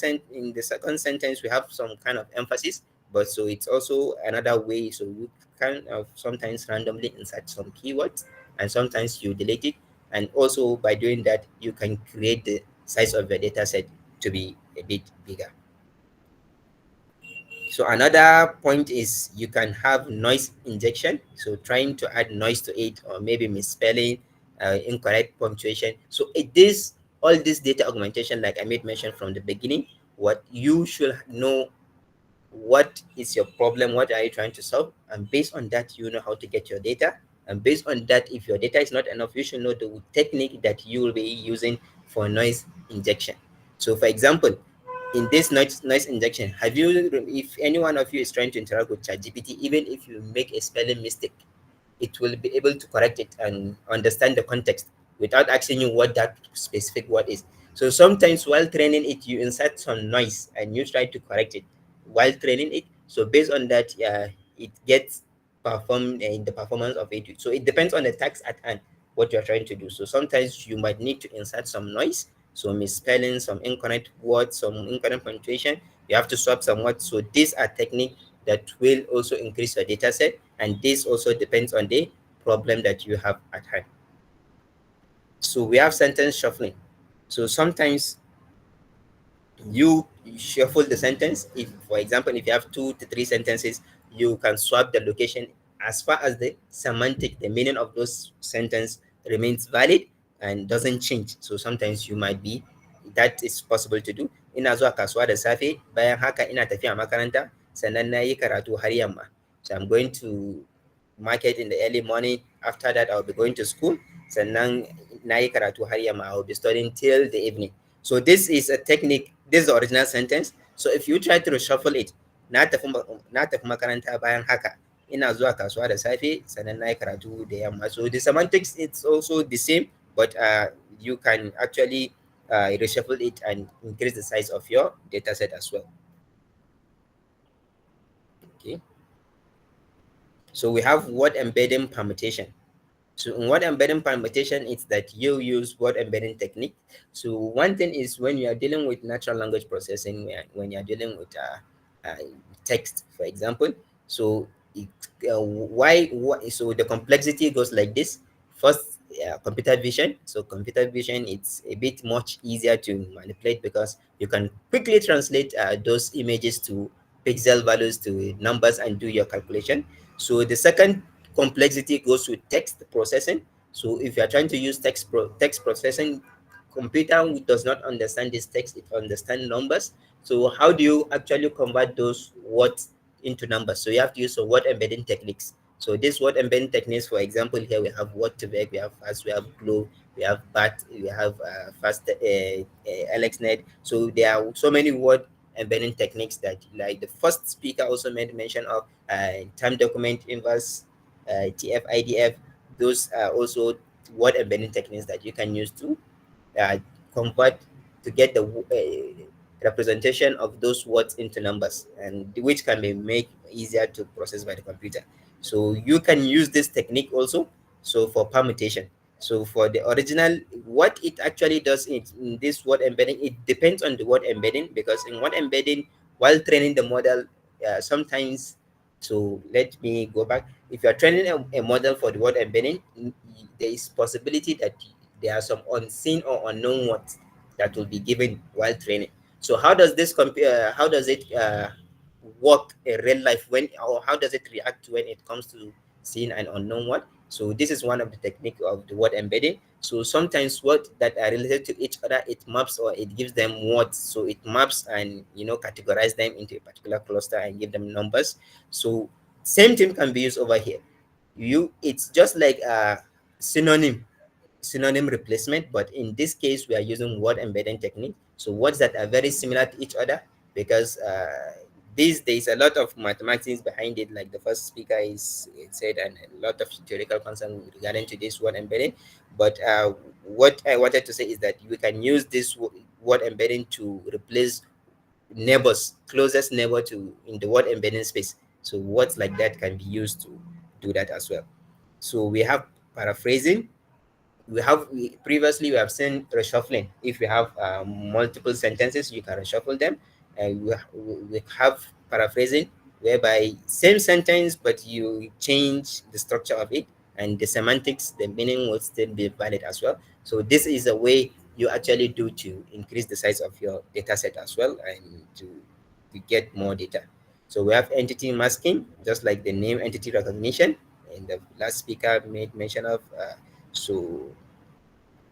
sentence we have some kind of emphasis. But so it's also another way. So you kind of sometimes randomly insert some keywords, and sometimes you delete it. And also by doing that, you can create the size of your data set to be a bit bigger. So another point is you can have noise injection. So trying to add noise to it, or maybe misspelling, incorrect punctuation. So it is all this data augmentation, like I made mention from the beginning. What you should know, what is your problem, what are you trying to solve, and based on that you know how to get your data. And based on that, if your data is not enough, you should know the technique that you will be using for noise injection. So for example, in this noise injection, have you, if any one of you is trying to interact with ChatGPT, even if you make a spelling mistake, it will be able to correct it and understand the context without asking you what that specific word is. So sometimes while training it, you insert some noise and you try to correct it while training it. So based on that, it gets performed in the performance of it. So it depends on the task at hand, what you're trying to do. So sometimes you might need to insert some noise, some misspelling, some incorrect words, some incorrect punctuation. You have to swap some words. So these are techniques that will also increase your data set, and this also depends on the problem that you have at hand. So we have sentence shuffling. So sometimes you shuffle the sentence. If, for example, if you have 2 to 3 sentences, you can swap the location as far as the semantic, the meaning of those sentences remains valid and doesn't change. So sometimes you might be, that is possible to do. Ina zuwa kasuwa da safe, bayan haka ina tafiya makaranta, sannan na yi karatu har yamma. So I'm going to market in the early morning. After that, I'll be going to school. Sannan na yi karatu har yamma, I'll be studying till the evening. So this is a technique. This is the original sentence. So if you try to reshuffle it, na tafi makaranta bayan haka, ina zuwa kasuwa da safe, sannan na yi karatu da yamma. So the semantics, it's also the same, but you can actually reshuffle it and increase the size of your data set as well. Okay. So we have word embedding permutation. So in word embedding permutation, it's that you use word embedding technique. So one thing is when you are dealing with natural language processing, when you are dealing with text, for example. So why? So the complexity goes like this. First, computer vision. So computer vision, it's a bit much easier to manipulate because you can quickly translate those images to pixel values to numbers and do your calculation. So the second complexity goes with text processing. So if you are trying to use text processing, computer does not understand this text, it understands numbers. So how do you actually convert those words into numbers? So you have to use some word embedding techniques. So this word embedding techniques, for example, here we have word to vec, we have fast, we have glow, we have bat, we have fast LXNet. So there are so many word embedding techniques that, like the first speaker also made mention of, time document inverse, TF-IDF. Those are also word embedding techniques that you can use to convert, to get the representation of those words into numbers, and which can be made easier to process by the computer. So you can use this technique also, so for permutation. So for the original, what it actually does in this word embedding, it depends on the word embedding, because in word embedding, while training the model, sometimes, so let me go back. If you are training a model for the word embedding, there is possibility that there are some unseen or unknown words that will be given while training. So how does this compare? How does it work in real life, when, or how does it react when it comes to seeing an unknown word? So this is one of the technique of the word embedding. So sometimes words that are related to each other, it maps or it gives them words. So it maps and categorize them into a particular cluster and give them numbers. So same thing can be used over here. It's just like a synonym replacement, but in this case we are using word embedding technique. So words that are very similar to each other, because these days a lot of mathematics behind it, like the first speaker said, and a lot of theoretical concern regarding to this word embedding. But what I wanted to say is that we can use this word embedding to replace neighbors, closest neighbor to in the word embedding space. So words like that can be used to do that as well. So we have paraphrasing. Previously we have seen reshuffling. If you have multiple sentences, you can reshuffle them. And we have paraphrasing, whereby same sentence but you change the structure of it, and the semantics, the meaning will still be valid as well. So this is a way you actually do to increase the size of your data set as well, and to get more data. So we have entity masking, just like the name entity recognition, and the last speaker made mention of. So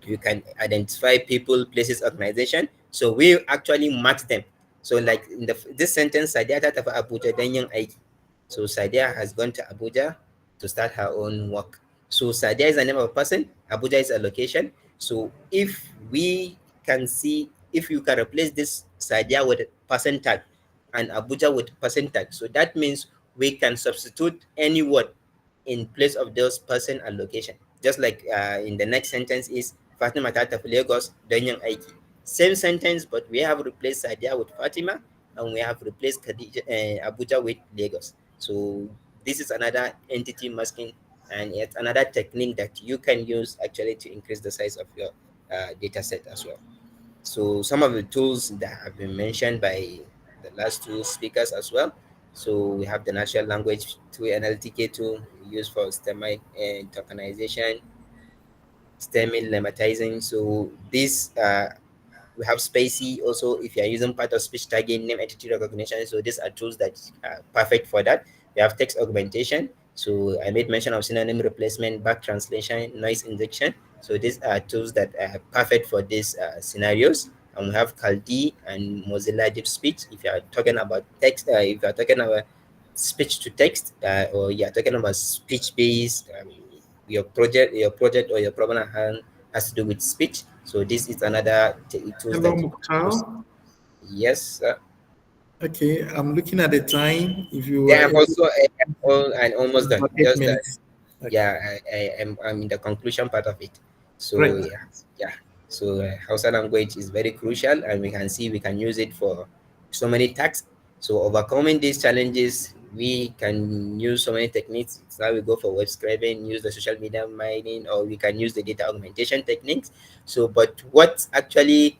you can identify people, places, organization. So we actually match them. So like in this sentence, Sadia ta tafi Abuja don yin aiki. So Sadia has gone to Abuja to start her own work. So Sadia is the name of a person, Abuja is a location. So if we can see, if you can replace this Sadia with person tag and Abuja with person tag, so that means we can substitute any word in place of those person and location. Just like in the next sentence is Fatima ta tafi Lagos don yin aiki. Same sentence, but we have replaced Sadia with Fatima, and we have replaced Abuja with Lagos. So this is another entity masking, and it's another technique that you can use actually to increase the size of your data set as well. So some of the tools that have been mentioned by the last two speakers as well. So we have the natural language tool, NLTK tool, used for STEMI tokenization, STEMI lemmatizing. So this we have Spacey also, if you are using part of speech tagging, name entity recognition. So these are tools that are perfect for that. We have text augmentation. So I made mention of synonym replacement, back translation, noise injection. So these are tools that are perfect for these scenarios. And we have Caldi and Mozilla Deep Speech. If you are talking about text, if you are talking about speech to text, or you are talking about speech based, your project or your problem at hand has to do with speech. So this is another tool Hello, that you can use. Mukhtar. Yes, sir. Okay, I'm looking at the time. If you Yeah, are I'm able also and almost done. about 8 Just that, minutes. Okay, yeah, I'm in the conclusion part of it. So great. yeah. So Hausa language is very crucial, and we can see we can use it for so many tasks. So overcoming these challenges, we can use so many techniques. So now we go for web scraping, use the social media mining, or we can use the data augmentation techniques. So, but what actually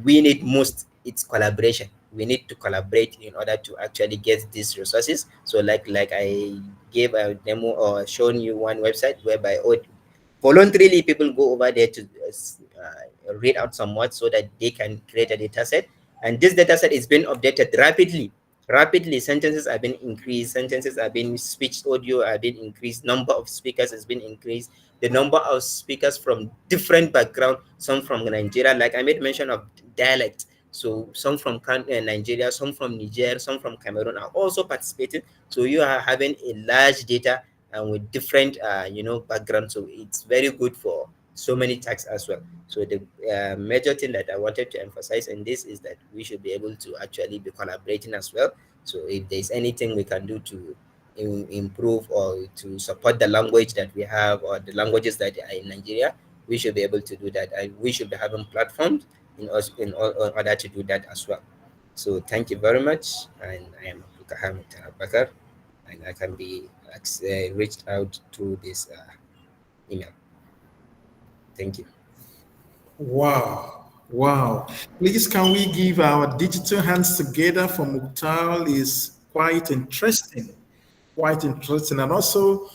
we need most, it's collaboration. We need to collaborate in order to actually get these resources. So like I gave a demo or shown you one website whereby voluntarily people go over there to read out somewhat so that they can create a data set. And this data set is being updated rapidly. Sentences are being increased, sentences are being speech audio are being increased, number of speakers has been increased, the number of speakers from different background, some from Nigeria, like I made mention of dialect. So some from Nigeria, some from Niger, some from Cameroon are also participating. So you are having a large data and with different background. So it's very good for so many tasks as well. So the major thing that I wanted to emphasize in this is that we should be able to actually be collaborating as well. So if there's anything we can do to improve or to support the language that we have or the languages that are in Nigeria, we should be able to do that, and we should be having platforms in order to do that as well. So thank you very much, and I am Abdul Bakar, and I can be reached out through this email. Thank you. Wow. Please, can we give our digital hands together for Mukhtar? Is quite interesting. And also,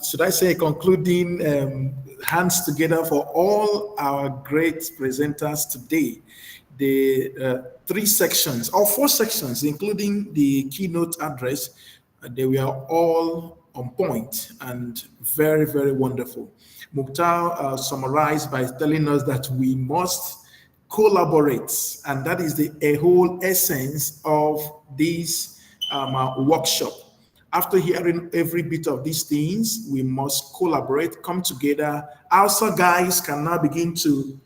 should I say, concluding hands together for all our great presenters today. The 3 sections or 4 sections, including the keynote address, they were all on point and very, very wonderful. Mukhtar summarized by telling us that we must collaborate, and that is a whole essence of this workshop. After hearing every bit of these things, we must collaborate, come together. Also, guys can now begin to,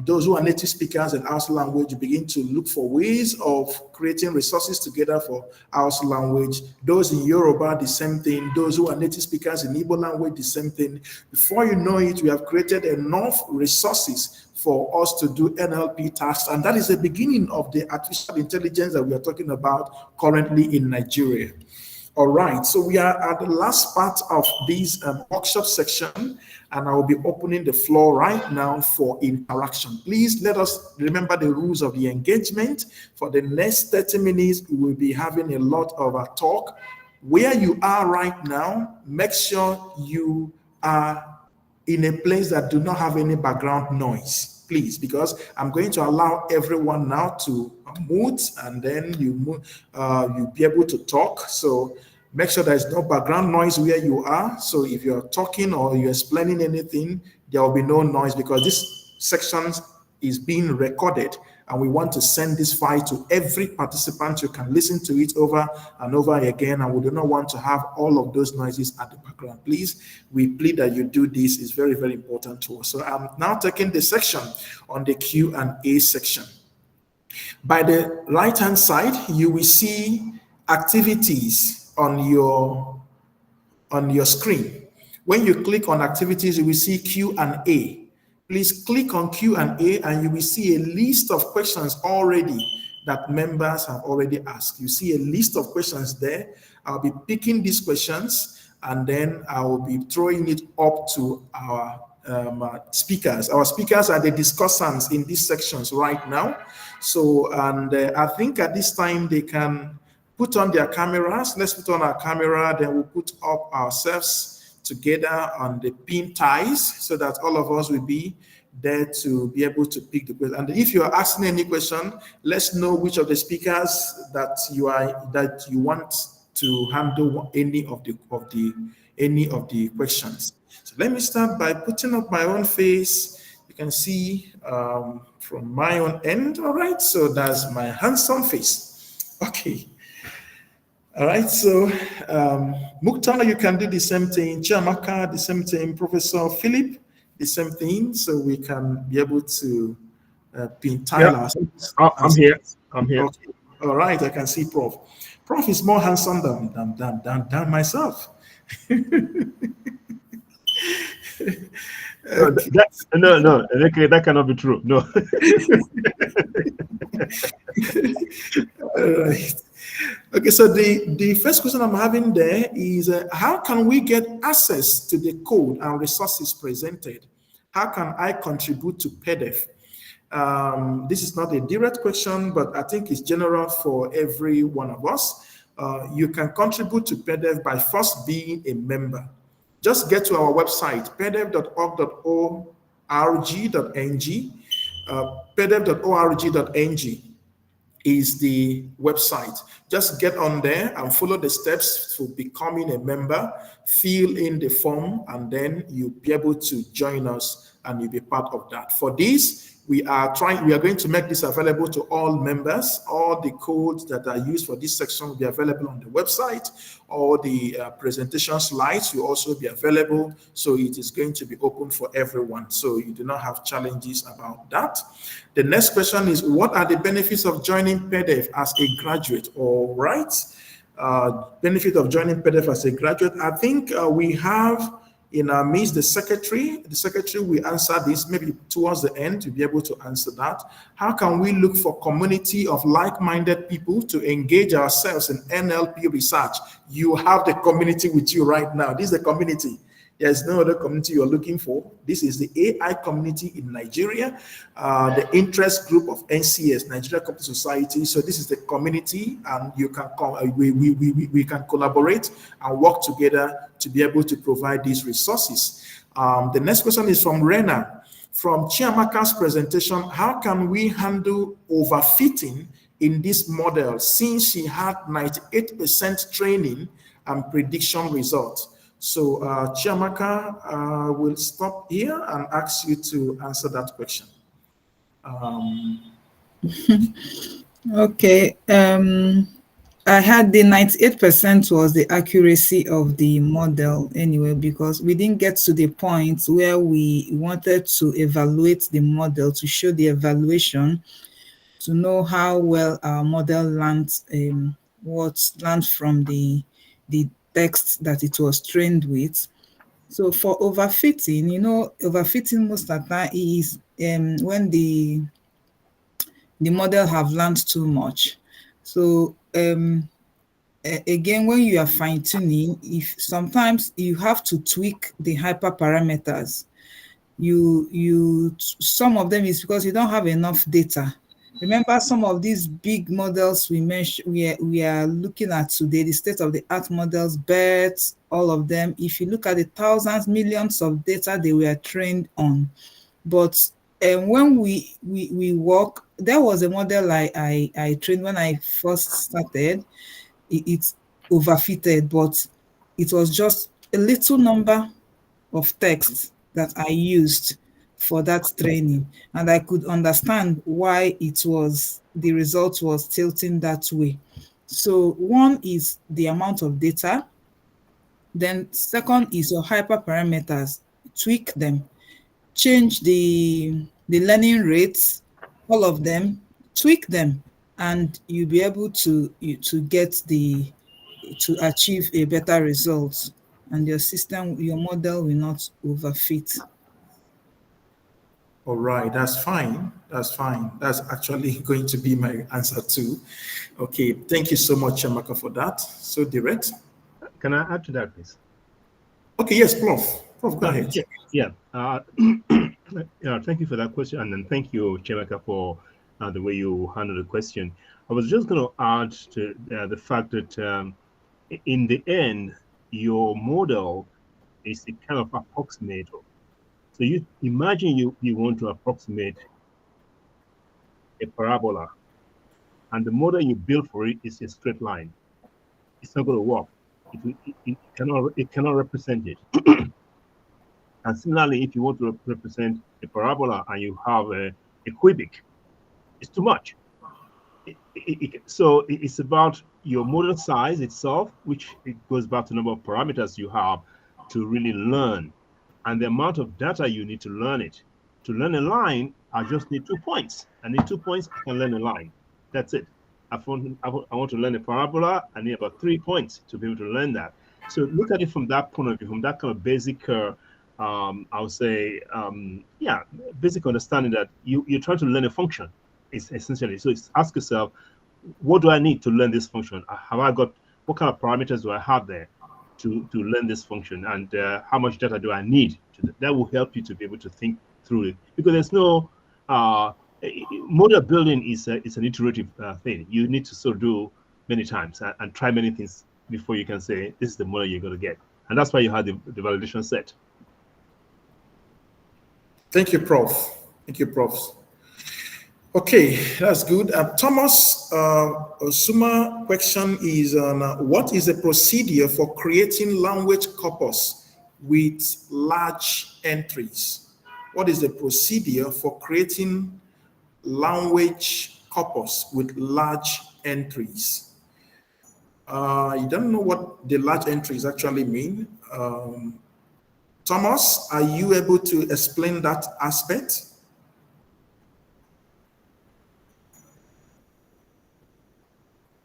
those who are native speakers in Hausa language, begin to look for ways of creating resources together for Hausa language. Those in Yoruba, the same thing. Those who are native speakers in Igbo language, the same thing. Before you know it, we have created enough resources for us to do NLP tasks. And that is the beginning of the artificial intelligence that we are talking about currently in Nigeria. All right, so we are at the last part of this workshop section, and I will be opening the floor right now for interaction. Please let us remember the rules of the engagement. For the next 30 minutes, we will be having a lot of a talk. Where you are right now, make sure you are in a place that do not have any background noise, please, because I'm going to allow everyone now to mute, and then you'll be able to talk. So make sure there's no background noise where you are. So if you're talking or you're explaining anything, there will be no noise, because this section is being recorded, and we want to send this file to every participant. You can listen to it over and over again, and we do not want to have all of those noises at the background. Please, we plead that you do this. It's very, very important to us. So I'm now taking the section on the Q&A section. By the right-hand side, you will see activities on your screen. When you click on activities, you will see Q&A. Please click on Q&A, and you will see a list of questions already that members have already asked. You see a list of questions there. I'll be picking these questions, and then I will be throwing it up to our speakers. Our speakers are the discussants in these sections right now. So, and I think at this time they can put on their cameras. Let's put on our camera, then we'll put up ourselves together on the pin ties so that all of us will be there to be able to pick the question. And if you are asking any question, let's know which of the speakers that you want to handle any of the questions. So let me start by putting up my own face. You can see from my own end. All right, so that's my handsome face. Okay. All right, so Mukhtar, you can do the same thing. Chiamaka, the same thing. Professor Philip, the same thing. So we can be able to pin Tyler. Yeah. I'm here. Okay. All right, I can see Prof. Prof is more handsome than myself. Okay. No, that cannot be true. No. All right. Okay, so the first question I'm having there is how can we get access to the code and resources presented? How can I contribute to PAIDeF? This is not a direct question, but I think it's general for every one of us. You can contribute to PAIDeF by first being a member. just get to our website, paidef.org.ng, paidef.org.ng is the website. Just get on there and follow the steps for becoming a member, fill in the form, and then you'll be able to join us and you'll be part of that. For this, we are going to make this available to all members. All the codes that are used for this section will be available on the website. All the presentation slides will also be available. So it is going to be open for everyone. So you do not have challenges about that. The next question is, what are the benefits of joining PAIDeF as a graduate? All right. Benefit of joining PAIDeF as a graduate. I think we have in our midst the secretary. The secretary will answer this maybe towards the end to be able to answer that. How can we look for community of like-minded people to engage ourselves in NLP research? You have the community with you right now. This is the community. There's no other community you're looking for. This is the AI community in Nigeria, the interest group of NCS, Nigeria Computer Society. So this is the community, and you can come. We can collaborate and work together to be able to provide these resources. The next question is from Rena. From Chiamaka's presentation, how can we handle overfitting in this model since she had 98% training and prediction results? So Chiamaka will stop here and ask you to answer that question. Okay. I had the 98% was the accuracy of the model anyway, because we didn't get to the point where we wanted to evaluate the model, to show the evaluation, to know how well our model lands, what lands from the text that it was trained with. So for overfitting, overfitting most of the time is when the model have learned too much. So again, when you are fine-tuning, if sometimes you have to tweak the hyperparameters, some of them is because you don't have enough data. Remember, some of these big models we mentioned, we are looking at today, the state-of-the-art models, BERT, all of them. If you look at the thousands, millions of data they were trained on, but when we work, there was a model I trained when I first started. It's overfitted, but it was just a little number of text that I used for that training, and I could understand why the result was tilting that way. So one is the amount of data. Then second is your hyperparameters. Tweak them, change the learning rates, all of them, tweak them, and you'll be able to achieve a better result, and your system, your model will not overfit. All right, that's fine. That's fine. That's actually going to be my answer too. Okay, thank you so much, Chiamaka, for that. So direct. Can I add to that, please? Okay, yes, Prof. Prof, go ahead. Yeah. Thank you for that question, and then thank you, Chiamaka, for the way you handled the question. I was just going to add to the fact that in the end, your model is a kind of approximator. So you imagine you want to approximate a parabola, and the model you build for it is a straight line. It's not going to work. It cannot represent it. And similarly, if you want to represent a parabola and you have a cubic, it's too much. So it's about your model size itself, which it goes back to the number of parameters you have to really learn, and the amount of data you need to learn it. To learn a line, I just need 2 points. I need 2 points, I can learn a line. That's it. I want to learn a parabola, I need about 3 points to be able to learn that. So look at it from that point of view, from that kind of basic, I would say, basic understanding that you're trying to learn a function, is essentially. So it's ask yourself, what do I need to learn this function? What kind of parameters do I have there to learn this function, and how much data do I need? That will help you to be able to think through it, because there's no model building is an iterative thing. You need to sort of do many times and try many things before you can say this is the model you're going to get. And that's why you had the validation set. Thank you, Prof. Thank you, Prof. Okay, that's good. Thomas Suma question is on what is the procedure for creating language corpus with large entries? What is the procedure for creating language corpus with large entries? You don't know what the large entries actually mean. Thomas, are you able to explain that aspect?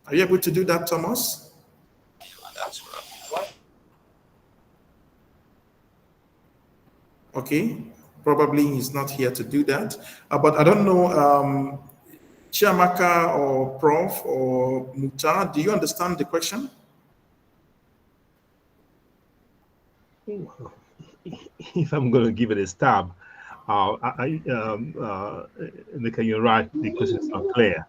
Are you able to do that, Thomas? Okay, probably he's not here to do that. But I don't know, Chiamaka or Prof or Muta, do you understand the question? If I'm going to give it a stab, you're right, the question is not clear.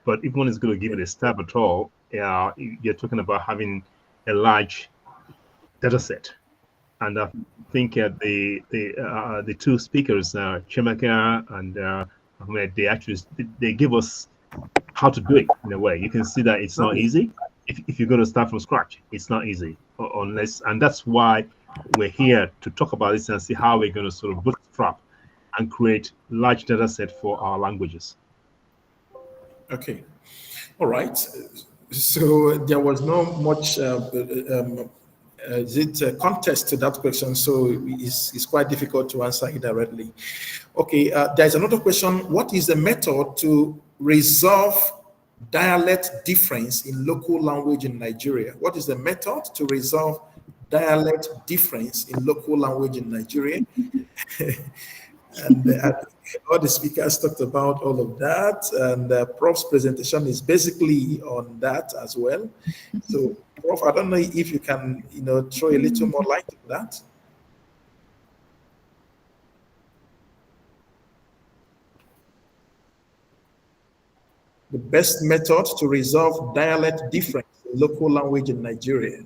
But if one is going to give it a stab at all, you're talking about having a large data set. And I think the two speakers, Chemaka and Ahmed, they give us how to do it in a way. You can see that it's not easy. If you're going to start from scratch, it's not easy unless, and that's why we're here to talk about this and see how we're going to sort of bootstrap and create large data set for our languages. Okay, all right. So there was no much contest to that question, so it's quite difficult to answer it directly. Okay, there's another question. What is the method to resolve dialect difference in local language in Nigeria? What is the method to resolve dialect difference in local language in Nigeria? And all the speakers talked about all of that, and Prof's presentation is basically on that as well. So, Prof, I don't know if you can, throw a little more light on that. The best method to resolve dialect difference in local language in Nigeria.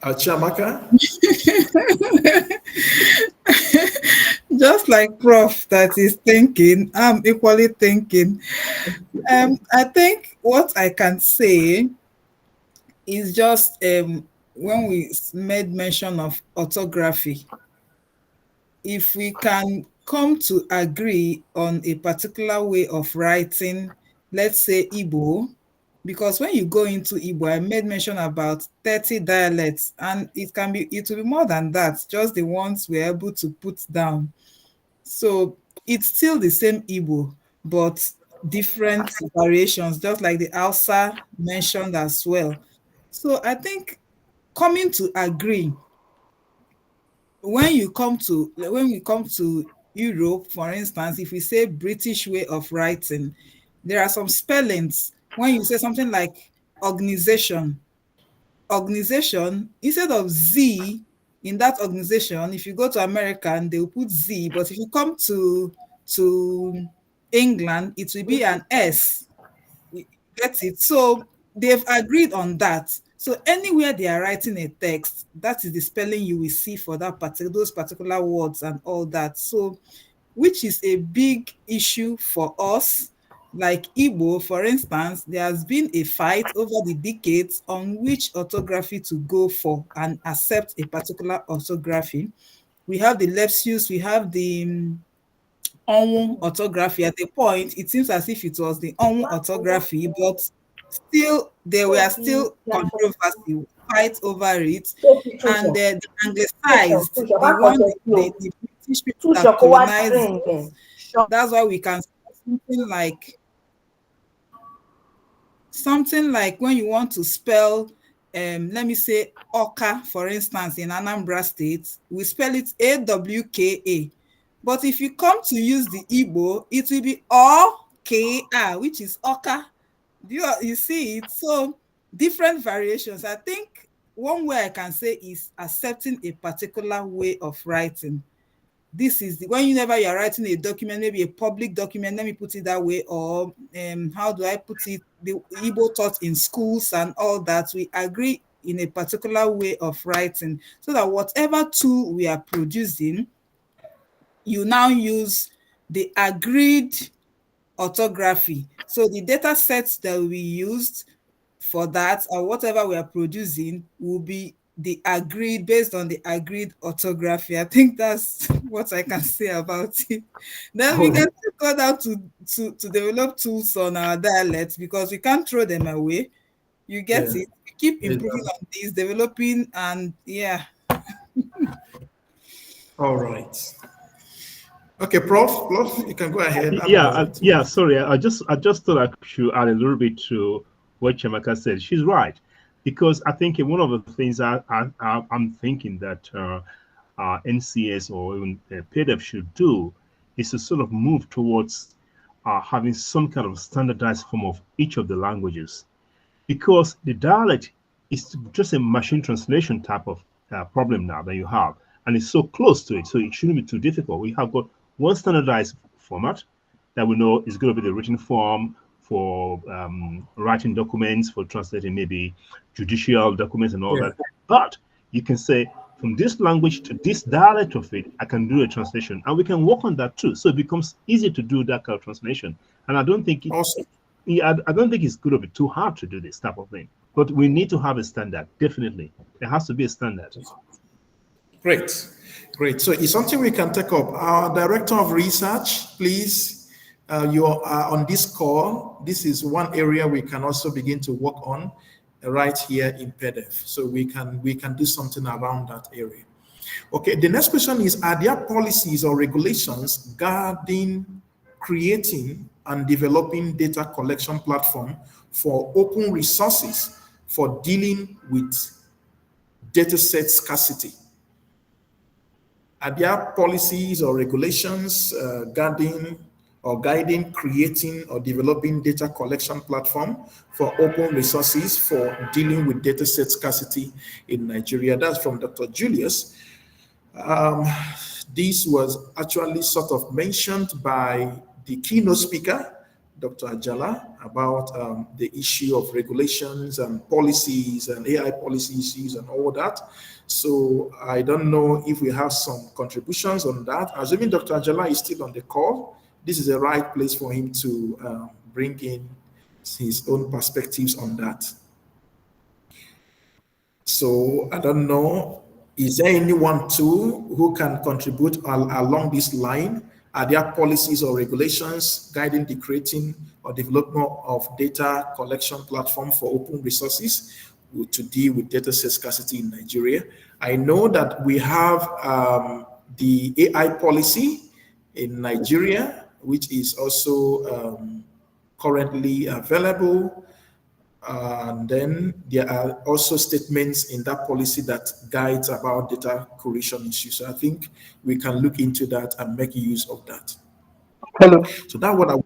Chiamaka? Just like Prof that is thinking, I'm equally thinking. I think what I can say is just when we made mention of orthography, if we can come to agree on a particular way of writing, let's say Igbo, because when you go into Igbo, I made mention about 30 dialects, and it will be more than that, just the ones we're able to put down. So it's still the same Igbo, but different variations, just like the Hausa mentioned as well. So I think coming to agree, when we come to Europe, for instance, if we say British way of writing, there are some spellings. When you say something like organization, instead of Z in that organization, if you go to America, they'll put Z, but if you come to England, it will be an S. Get it? So they've agreed on that. So anywhere they are writing a text, that is the spelling you will see for those particular words and all that. So, which is a big issue for us. Like Igbo, for instance, there has been a fight over the decades on which orthography to go for and accept a particular orthography. We have the Lepsius, we have the Onwu orthography. At a point, it seems as if it was the Onwu orthography, but still there were still controversy, fight over it, and the anglicized, the one the British people that colonized. That's why we can say something like when you want to spell, let me say Oka, for instance, in Anambra State, we spell it AWKA. But if you come to use the Igbo, it will be OKA, which is Oka. You see it? So different variations. I think one way I can say is accepting a particular way of writing. this is whenever you are writing a document, maybe a public document, let me put it that way, or how do I put it, the Igbo taught in schools and all that, we agree in a particular way of writing, so that whatever tool we are producing, you now use the agreed orthography. So the data sets that we used for that, or whatever we are producing, will be the agreed, based on the agreed orthography. I think that's what I can say about it. Then we can still go down to develop tools on our dialects, because we can't throw them away. You get Yeah. it? We keep improving on this, developing, and yeah. All right. Okay, Prof, you can go ahead. Yeah, sorry. I just thought I should add a little bit to what Chamaka said. She's right, because I think one of the things I'm thinking that NCS or even PAIDeF should do is to sort of move towards having some kind of standardized form of each of the languages, because the dialect is just a machine translation type of problem now that you have, and it's so close to it, so it shouldn't be too difficult. We have got one standardized format that we know is going to be the written form for writing documents, for translating maybe judicial documents and all that. But you can say, from this language to this dialect of it, I can do a translation, and we can work on that too. So it becomes easy to do that kind of translation. And I don't think I don't think it's going to be too hard to do this type of thing. But we need to have a standard. Definitely, there has to be a standard. Great. So it's something we can take up. Our director of research, please, you are on this call. This is one area we can also begin to work on right here in PAIDeF. So we can do something around that area. Okay, the next question is, are there policies or regulations guarding creating and developing data collection platform for open resources for dealing with dataset scarcity? Are there policies or regulations guiding creating or developing data collection platform for open resources for dealing with dataset scarcity in Nigeria? That's from Dr. Julius. This was actually sort of mentioned by the keynote speaker, Dr. Ajala, about the issue of regulations and policies and AI policy issues and all that. So I don't know if we have some contributions on that. Assuming Dr. Ajala is still on the call, this is the right place for him to bring in his own perspectives on that. So I don't know, is there anyone too who can contribute along this line? Are there policies or regulations guiding the creating or development of data collection platform for open resources to deal with data set scarcity in Nigeria? I know that we have the AI policy in Nigeria, which is also currently available. And then there are also statements in that policy that guides about data curation issues. So I think we can look into that and make use of that. Hello. So that's what I would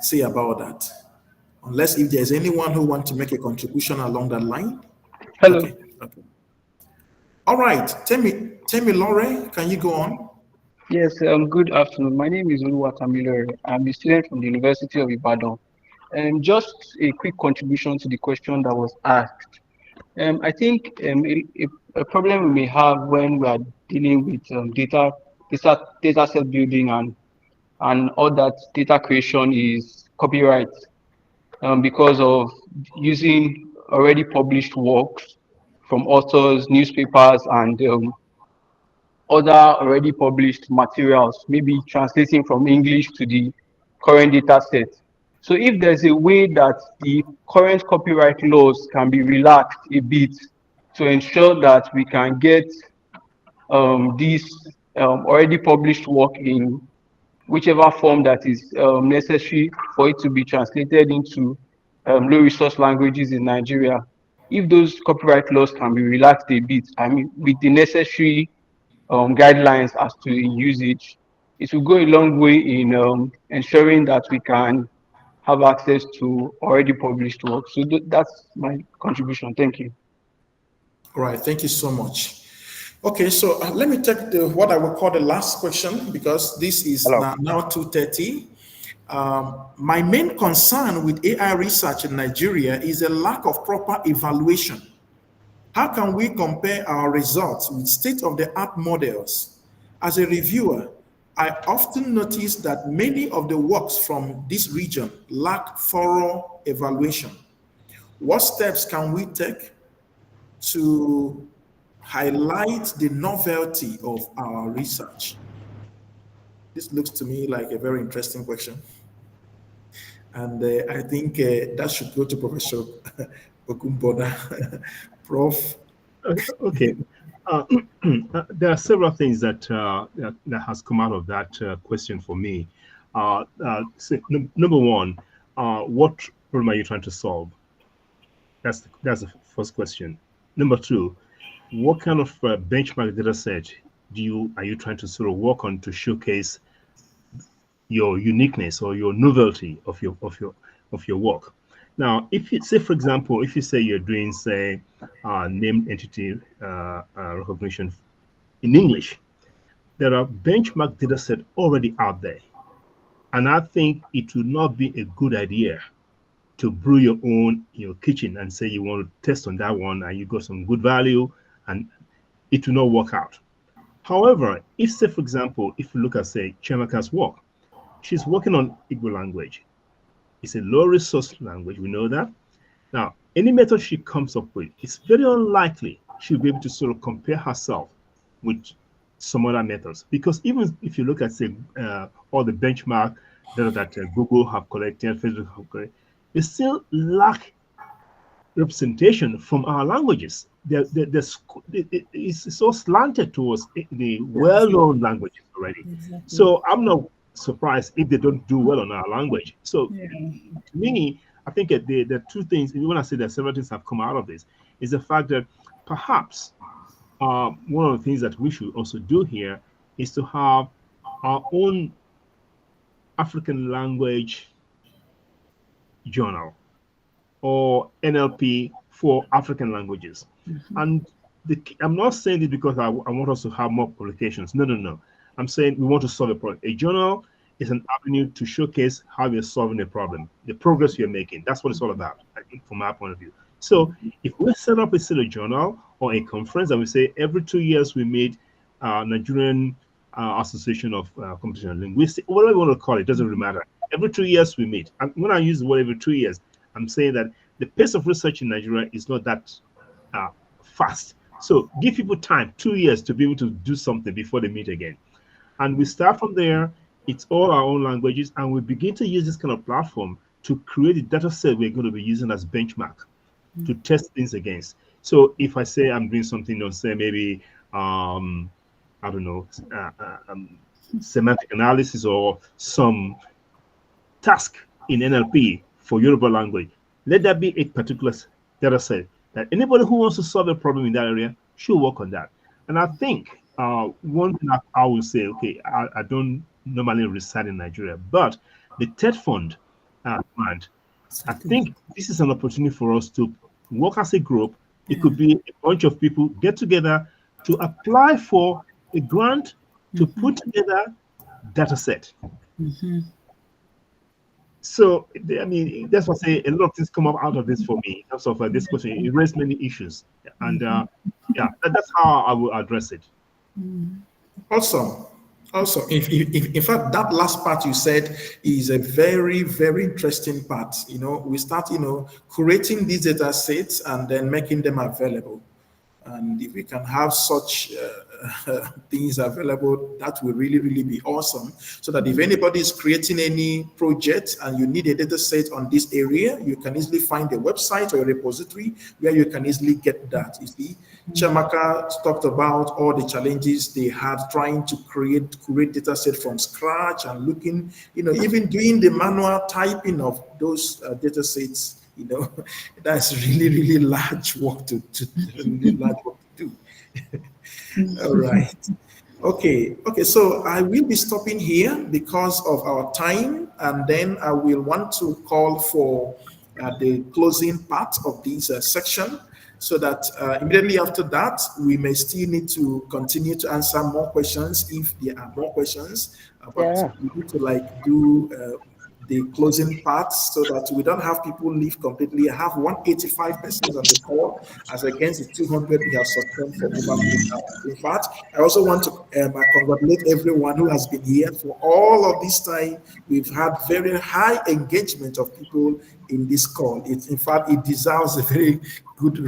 say about that. Unless if there's anyone who wants to make a contribution along that line. Hello. Okay. All right. Tell me, Laura, can you go on? Yes, good afternoon. My name is Oluwatamilore. I'm a student from the University of Ibadan. Just a quick contribution to the question that was asked. I think a problem we may have when we are dealing with data set building and all that data creation is copyright, because of using already published works from authors, newspapers, and other already published materials, maybe translating from English to the current data set. So if there's a way that the current copyright laws can be relaxed a bit to ensure that we can get this already published work in whichever form that is necessary for it to be translated into low resource languages in Nigeria, if those copyright laws can be relaxed a bit, I mean, with the necessary guidelines as to usage, it will go a long way in ensuring that we can have access to already published work. So that's my contribution. Thank you. All right, thank you so much. Okay, so let me take what I will call the last question, because this is Hello. now 2:30. My main concern with AI research in Nigeria is a lack of proper evaluation. How can we compare our results with state-of-the-art models? As a reviewer, I often notice that many of the works from this region lack thorough evaluation. What steps can we take to highlight the novelty of our research? This looks to me like a very interesting question. And I think that should go to Professor Okumboda. Prof. Okay. There are several things that that has come out of that question for me. Number one, what problem are you trying to solve? That's the first question. Number two, what kind of benchmark data set are you trying to sort of work on to showcase your uniqueness or your novelty of your work? Now, if you say, for example, if you say you're doing, say, named entity recognition in English, there are benchmark data set already out there, and I think it would not be a good idea to brew your own in your kitchen and say you want to test on that one and you got some good value, and it will not work out. However, if, say, for example, if you look at, say, Chiamaka's work, she's working on Igbo language. It's a low resource language, we know that. Now, any method she comes up with, it's very unlikely she'll be able to sort of compare herself with some other methods. Because even if you look at, say, all the benchmark data that Google have collected, Facebook have collected, they still lack representation from our languages. It's so slanted towards the well-known languages already. Exactly. So I'm not surprised if they don't do well on our language. So to me, I think the two things, when I say that several things have come out of this, is the fact that perhaps one of the things that we should also do here is to have our own African language journal or NLP for African languages. And I'm not saying it because I want us to have more publications. No. I'm saying we want to solve a problem. A journal is an avenue to showcase how you're solving a problem, the progress you're making. That's what it's all about, I think, from my point of view. So if we set up a journal or a conference and we say every 2 years we meet Nigerian Association of Computational Linguistics, whatever you want to call it, doesn't really matter. Every 2 years we meet. And when I use the word every 2 years, I'm saying that the pace of research in Nigeria is not that fast. So give people time, 2 years, to be able to do something before they meet again. And we start from there. It's all our own languages, and we begin to use this kind of platform to create a data set we're going to be using as benchmark to test things against. So if I say I'm doing something on, say, maybe, I don't know, semantic analysis or some task in NLP for Yoruba language, let that be a particular data set that anybody who wants to solve a problem in that area should work on that. And I think one thing I will say, okay, I don't normally reside in Nigeria, but the TED Fund grant, I think this is an opportunity for us to work as a group. It could be a bunch of people get together to apply for a grant to put together data set. So, I mean, that's what I say, a lot of things come up out of this for me in terms of this question. It raised many issues. And yeah, that's how I will address it. Awesome. In fact, that last part you said is a very, very interesting part. You know, we start, curating these data sets and then making them available. And if we can have such things available, that will really, really be awesome. So that if anybody is creating any project and you need a data set on this area, you can easily find a website or a repository where you can easily get that. You see, Chiamaka talked about all the challenges they had trying to create data set from scratch and looking, even doing the manual typing of those data sets. That's really, really large work to do. All right. Okay. So I will be stopping here because of our time, and then I will want to call for the closing part of this section. so that immediately after that, we may still need to continue to answer more questions if there are more questions. But we need to like do the closing parts so that we don't have people leave completely. I have 185 persons on the call as against the 200 we have sustained for over 3 hours. In fact, I also want to congratulate everyone who has been here for all of this time. We've had very high engagement of people in this call. In fact, it deserves a very good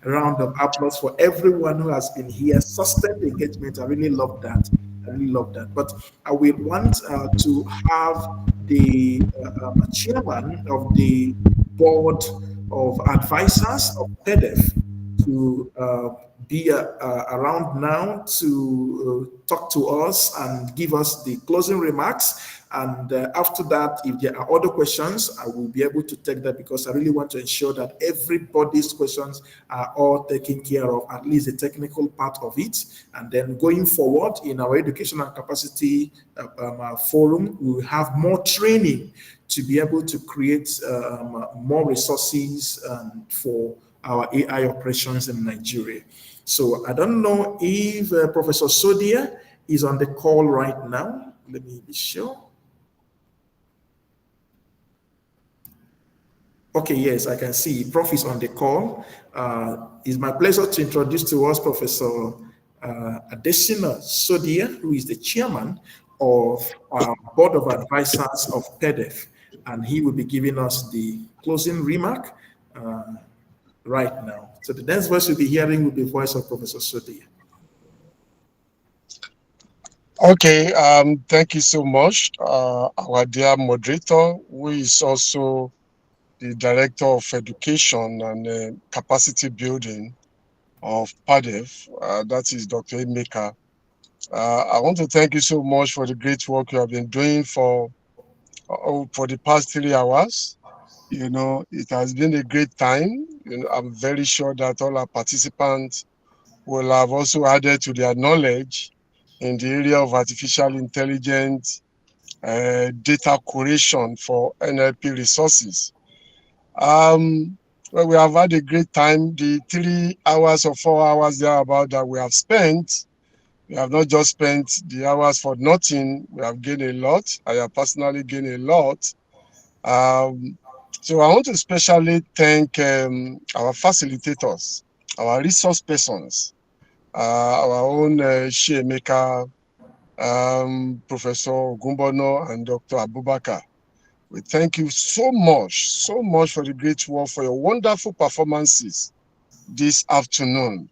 round of applause for everyone who has been here. Sustained engagement. I really love that. I really love that. But I will want to have the chairman of the board of advisors of PAIDeF to be around now to talk to us and give us the closing remarks. And after that, if there are other questions, I will be able to take that, because I really want to ensure that everybody's questions are all taken care of, at least the technical part of it. And then going forward in our educational capacity forum, we will have more training to be able to create more resources for our AI operations in Nigeria. So I don't know if Professor Sodia is on the call right now. Let me be sure. Okay, yes, I can see Prof is on the call. It's my pleasure to introduce to us Professor Adesina Sodia, who is the chairman of our board of advisors of PAIDeF, and he will be giving us the closing remark right now. So the next voice we'll be hearing will be the voice of Professor Sodia. Okay, thank you so much, our dear moderator, who is also the Director of Education and Capacity Building of PAIDeF, that is Dr. Emeka. I want to thank you so much for the great work you have been doing for the past 3 hours. You know, it has been a great time. You know, I'm very sure that all our participants will have also added to their knowledge in the area of artificial intelligence, data curation for NLP resources. Well, we have had a great time. The 3 hours or 4 hours thereabout that we have spent, we have not just spent the hours for nothing. We have gained a lot. I have personally gained a lot. So I want to especially thank our facilitators, our resource persons, our own Shiemeka, Professor Gumbono, and Dr. Abubakar. We thank you so much for the great work, for your wonderful performances this afternoon.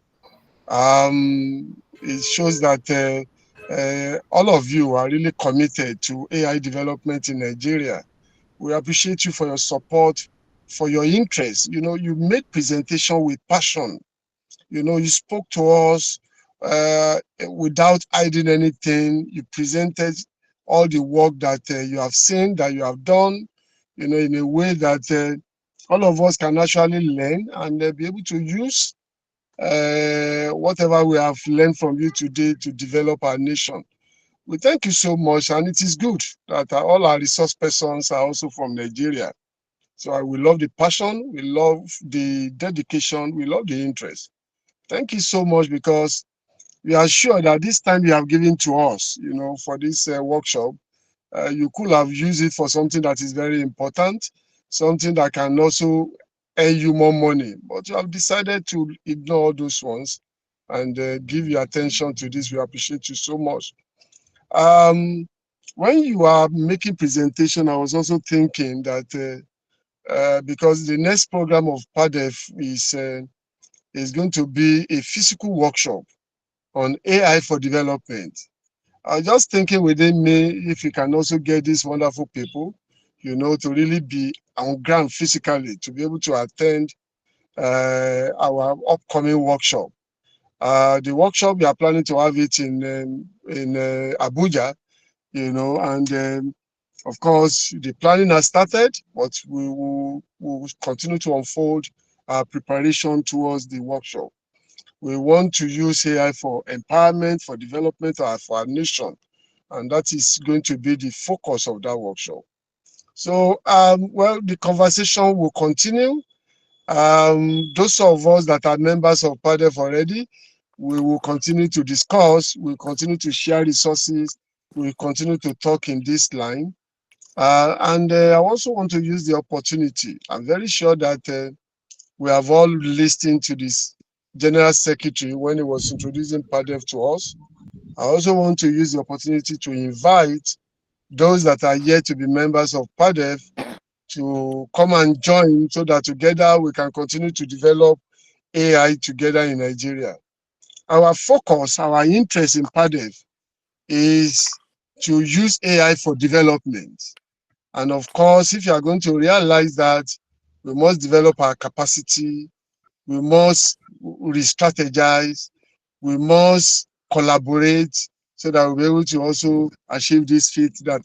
It shows that all of you are really committed to AI development in Nigeria. We appreciate you for your support, for your interest. You know, you made presentation with passion. You know, you spoke to us without hiding anything. You presented all the work that you have seen, that you have done, you know, in a way that all of us can actually learn and be able to use whatever we have learned from you today to develop our nation. We thank you so much, and it is good that all our resource persons are also from Nigeria. So we love the passion, we love the dedication, we love the interest. Thank you so much, because we are sure that this time you have given to us, you know, for this workshop, you could have used it for something that is very important, something that can also earn you more money. But you have decided to ignore all those ones and give your attention to this. We appreciate you so much. When you are making presentation, I was also thinking that because the next program of PAIDeF is going to be a physical workshop on AI for development. I was just thinking within me if we can also get these wonderful people, you know, to really be on ground physically, to be able to attend our upcoming workshop. The workshop, we are planning to have it in Abuja, you know, and of course, the planning has started, but we will continue to unfold our preparation towards the workshop. We want to use AI for empowerment, for development, for our nation, and that is going to be the focus of that workshop. So, well, the conversation will continue, Those of us that are members of PAIDeF already, we will continue to discuss, we'll continue to share resources, we'll continue to talk in this line. I also want to use the opportunity. I'm very sure that we have all listened to this General Secretary when he was introducing PAIDeF to us. I also want to use the opportunity to invite those that are yet to be members of PAIDeF to come and join so that together we can continue to develop AI together in Nigeria. Our focus, our interest in PAIDeF is to use AI for development. And of course, if you are going to realize that, we must develop our capacity, we must re-strategize, we must collaborate so that we'll be able to also achieve this feat that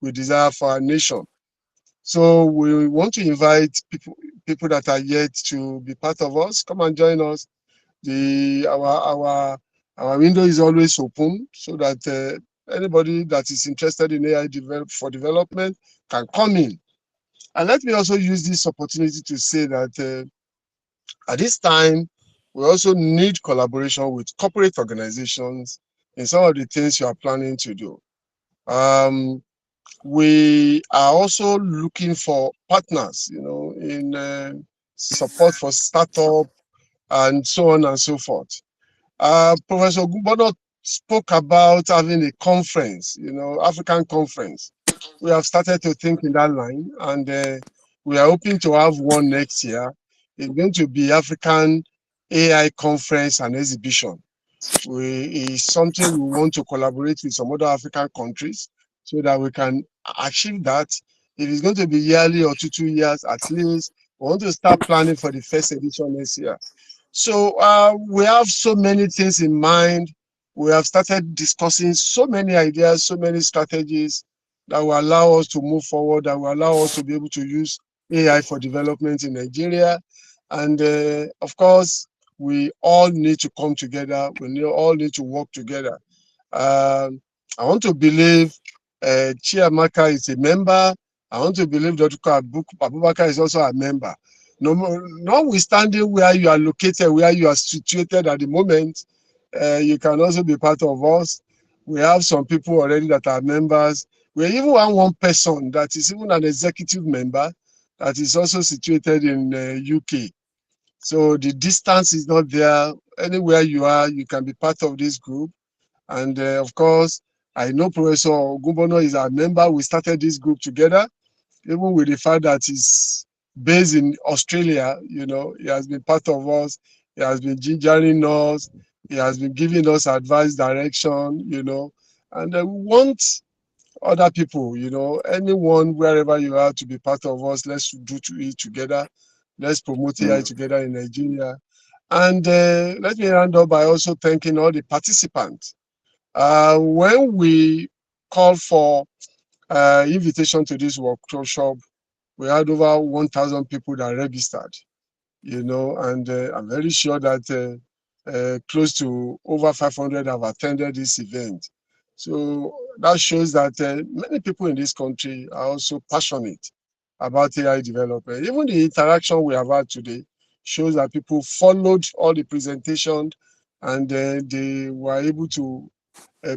we desire for our nation. So we want to invite people that are yet to be part of us, come and join us. Our window is always open so that anybody that is interested in AI for development can come in. And let me also use this opportunity to say that at this time, we also need collaboration with corporate organizations in some of the things you are planning to do. We are also looking for partners, in support for startup and so on and so forth. Professor Gumbono spoke about having a conference, African conference. We have started to think in that line, and we are hoping to have one next year. It's going to be African AI conference and exhibition. It's something we want to collaborate with some other African countries so that we can achieve that. If it's going to be yearly or 2 years, at least we want to start planning for the first edition next year. So we have so many things in mind. We have started discussing so many ideas, so many strategies that will allow us to move forward, that will allow us to be able to use AI for development in Nigeria. And of course, we all need to come together. We all need to work together. I want to believe Chiamaka is a member. I want to believe Dr. Abubakar is also a member. Notwithstanding where you are located, where you are situated at the moment, you can also be part of us. We have some people already that are members. We even have one person that is even an executive member that is also situated in UK. So the distance is not there. Anywhere you are, you can be part of this group. And of course, I know Professor Gumbono is our member. We started this group together, even with the fact that he's based in Australia. He has been part of us. He has been gingering us. He has been giving us advice, direction, and we want other people, anyone, wherever you are, to be part of us. Let's do it together. Let's promote AI together in Nigeria. And let me round up by also thanking all the participants. When we called for invitation to this workshop, we had over 1,000 people that registered, and I'm very sure that close to over 500 have attended this event. So that shows that many people in this country are also passionate about AI development. Even the interaction we have had today shows that people followed all the presentations and they were able to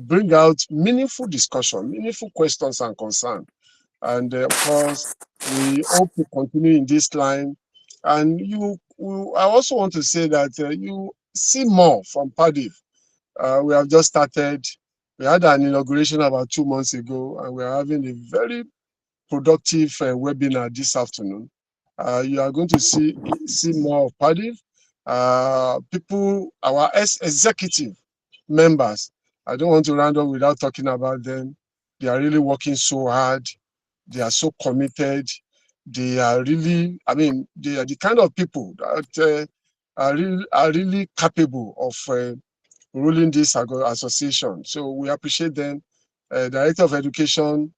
bring out meaningful discussion, meaningful questions and concerns. And of course, we hope to continue in this line. And I also want to say that you see more from PAIDeF. We have just started. We had an inauguration about 2 months ago, and we're having a very productive webinar this afternoon. You are going to see more of PAIDeF. People, our executive members, I don't want to round up without talking about them. They are really working so hard. They are so committed. They are really, they are the kind of people that are really capable of ruling this association. So we appreciate them. Director of Education,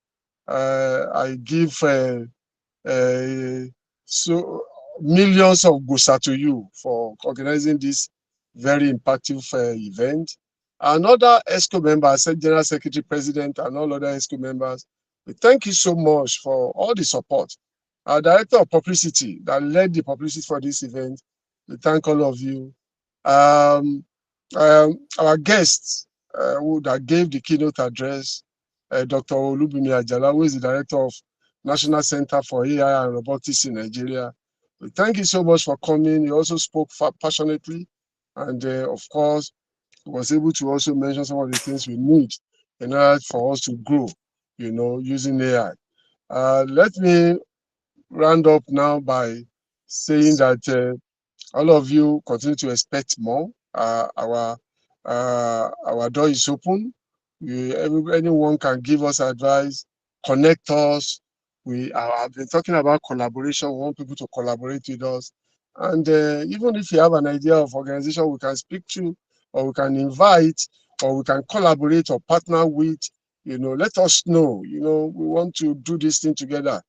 I give so millions of gusa to you for organizing this very impactful event. And other ESCO members, General Secretary, President, and all other ESCO members, we thank you so much for all the support our director of publicity that led the publicity for this event. We thank all of you. Our guests that gave the keynote address, Dr. Olubimi Ajala, who is the director of National Center for AI and Robotics in Nigeria. We thank you so much for coming. You also spoke passionately, and of course, was able to also mention some of the things we need in order for us to grow, using AI. Let me round up now by saying that all of you continue to expect more. Our door is open. Anyone can give us advice, connect us. I've been talking about collaboration. We want people to collaborate with us. And even if you have an idea of organization we can speak to, or we can invite, or we can collaborate or partner with, let us know. We want to do this thing together.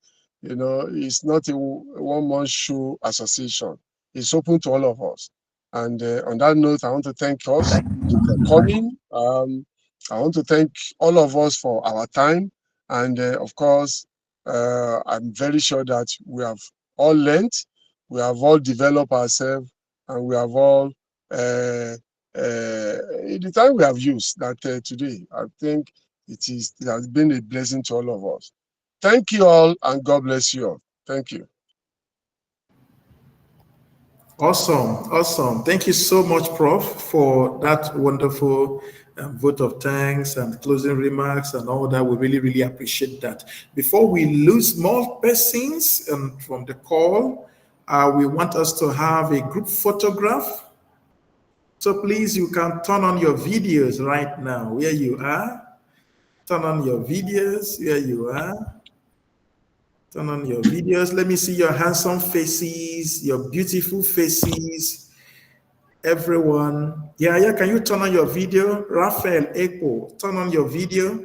It's not a one-man show association. It's open to all of us. And on that note, I want to thank us for coming. I want to thank all of us for our time. And of course, I'm very sure that we have all learned, we have all developed ourselves, and we have all, in the time we have used that today, I think it has been a blessing to all of us. Thank you all, and God bless you all. Thank you. Awesome. Thank you so much, Prof, for that wonderful vote of thanks and closing remarks and all that. We really appreciate that. Before we lose more persons from the call, we want us to have a group photograph. So please, you can turn on your videos right now where you are. Turn on your videos where you are. Turn on your videos. Let me see your handsome faces, your beautiful faces. Everyone. Yeah, can you turn on your video? Raphael Echo, turn on your video.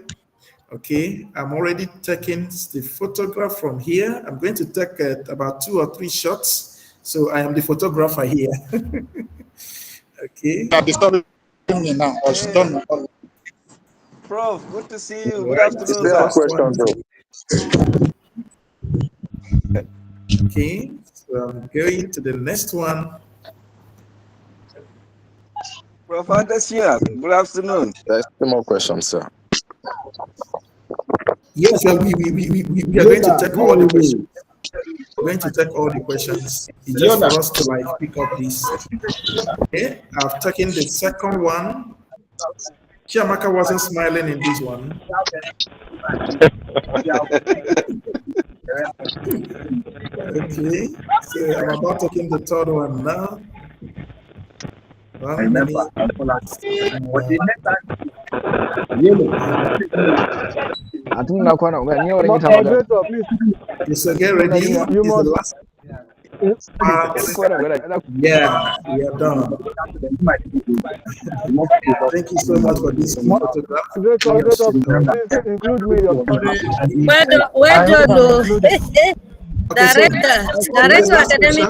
Okay, I'm already taking the photograph from here. I'm going to take about 2 or 3 shots. So I am the photographer here. Okay. Prof, good to see you. Right. Good afternoon, sir. Okay, so I'm going to the next one. Prof, Anderson, good afternoon. There's 2 more questions, sir. Yes, we are going to take all the questions. We're going to take all the questions. It's just for us to pick up this. Okay, I've taken the second one. Chiamaka wasn't smiling in this one. Okay, so I'm about to take the third one now. 1 minute. So get ready. You must. The last part. Yeah, we are done. Thank you so much for this photograph. Include me. Well done, no. Director academic.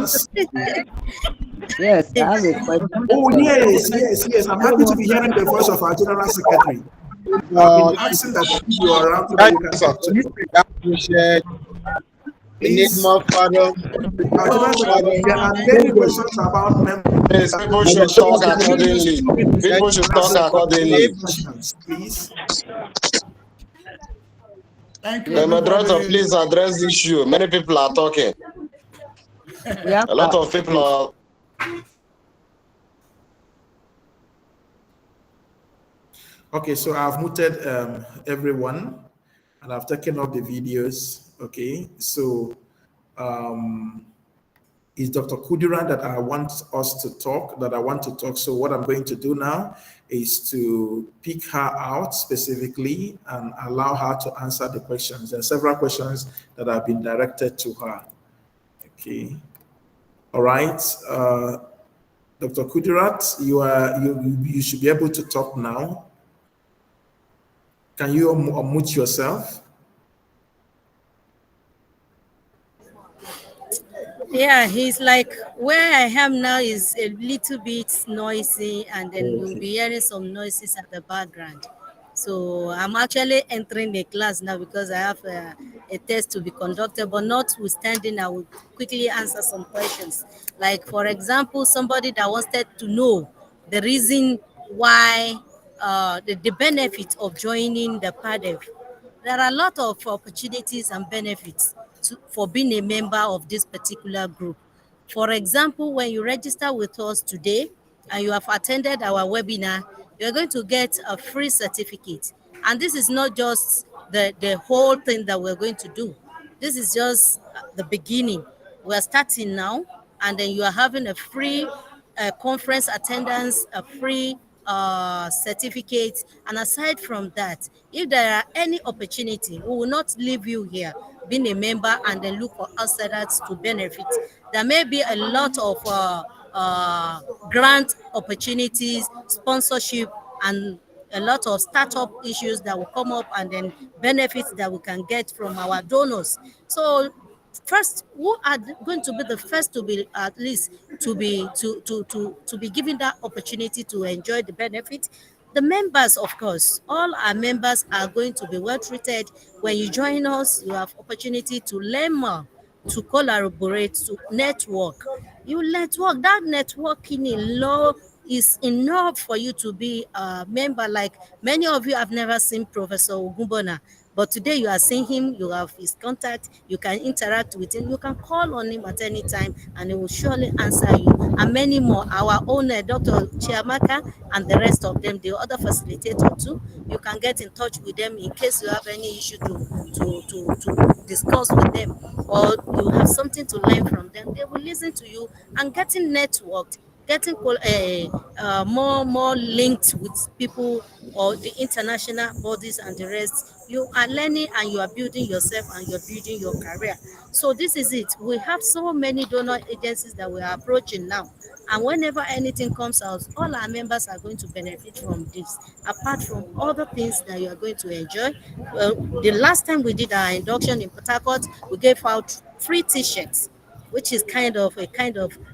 Yes, I have a question. Oh, yes. I'm happy to be hearing the voice of our General Secretary. I've been asking that you are around today. You can talk to me. Please. Need more further. There are many questions about members. People should talk accordingly. People should talk accordingly. Please. Thank you. The moderator, please address the issue. Many people are talking. A lot of people are. Okay, so I've muted everyone and I've taken off the videos. Okay, so it's Dr. Kudiran that I want to talk. So what I'm going to do now is to pick her out specifically and allow her to answer the questions. There are several questions that have been directed to her. Okay. All right. Dr. Kudirat, you should be able to talk now. Can you unmute yourself? Yeah, he's like, where I am now is a little bit noisy, and then we'll be hearing some noises at the background. So I'm actually entering the class now because I have a test to be conducted, but notwithstanding, I will quickly answer some questions. Like, for example, somebody that wanted to know the reason why, the benefit of joining the PAIDeF. There are a lot of opportunities and benefits for being a member of this particular group. For example, when you register with us today and you have attended our webinar, you're going to get a free certificate. And this is not just the whole thing that we're going to do. This is just the beginning. We're starting now, and then you are having a free conference attendance, a free certificate. And aside from that, if there are any opportunity, we will not leave you here being a member and then look for outsiders to benefit. There may be a lot of grant opportunities, sponsorship, and a lot of startup issues that will come up, and then benefits that we can get from our donors. So first, who are going to be the first to be, at least to be given that opportunity to enjoy the benefit? The members, of course. All our members are going to be well treated. When you join us, you have opportunity to learn more, to collaborate, to network. You network. That networking in law is enough for you to be a member. Like, many of you have never seen Professor Ogunbona, but today you are seeing him, you have his contact, you can interact with him, you can call on him at any time, and he will surely answer you. And many more. Our owner, Dr. Chiamaka, and the rest of them, the other facilitator too, you can get in touch with them in case you have any issue to discuss with them, or you have something to learn from them. They will listen to you, and getting networked, getting more linked with people or the international bodies and the rest. You are learning and you are building yourself and you're building your career. So this is it. We have so many donor agencies that we are approaching now. And whenever anything comes out, all our members are going to benefit from this, apart from other things that you are going to enjoy. The last time we did our induction in Port Harcourt, we gave out free t-shirts, which is kind of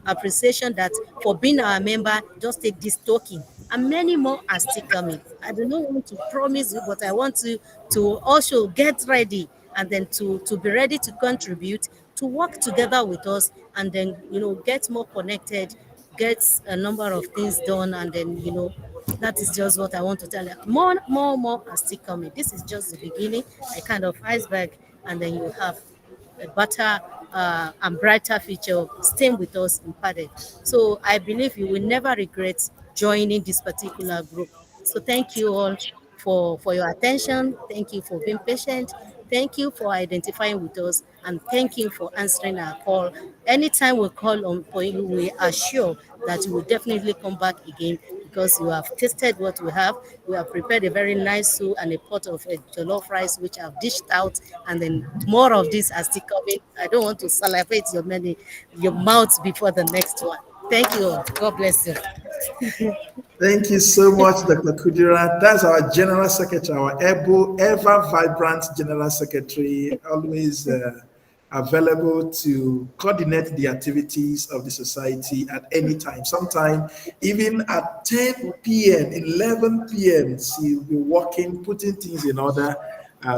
appreciation that for being our member, just take this token. And many more are still coming. I do not want to promise you, but I want to also get ready, and then to be ready to contribute, to work together with us, and then, get more connected, get a number of things done, and then, that is just what I want to tell you. More are still coming. This is just the beginning, a kind of iceberg, and then you have a better and brighter future staying with us in PAIDeF. So I believe you will never regret joining this particular group. So thank you all for your attention. Thank you for being patient. Thank you for identifying with us, and thank you for answering our call. Anytime we call on for you, we are sure that you will definitely come back again, because you have tasted what we have. We have prepared a very nice soup and a pot of jollof rice, which I've dished out, and then more of this are still coming. I don't want to salivate your mouth before the next one. Thank you all. God bless you. Thank you so much, Dr. Kudira. That's our General Secretary, our ever vibrant General Secretary, always available to coordinate the activities of the society at any time. Sometime even at 10 p.m., 11 p.m., she'll be working, putting things in order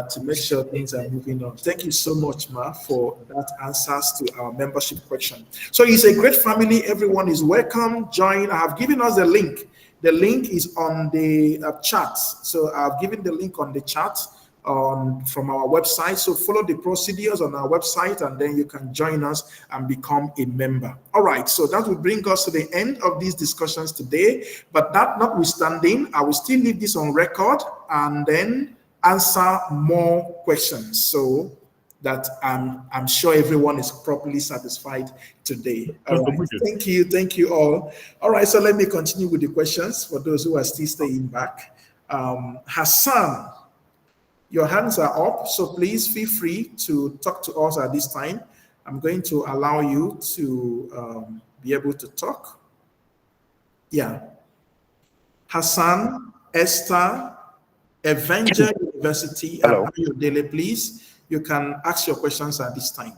to make sure things are moving on. Thank you so much, Ma, for that answers to our membership question. So it's a great family. Everyone is welcome. Join. I have given us the link. The link is on the chat. So I've given the link on the chat from our website. So follow the procedures on our website, and then you can join us and become a member. All right. So that will bring us to the end of these discussions today. But that notwithstanding, I will still leave this on record and then answer more questions, so that I'm sure everyone is properly satisfied today. All right. Thank you all. All right, so let me continue with the questions for those who are still staying back. Hassan, your hands are up, so please feel free to talk to us at this time. I'm going to allow you to be able to talk. Yeah. Hassan, Esther, Avenger University, Hello. and Daily, please. You can ask your questions at this time.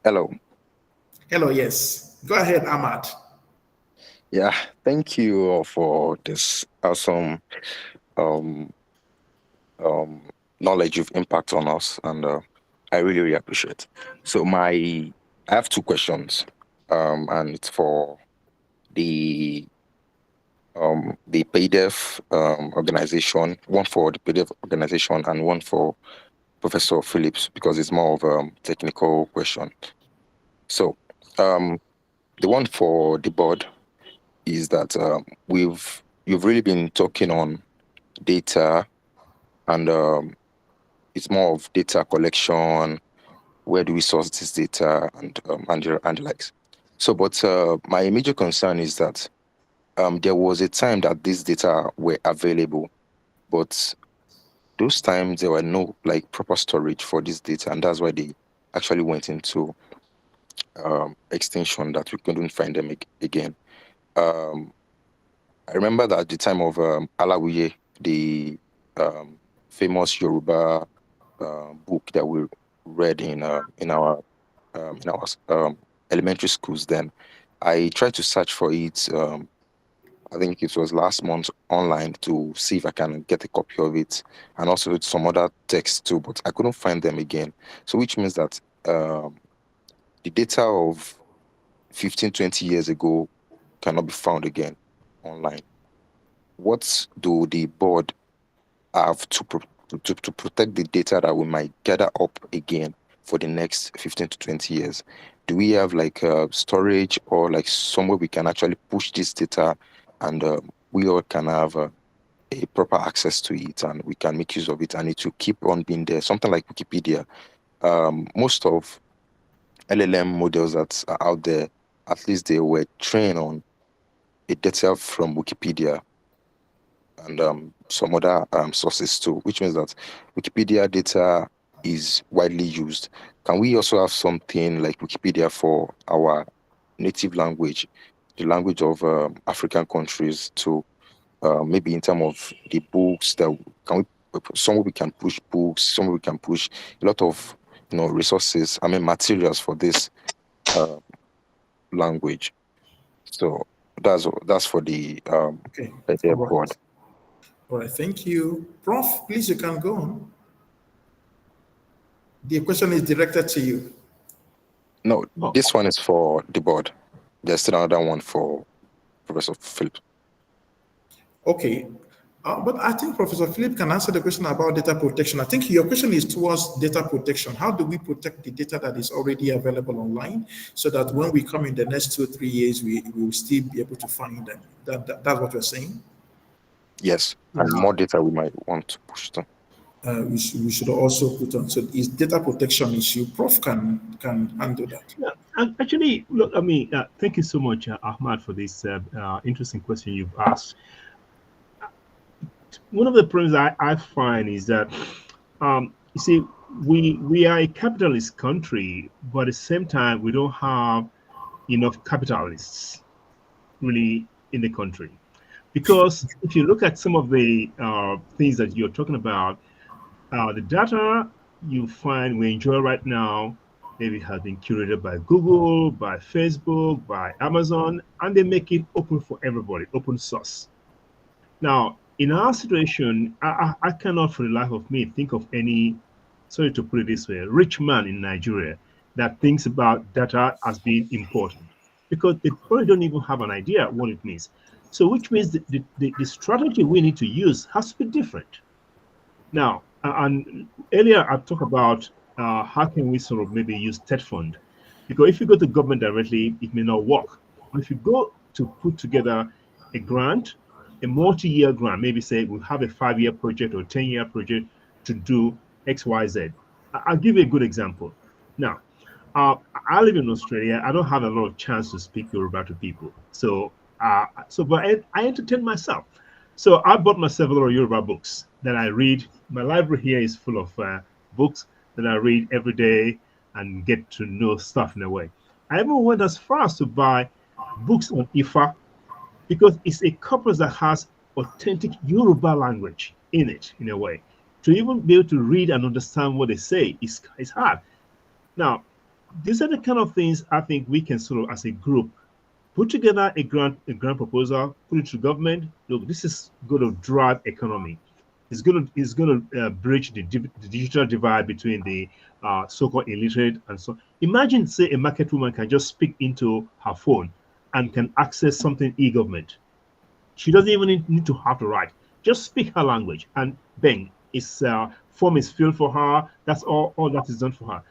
Hello. Hello, yes. Go ahead, Ahmad. Yeah, thank you for this awesome knowledge you've impacted on us, and I really, really appreciate. So I have two questions, and it's for the PAIDeF organization, one for the PAIDeF organization and one for Professor Phillips, because it's more of a technical question. So the one for the board is that you've really been talking on data, and it's more of data collection. Where do we source this data, and the likes. So, but my major concern is that there was a time that these data were available, but those times there were no like proper storage for this data, and that's why they actually went into extinction, that we couldn't find them again. I remember that at the time of Alawiye, the famous Yoruba book that we read in our elementary schools. Then I tried to search for it. I think it was last month online to see if I can get a copy of it, and also some other texts too, but I couldn't find them again. So which means that the data of 15, 20 years ago cannot be found again online. What do the board have to protect the data that we might gather up again for the next 15 to 20 years? Do we have like storage or like somewhere we can actually push this data, and we all can have a proper access to it, and we can make use of it, and it will keep on being there? Something like Wikipedia. Most of LLM models that are out there, at least they were trained on a data from Wikipedia and some other sources too, which means that Wikipedia data is widely used. Can we also have something like Wikipedia for our native language, the language of African countries, to maybe in terms of the books that somewhere we can push books, somewhere we can push a lot of resources, materials for this language. So that's for the Okay. board. All right, thank you. Prof, please, you can go on. The question is directed to you. No, this one is for the board. There's still another one for Professor Philip. Okay, but I think Professor Philip can answer the question about data protection. I think your question is towards data protection. How do we protect the data that is already available online, so that when we come in the next 2 or 3 years, we will still be able to find them? That's what you're saying? Yes, and more data we might want to push them. We should also put on. So is data protection issue. Prof can handle that. Yeah, actually, look, thank you so much, Ahmad, for this interesting question you've asked. One of the problems I find is that, you see, we are a capitalist country, but at the same time, we don't have enough capitalists really in the country. Because if you look at some of the things that you're talking about, the data you find we enjoy right now maybe has been curated by Google, by Facebook, by Amazon, and they make it open for everybody, open source. Now, in our situation, I cannot for the life of me think of any, sorry to put it this way, rich man in Nigeria that thinks about data as being important, because they probably don't even have an idea what it means. So which means the strategy we need to use has to be different. Now, and earlier I talked about how can we sort of maybe use TED fund, because if you go to government directly, it may not work. But if you go to put together a grant, a multi-year grant, maybe say we'll have a 5-year project or 10-year project to do X, Y, Z. I'll give you a good example. Now, I live in Australia. I don't have a lot of chance to speak Yoruba to people. But I entertain myself. So I bought myself a lot of Yoruba books that I read. My library here is full of books that I read every day and get to know stuff in a way. I even went as far as to buy books on Ifa, because it's a corpus that has authentic Yoruba language in it, in a way. To even be able to read and understand what they say is hard. Now, these are the kind of things I think we can sort of, as a group, put together a grant proposal, put it to government. Look, this is going to drive economy. It's going to bridge the digital divide between the so-called illiterate and so. Imagine, say, a market woman can just speak into her phone and can access something e-government. She doesn't even need to have to write. Just speak her language, and bang, its form is filled for her. That's all that is done for her.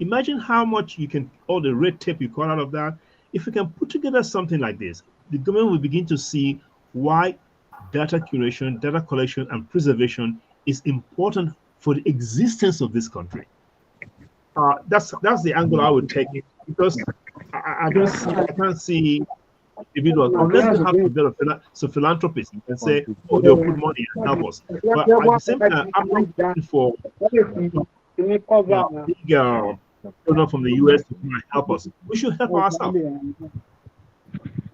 Imagine how much you can, all the red tape you cut out of that. If we can put together something like this, the government will begin to see why data curation, data collection, and preservation is important for the existence of this country. That's the angle I would take it, because I can't see individuals, unless we have a bit of some philanthropists and say, oh, they'll put money and help us. But at the same time, I'm not looking for big donor from the US to come and help us. We should help ourselves.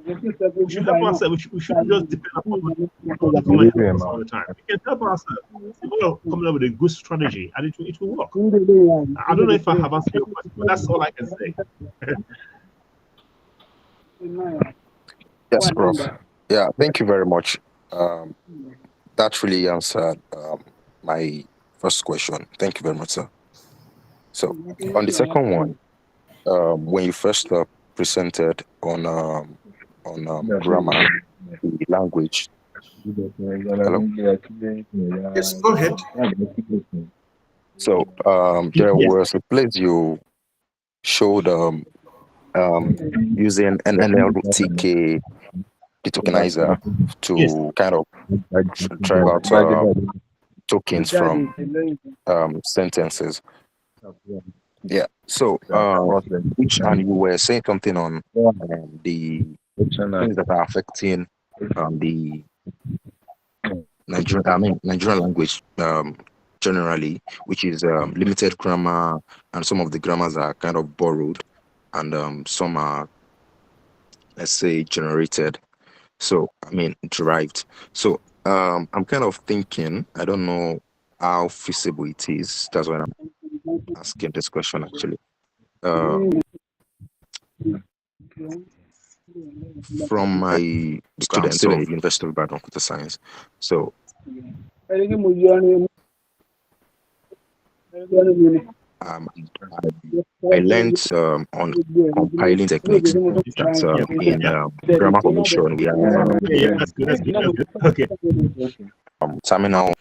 We should help ourselves. We shouldn't just depend upon them to come and help us all the time. We can help ourselves. We're coming up with a good strategy, and it will work. I don't know if I have answered your question, but that's all I can say. Yes, Prof. Yeah, thank you very much. That really answered my first question. Thank you very much, sir. So on the second one, when you first presented on grammar, the language. Hello? Yes, go ahead. So there was a place you showed using an NLP the tokenizer to kind of drive out tokens from sentences. Yeah. So and you were saying something on the things that are affecting the Nigerian language generally, which is limited grammar, and some of the grammars are kind of borrowed, and some are, let's say, generated. So derived. So I'm kind of thinking, I don't know how feasible it is. That's why I'm asking this question actually. From my students at the University of Ibadan Computer Science. So I learned on compiling techniques that in grammar formation we have Okay. terminal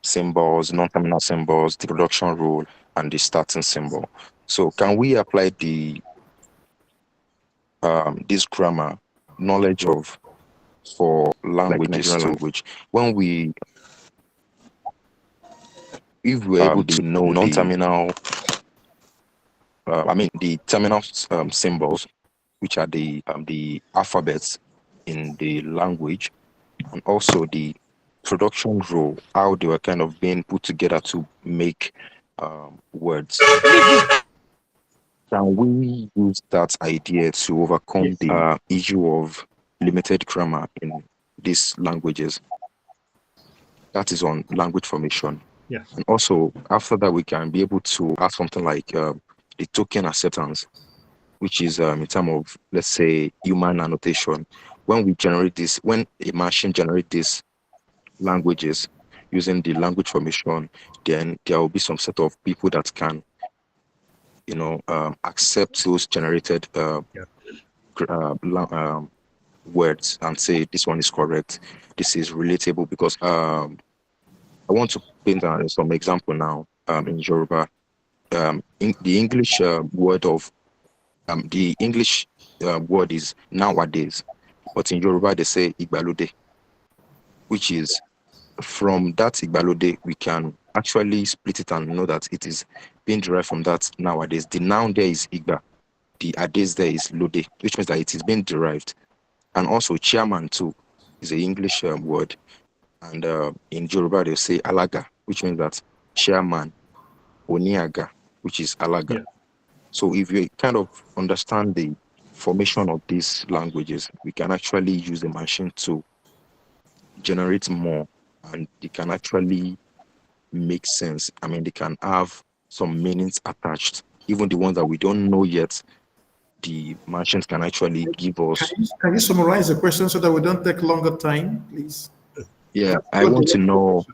symbols, non-terminal symbols, the production rule, and the starting symbol. So can we apply the this grammar knowledge of for languages language when we if we're able to know non-terminal the terminal symbols, which are the alphabets in the language, and also the production rule, how they were kind of being put together to make words. Can we use that idea to overcome the issue of limited grammar in these languages? That is on language formation. Yes. And also, after that, we can be able to add something like the token acceptance, which is in terms of, let's say, human annotation. When we generate this, when a machine generates these languages using the language formation, then there will be some set of people that can, accept those generated words and say this one is correct, this is relatable, because I want to paint some example now. In Yoruba, in the English word of the English word is nowadays, but in Yoruba they say igbalode, which is from that igbalode we can actually split it and know that it is being derived from that nowadays. The noun there is igba, the ades there is lode, which means that it is being derived. And also chairman too is an English word, and in Yoruba they'll say alaga, which means that chairman, oniaga, which is alaga. Yeah. So if you kind of understand the formation of these languages, we can actually use the machine to generate more, and they can actually make sense. They can have some meanings attached, even the ones that we don't know yet. The machines can actually give us. Can you summarize the question so that we don't take longer time, please? Yeah, I want to know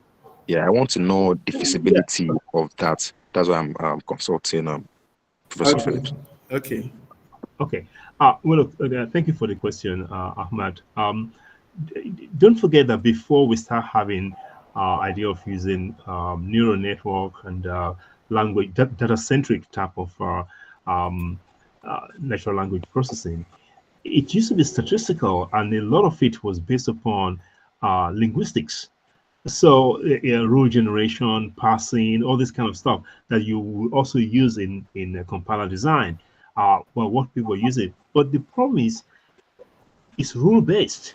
Yeah, I want to know the feasibility of that. That's why I'm consulting Professor Okay. Phillips. Okay. Okay. Well, look, thank you for the question, Ahmad. Don't forget that before we start having idea of using neural network and language, data-centric type of natural language processing, it used to be statistical, and a lot of it was based upon linguistics. So rule generation, parsing, all this kind of stuff that you will also use in compiler design. Well, what people use it, but the problem is it's rule based.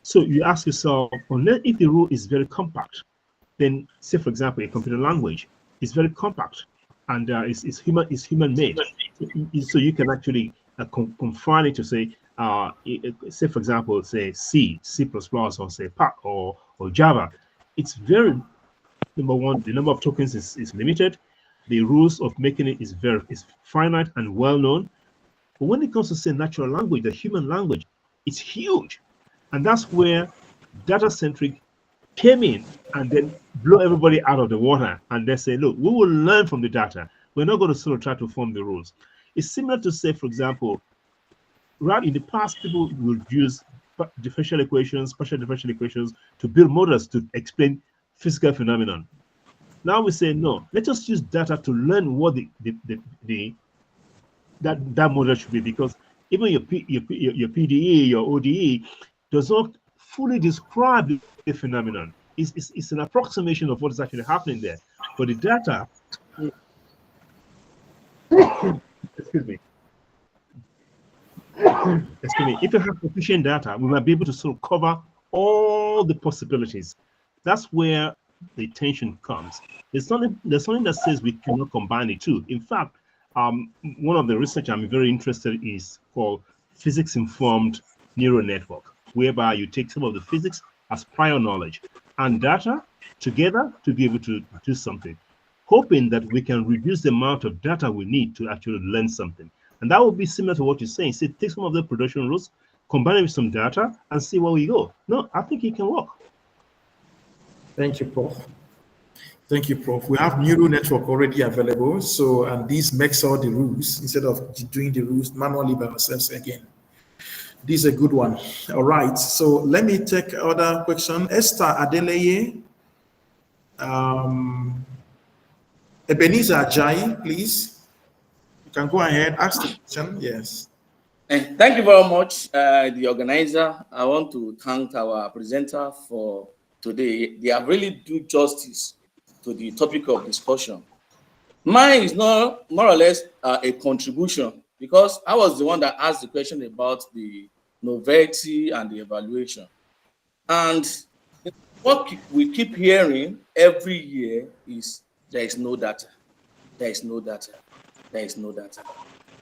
So you ask yourself, unless if the rule is very compact, then say for example a computer language is very compact and it's human made. So you can actually confine it to say say for example say C++ or say Pac or Java. It's very, number one, the number of tokens is limited. The rules of making it is finite and well known. But when it comes to say natural language, the human language, it's huge. And that's where data-centric came in and then blow everybody out of the water. And they say, look, we will learn from the data. We're not going to sort of try to form the rules. It's similar to say, for example, right in the past, people would use differential equations, partial differential equations to build models to explain physical phenomenon. Now we say, no, let us use data to learn what that model should be, because even your PDE, your ODE does not fully describe the phenomenon. It's an approximation of what is actually happening there. But the data, excuse me, if you have sufficient data, we might be able to sort of cover all the possibilities. That's where the tension comes. There's something that says we cannot combine the two. In fact, one of the research I'm very interested in is called physics-informed neural network, whereby you take some of the physics as prior knowledge and data together to be able to do something, hoping that we can reduce the amount of data we need to actually learn something. And that would be similar to what you're saying. Say, take some of the production rules, combine it with some data, and see where we go. No, I think it can work. Thank you, Prof. Thank you, Prof. We have neural network already available. So, and this makes all the rules instead of doing the rules manually by ourselves again. This is a good one. All right. So let me take other question. Esther Adeleye. Ebenezer Ajayi, please. You can go ahead, ask the question. Yes. Thank you very much, the organizer. I want to thank our presenter for today. They have really do justice to the topic of discussion. Mine is not more or less a contribution, because I was the one that asked the question about the novelty and the evaluation. And what we keep hearing every year is there is no data, there is no data, there is no data.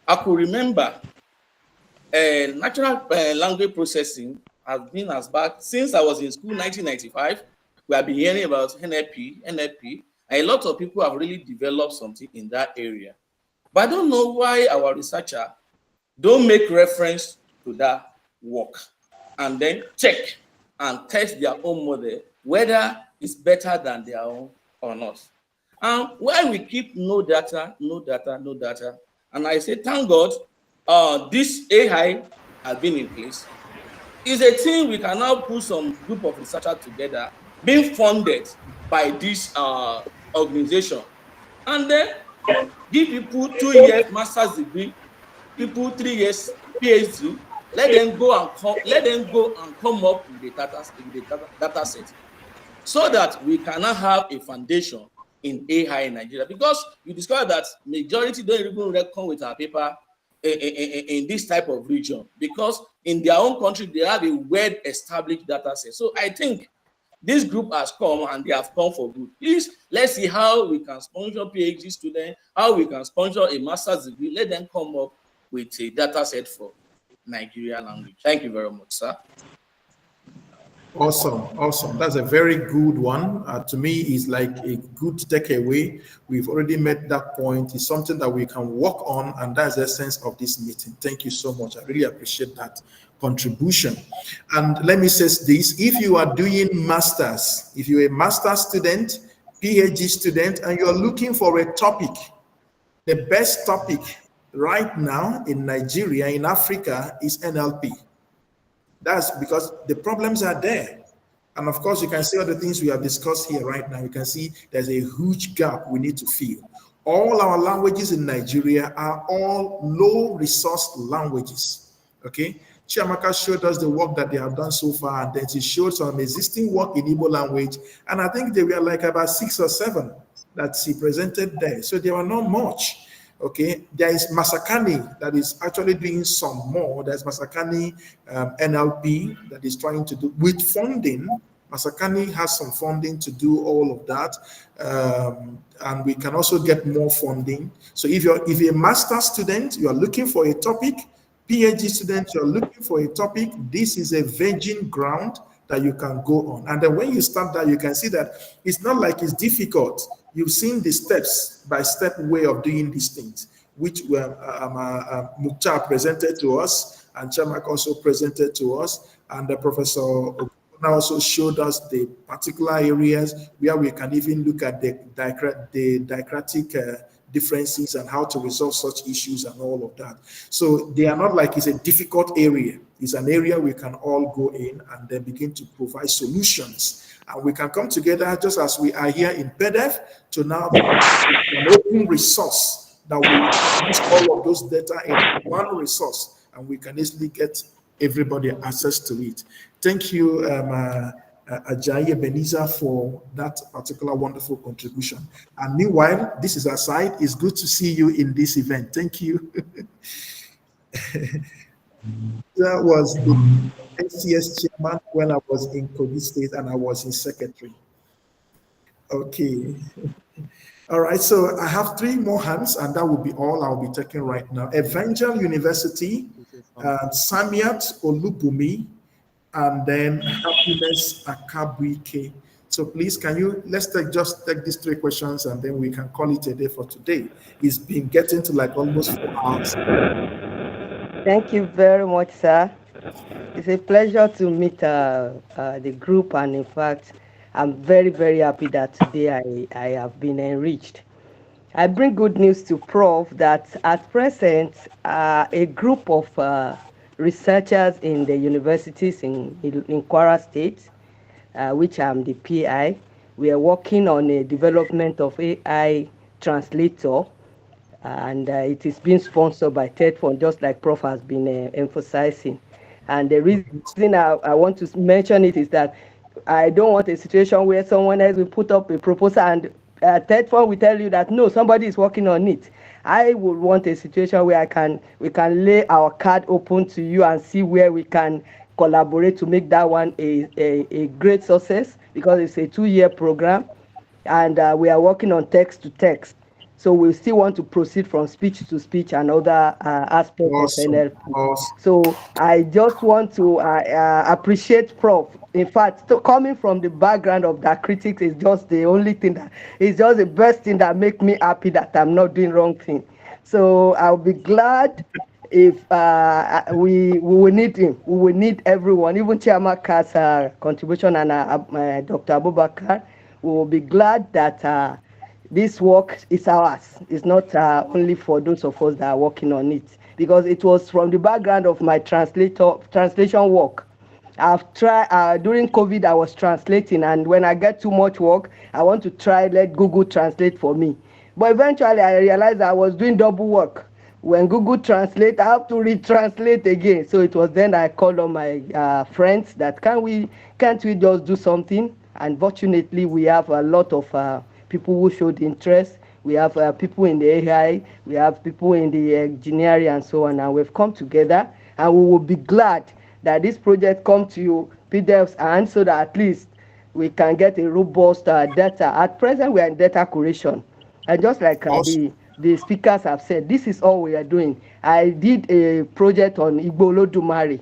I could remember natural language processing has been as back since I was in school, 1995. We have been hearing about NLP, and a lot of people have really developed something in that area. But I don't know why our researcher don't make reference to that work and then check and test their own model, whether it's better than their own or not. And why we keep no data, no data, no data. And I say, thank God, this AI has been in place. It's a thing we can now put some group of researchers together, being funded by this organization, and then give people 2 years master's degree, people 3 years PhD. Let them go and come up with the data set, so that we cannot have a foundation in AI in Nigeria. Because you discover that majority don't even reckon with our paper in this type of region, because in their own country they have a well-established data set. So I think this group has come and they have come for good. Please, let's see how we can sponsor PhD students, how we can sponsor a master's degree. Let them come up with a data set for Nigerian language. Thank you very much, sir. Awesome, awesome. That's a very good one. To me, it's like a good takeaway. We've already made that point. It's something that we can work on, and that's the essence of this meeting. Thank you so much. I really appreciate that contribution. And let me say this: if you are doing masters, if you're a master's student, PhD student, and you're looking for a topic, the best topic right now in Nigeria, in Africa, is NLP. That's because the problems are there. And of course, you can see all the things we have discussed here right now. You can see there's a huge gap we need to fill. All our languages in Nigeria are all low resource languages. Okay. Chiamaka showed us the work that they have done so far, and then she showed some existing work in Igbo language. And I think they were like about 6 or 7 that she presented there. So there were not much. Okay, there is Masakani that is actually doing some more. There's Masakani NLP that is trying to do with funding. Masakani has some funding to do all of that, and we can also get more funding. So if you're a master student, you are looking for a topic, PhD student, you're looking for a topic, this is a virgin ground that you can go on. And then when you start that, you can see that it's not like it's difficult. You've seen the step-by-step way of doing these things, which Mukhtar presented to us, and Chamak also presented to us, and the Professor also showed us the particular areas where we can even look at the diacritic differences and how to resolve such issues and all of that. So they are not like it's a difficult area. It's an area we can all go in and then begin to provide solutions. And we can come together just as we are here in PAIDeF to now be an open resource that will use all of those data in one resource, and we can easily get everybody access to it. Thank you, Ajayi Beniza, for that particular wonderful contribution. And meanwhile, this is aside. It's good to see you in this event. Thank you. That was the SCS chairman when I was in Kogi State and I was in secretary. Okay. All right, so I have 3 more hands, and that will be all I'll be taking right now. Evangel University, Samiat Olubumi, and then Happiness Akabuike. So please, let's just take these 3 questions, and then we can call it a day for today. It's been getting to like almost 4 hours. Thank you very much, sir. It's a pleasure to meet the group, and in fact, I'm very, very happy that today I have been enriched. I bring good news to Prof that at present, a group of researchers in the universities in Kwara State, which I'm the PI, we are working on a development of AI translator, and it is being sponsored by TED Fund, just like Prof has been emphasizing. And the reason I want to mention it is that I don't want a situation where someone else will put up a proposal and TED Fund will tell you that no, somebody is working on it. I would want a situation where we can lay our card open to you and see where we can collaborate to make that one a great success, because it's a 2-year program, and we are working on text to text. So we still want to proceed from speech to speech and other aspects of NLP. Awesome. So I just want to appreciate Prof. In fact, coming from the background of that critics is just the only thing is just the best thing that makes me happy that I'm not doing wrong thing. So I'll be glad if we will need him. We will need everyone, even Chairman Kat's contribution and Dr. Abubakar. We will be glad that this work is ours. It's not only for those of us that are working on it, because it was from the background of my translation work. I've tried during COVID. I was translating, and when I get too much work, I want to let Google translate for me. But eventually, I realized I was doing double work. When Google Translate, I have to retranslate again. So it was then I called on my friends that can't we just do something? And fortunately, we have a lot of people who showed interest. We have people in the AI, we have people in the engineering and so on, and we've come together, and we will be glad that this project come to you, PAIDeF's hand, so that at least we can get a robust data. At present, we are in data curation, and just like the speakers have said, this is all we are doing. I did a project on Igbo Olodumare,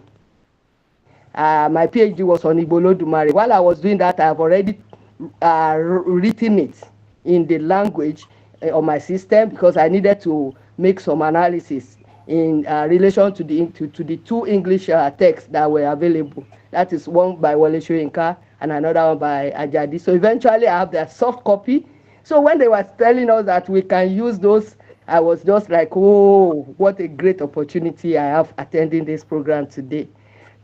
My PhD was on Igbolodumare. While I was doing that, I've already written it in the language on my system because I needed to make some analysis in relation to the two English texts that were available. That is one by Wole Soyinka and another one by Ajadi. So eventually I have the soft copy. So when they were telling us that we can use those, I was just like, oh, what a great opportunity I have attending this program today.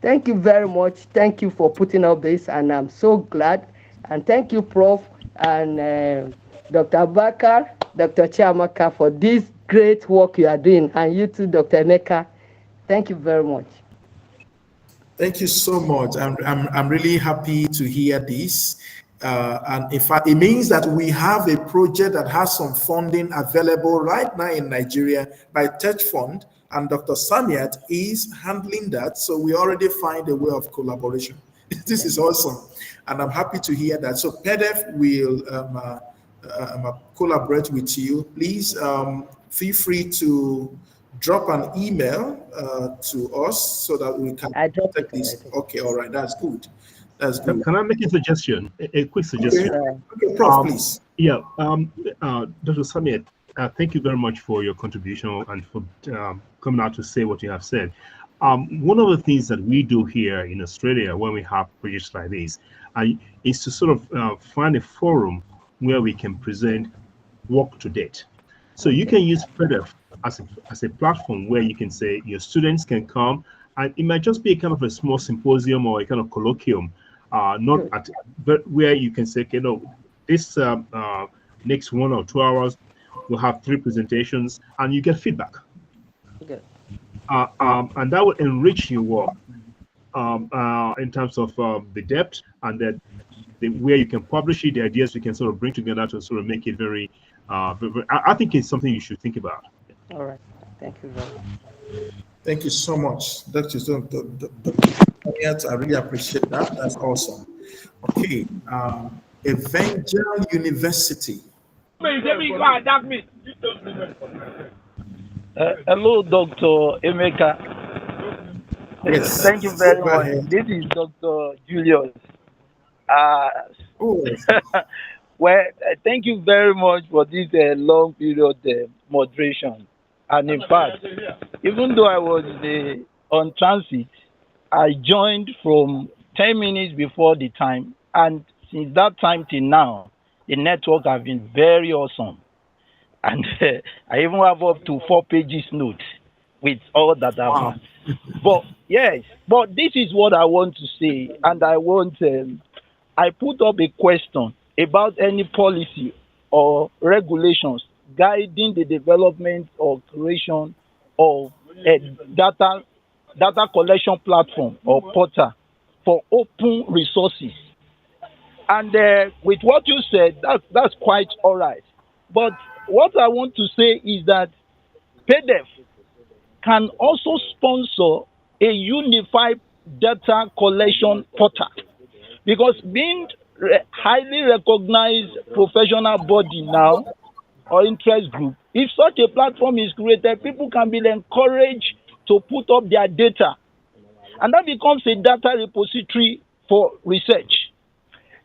Thank you very much. Thank you for putting up this, and I'm so glad. And thank you, Prof. and Dr. Bakar, Dr. Chiamaka, for this great work you are doing, and you too, Dr. Neka. Thank you very much. Thank you so much. I'm really happy to hear this. And in fact, it means that we have a project that has some funding available right now in Nigeria by Tech Fund, and Dr. Samiat is handling that. So we already find a way of collaboration. This is awesome. And I'm happy to hear that. So PAIDeF will collaborate with you. Please feel free to drop an email to us so that we can take this. Okay, all right, that's good. That's good. Can I make a suggestion? A quick suggestion. Okay, Prof, please. Yeah, Dr. Samiat, thank you very much for your contribution and for coming out to say what you have said. One of the things that we do here in Australia when we have projects like this is to sort of find a forum where we can present work to date. So you can use PAIDeF as a platform where you can say your students can come, and it might just be a kind of a small symposium or a kind of colloquium, not at where you can say, okay, no, this next 1 or 2 hours we'll have 3 presentations, and you get feedback. Okay. And that will enrich your work in terms of the depth and that where you can publish it, the ideas you can sort of bring together to sort of make it very, I think it's something you should think about. All right. Thank you very much. Thank you so much, Dr. I really appreciate that. That's awesome. Okay. Evangel University. Hello, Dr. Emeka. Yes. Thank you very much. This is Dr. Julius. Well, thank you very much for this long period moderation. And in fact, even though I was on transit, I joined from 10 minutes before the time. And since that time till now, the network has been very awesome. And I even have up to 4 pages notes with all that I've done. But yes, but this is what I want to say. And I put up a question about any policy or regulations guiding the development or creation of a data collection platform or portal for open resources. And with what you said, that's quite all right. But what I want to say is that PAIDeF can also sponsor a unified data collection portal, because being highly recognized professional body now or interest group, if such a platform is created, people can be encouraged to put up their data, and that becomes a data repository for research.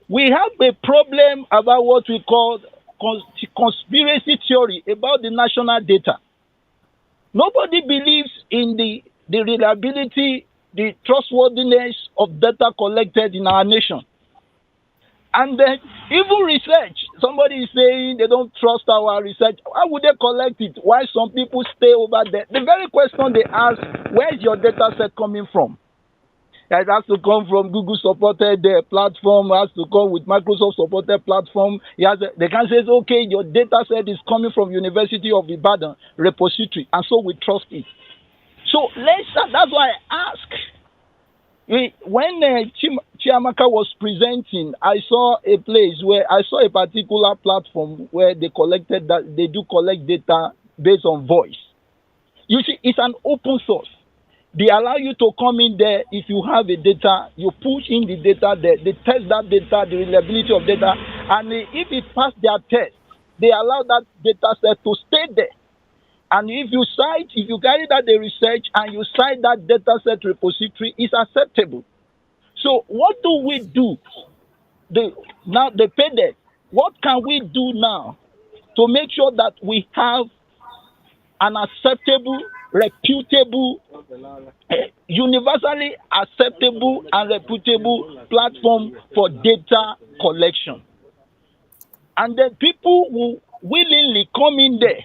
We have a problem about what we call conspiracy theory about the national data. Nobody believes in the reliability, the trustworthiness of data collected in our nation. And then even research, somebody is saying they don't trust our research. How would they collect it? Why some people stay over there? The very question they ask, where is your data set coming from? It has to come from Google-supported platform. It has to come with Microsoft-supported platform. They can say, okay, your data set is coming from University of Ibadan repository, and so we trust it. So that's why I ask. When Chiamaka was presenting, I saw a place where I saw a particular platform where they collect data based on voice. You see, it's an open source. They allow you to come in there. If you have a data, you push in the data there. They test that data, the reliability of data, and if it passed their test, they allow that data set to stay there. And if you carry that the research and you cite that data set repository, it's acceptable. So what do we do? Now the PAIDeF, what can we do now to make sure that we have an acceptable, reputable, universally acceptable and reputable platform for data collection? And then people will willingly come in there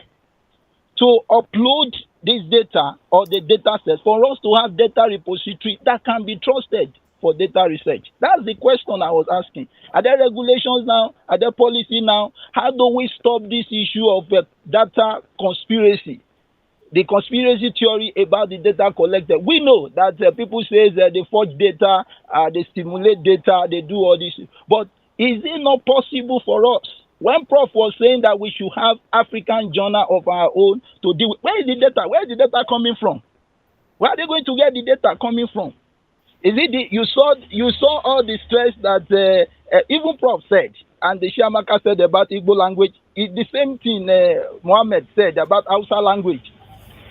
to upload this data or the data set for us to have data repository that can be trusted for data research. That's the question I was asking. Are there regulations now? Are there policy now? How do we stop this issue of data conspiracy? The conspiracy theory about the data collected. We know that people say that they forge data, they stimulate data, they do all this. But is it not possible for us? When Prof was saying that we should have African journal of our own to deal with, where is the data? Where is the data coming from? Where are they going to get the data coming from? Is it you saw all the stress that even Prof said, and the Shiamaka said about Igbo language. It's the same thing Mohammed said about Hausa language.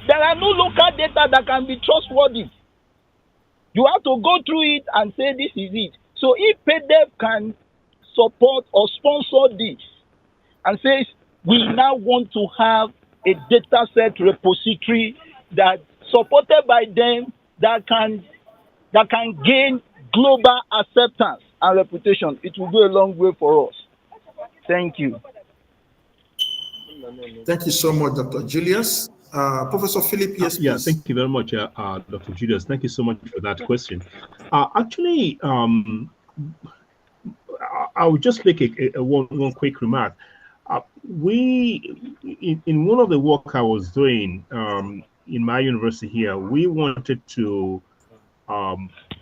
There are no local data that can be trustworthy. You have to go through it and say this is it. So if PAIDeF can support or sponsor this and says we now want to have a data set repository that supported by them that can gain global acceptance and reputation, it will go a long way for us. Thank you. Thank you so much, Dr. Julius. Professor Philip, yes, please. Yeah, thank you very much, Dr. Julius. Thank you so much for that question. I would just make one quick remark. In one of the work I was doing in my university here, we wanted to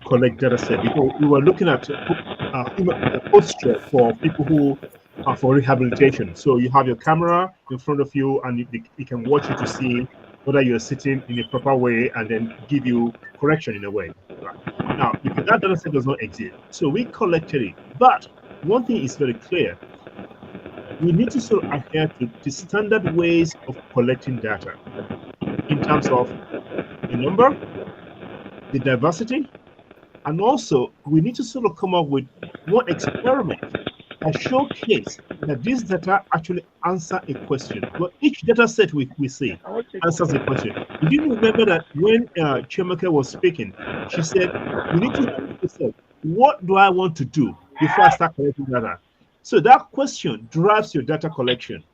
collect data set because we were looking at a posture for people who are for rehabilitation. So you have your camera in front of you and you can watch it to see whether you're sitting in a proper way and then give you correction in a way. Right. Now, because that data set does not exist, so we collected it. But one thing is very clear. We need to sort of adhere to the standard ways of collecting data in terms of the number, the diversity, and also we need to sort of come up with one experiment that showcase that this data actually answer a question. But each data set we see answers a question. You didn't remember that when Chiamaka was speaking, she said, you need to ask yourself, what do I want to do before I start collecting data? So that question drives your data collection.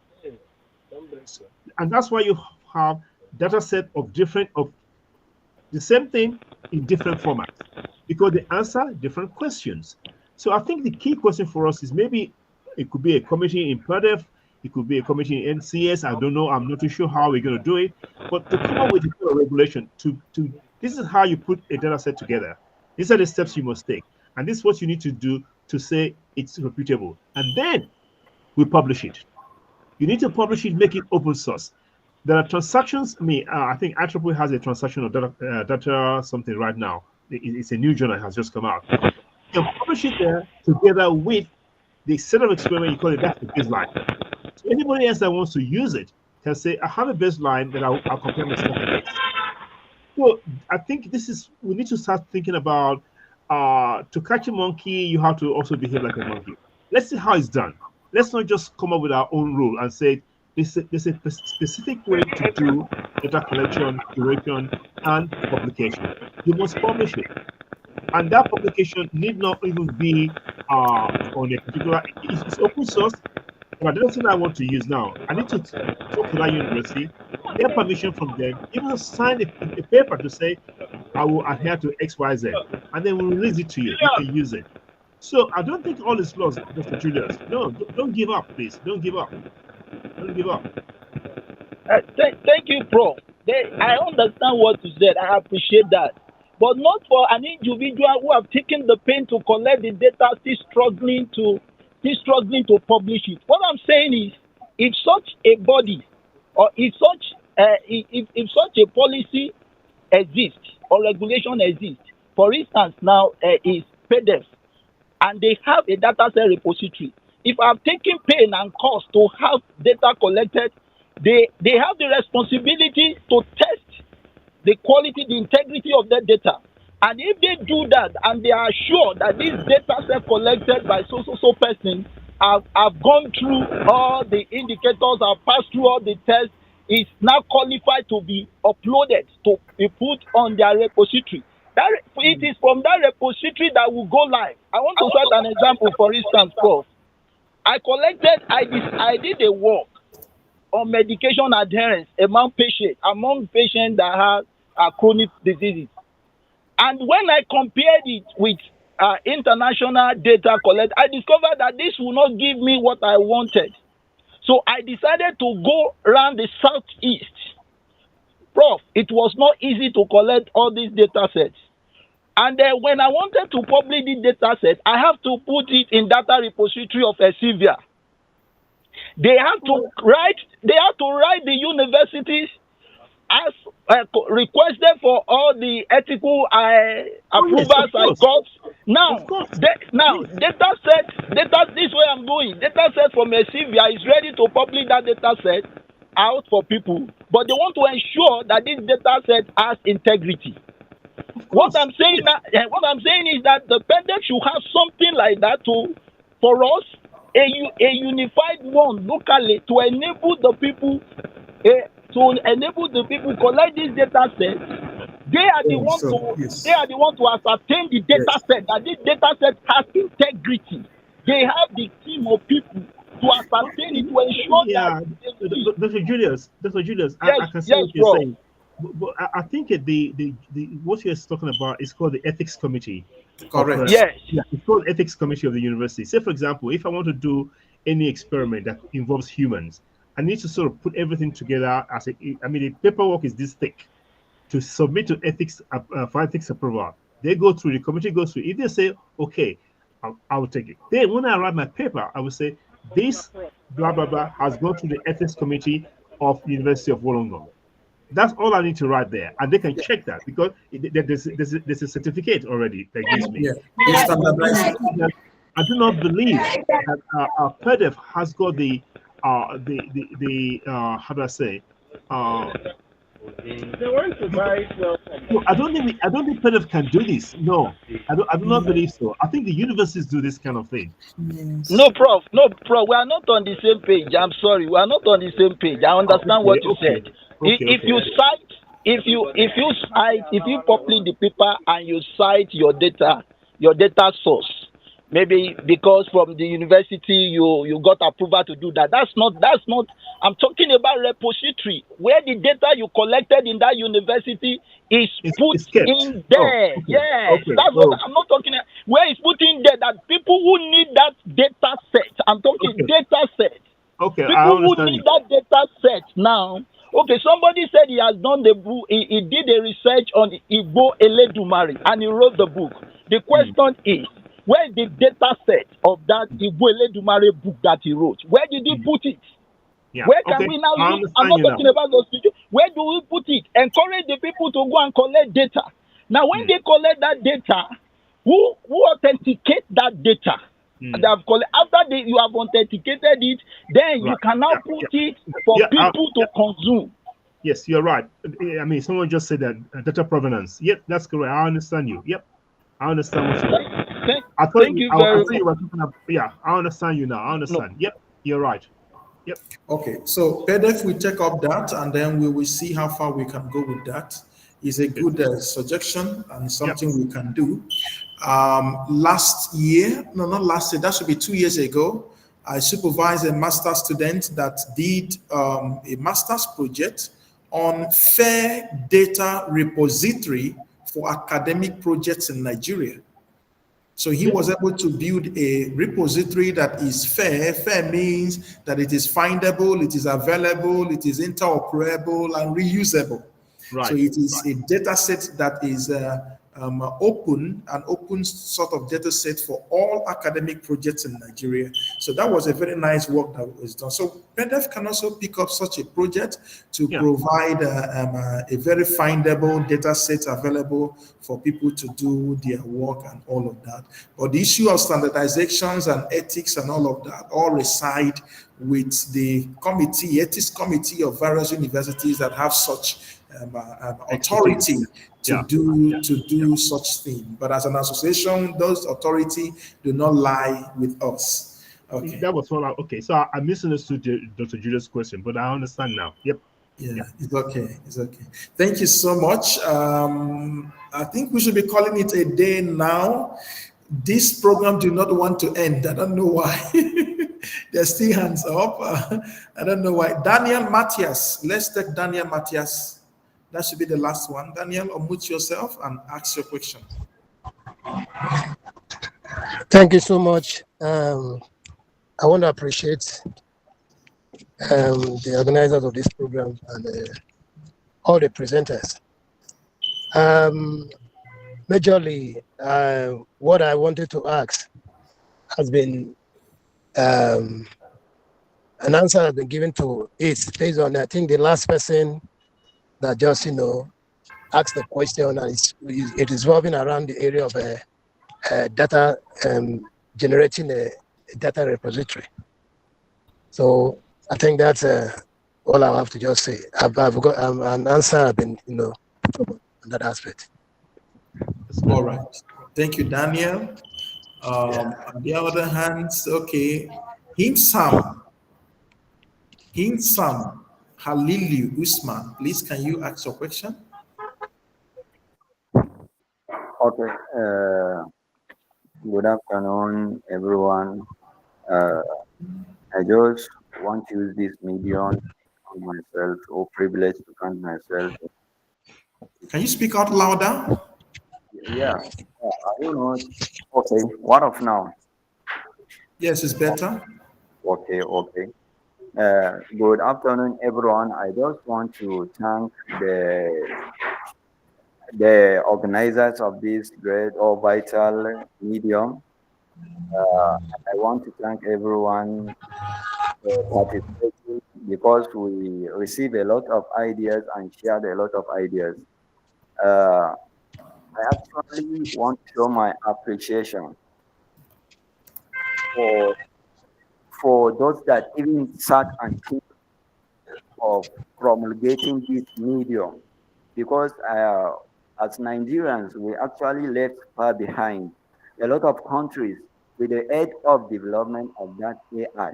And that's why you have data set of the same thing in different formats, because they answer different questions. So I think the key question for us is maybe it could be a committee in PAIDeF, it could be a committee in NCS. I don't know. I'm not too sure how we're going to do it. But to come up with a regulation, this is how you put a data set together. These are the steps you must take. And this is what you need to do to say it's reputable. And then we publish it. You need to publish it, make it open source. There are transactions. I think IEEE has a transaction of data something right now. It's a new journal that has just come out. You can publish it there together with the set of experiment you call it. That's the baseline. So anybody else that wants to use it can say, I have a baseline that I'll compare my stuff against. So I think we need to start thinking about to catch a monkey, you have to also behave like a monkey. Let's see how it's done. Let's not just come up with our own rule and say there's a specific way to do data collection, curation, and publication. You must publish it. And that publication need not even be on a particular, it's open source. But that's what I want to use now. I need to talk to that university, get permission from them, even sign a paper to say, I will adhere to XYZ, and then we'll release it to you. You can use it. So I don't think all is lost, Dr. Julius. No, don't give up, please. Don't give up. Don't give up. Thank you, Prof. I understand what you said. I appreciate that. But not for an individual who have taken the pain to collect the data, still struggling to publish it. What I'm saying is, if such a body or if such a policy exists or regulation exists, for instance, now is PAIDeF, and they have a data set repository. If I'm taking pain and cost to have data collected, they have the responsibility to test the quality, the integrity of that data. And if they do that and they are sure that this data set collected by so person have gone through all the indicators, have passed through all the tests, is now qualified to be uploaded, to be put on their repository. That it is from that repository that will go live. I want to cite an example, for instance, Prof. I did a work on medication adherence among patients that have chronic diseases. And when I compared it with international data collected, I discovered that this will not give me what I wanted. So I decided to go around the southeast. Prof, it was not easy to collect all these data sets. And when I wanted to publish the data set, I have to put it in data repository of Elsevier. They have to write the universities as requested for all the ethical approvals I got. Now, data set, this way I'm going. Data set from Elsevier is ready to publish that data set out for people, but they want to ensure that this data set has integrity. What I'm saying is that the PAIDeF should have something like that for us, a unified one locally to enable the people collect this data set. They are the ones to ascertain the data set, that this data set has integrity. They have the team of people to ascertain it, to ensure that. Dr. Julius, yes, I can see what you're bro. saying. But I think the what you're talking about is called the ethics committee. Correct. Yes. Yeah, it's called ethics committee of the university. Say, for example, if I want to do any experiment that involves humans, I need to sort of put everything together as the paperwork is this thick to submit to ethics for ethics approval. They go through, the committee goes through. If they say, okay, I will take it. Then when I write my paper, I will say, this blah, blah, blah has gone through the ethics committee of the University of Wollongong. That's all I need to write there. And they can check that because there's a certificate already that gives me. Yeah. I do not believe that PAIDeF has got the how do I say? They want to buy well. No, I don't think PAIDeF can do this. No, I do not believe so. I think the universities do this kind of thing. Yes. No, Prof. We are not on the same page. I'm sorry, we are not on the same page. I understand what you said. If you publish the paper and you cite your data source, maybe because from the university you got approval to do that. That's not. I'm talking about repository where the data you collected in that university is put in there. That's what I'm not talking about. Where it's put in there that people who need that data set. I'm talking data set. Okay, people who need that data set now. Okay, somebody said he has done the book. He did a research on Igbo Eledumare and he wrote the book. The question is, where is the data set of that Igbo Eledumare book that he wrote? Where did he put it? Yeah. Where can we now use? I'm not talking about those people. Where do we put it? Encourage the people to go and collect data. Now, when they collect that data, who authenticate that data? They have after you have authenticated it, then you can now put it for people to consume. Yes, you're right. I mean, someone just said that data provenance. Yep, that's correct. I understand you. Yep, I understand what you're saying. Thank you very much. Yeah, I understand you now. I understand. Yep, you're right. Yep. Okay, so PAIDeF will take up that and then we will see how far we can go with that. It's a good suggestion and something we can do. Last year, no, not last year, that should be 2 years ago, I supervised a master's student that did a master's project on fair data repository for academic projects in Nigeria. So he was able to build a repository that is fair. Fair means that it is findable, it is available, it is interoperable and reusable. Right. So it is a data set that is an open sort of data set for all academic projects in Nigeria. So that was a very nice work that was done. So PAIDeF can also pick up such a project to provide a very findable data set available for people to do their work and all of that. But the issue of standardizations and ethics and all of that all reside with the ethics committee of various universities that have such authority to Yeah. do such thing. But as an association, those authority do not lie with us. Okay. That was all. Okay, so I misunderstood Dr. Julius' question, but I understand now. Yep. Yeah, it's okay. It's okay. Thank you so much. I think we should be calling it a day now. This program do not want to end. I don't know why. There's still hands up. I don't know why. Daniel Matthias. Let's take Daniel Matthias. That should be the last one. Daniel, unmute yourself and ask your question. Thank you so much. I want to appreciate the organizers of this program and all the presenters. Majorly, what I wanted to ask has been an answer has been given to it based on, I think, the last person that just asked the question, and it is revolving around the area of data, generating a data repository. So I think that's all I have to just say. I've got an answer. I've been on that aspect. All right. Thank you, Daniel. On the other hand, okay, Himsam Halilu Usman, please can you ask your question? Okay. Good afternoon, everyone. I just want to use this medium to myself, or privilege to count myself. Can you speak out louder? Yeah. I don't know. Okay. What of now? Yes, it's better. Okay. Okay. Good afternoon, everyone. I just want to thank the organizers of this great or vital medium. I want to thank everyone for participating because we receive a lot of ideas and shared a lot of ideas. I actually want to show my appreciation for those that even sat and think of promulgating this medium, because as Nigerians, we actually left far behind. A lot of countries, with the aid of development of that AI,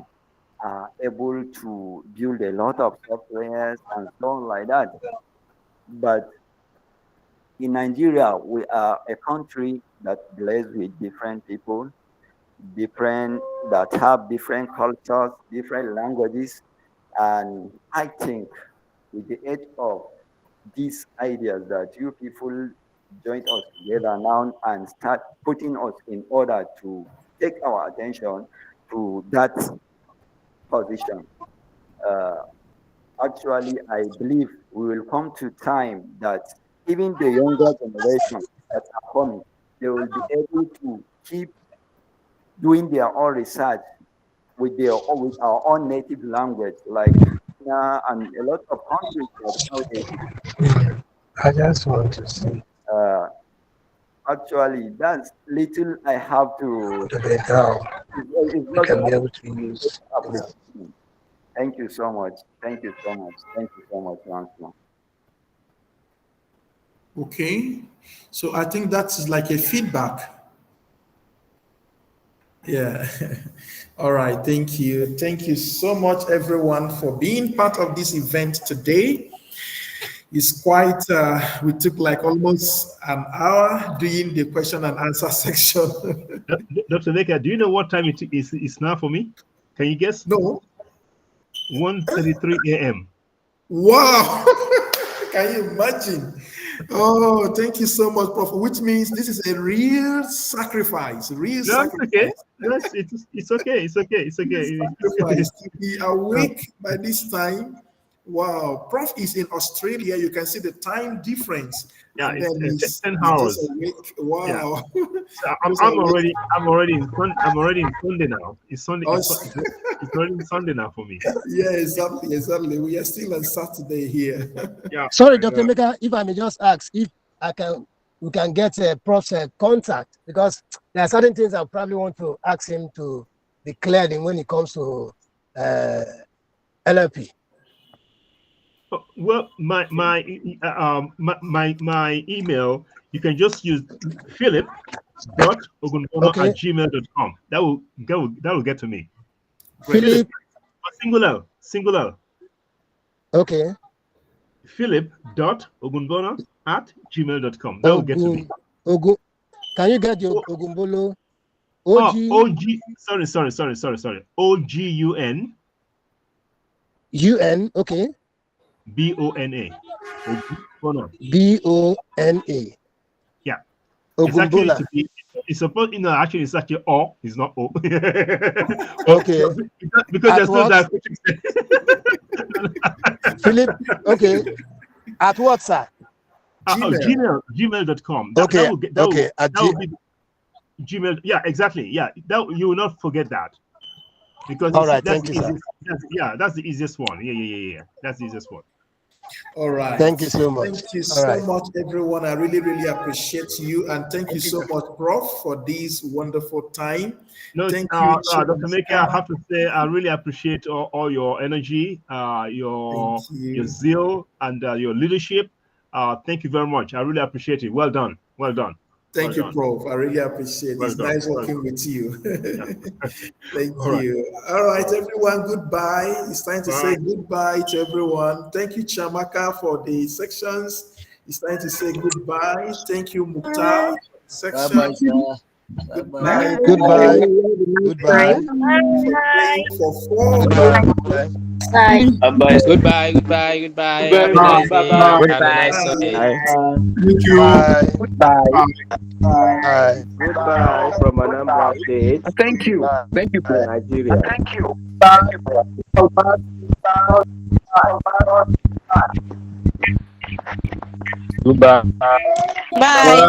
are able to build a lot of softwares and so on like that. But in Nigeria, we are a country that's blessed with different people, that have different cultures, different languages, and I think with the aid of these ideas that you people join us together now and start putting us in order to take our attention to that position. Actually, I believe we will come to time that even the younger generation that are coming, they will be able to keep doing their own research with our own native language, like China and a lot of countries that nowadays. I just want to see. Actually, that's little I have to. We can be able to use. Thank you so much. Thank you so much. Thank you so much, Lansman. Okay, so I think that's like a feedback. Yeah. All right. Thank you. Thank you so much, everyone, for being part of this event today. It's quite, we took like almost an hour doing the question and answer section. Dr. Leka, do you know what time it is now for me? Can you guess? No. 1:33 a.m. Wow. Can you imagine? Oh, thank you so much, Prof. Which means this is a real sacrifice. Sacrifice. Okay. Yes, it's okay. It's okay. It's okay. Sacrifice to be awake by this time. Wow, Prof is in Australia. You can see the time difference. Yeah, and it's 10 hours. Wow. Yeah. So I'm already in Sunday now. It's Sunday. It's already Sunday now for me. Yeah, exactly. We are still on Saturday here. Yeah. Sorry, Dr. Meka, if I may just ask if we can get a Prof's contact, because there are certain things I probably want to ask him to declare when it comes to NLP. Well, my email, you can just use philip.ogunbono@gmail.com. That will get to me. Philip. Singular. Okay. Philip.ogunbono@gmail.com. That will get to me. Can you get your Ogunbolo? Sorry. OGUN. UN, okay. BONA. BONA. Yeah. Ogunbola. It's supposed, actually it's actually O, it's not O. Okay. because there's no that. Philip, okay. At what, sir? Gmail.com. Okay. That will be Gmail. Yeah, exactly. Yeah, you will not forget that. Because all right, thank you, sir. That's the easiest one. Yeah. That's the easiest one. All right. Thank you so much. Thank you so much, everyone. I really, really appreciate you. And thank you so much, Prof, for this wonderful time. No, thank you, Dr. Meke, I have to say, I really appreciate all your energy, your zeal, and your leadership. Thank you very much. I really appreciate it. Well done. Well done. Thank you, Prof. I really appreciate it. It's nice working with you. Thank you. All right, everyone, goodbye. It's time to say goodbye to everyone. Thank you, Chamaka, for the sections. It's time to say goodbye. Thank you, Mukhtar. Bye-bye. Goodbye. Goodbye. Goodbye. For 4. Goodbye. Bye. Goodbye. Have a nice day. Have a nice day. Thank you. Goodbye. Goodbye from Anambra State. Thank you. Thank you, bro. Nigeria. Thank you. Goodbye. Bye.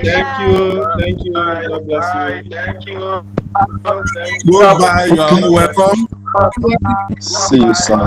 Thank you. God bless you. Thank you. Goodbye. You're welcome. See you soon.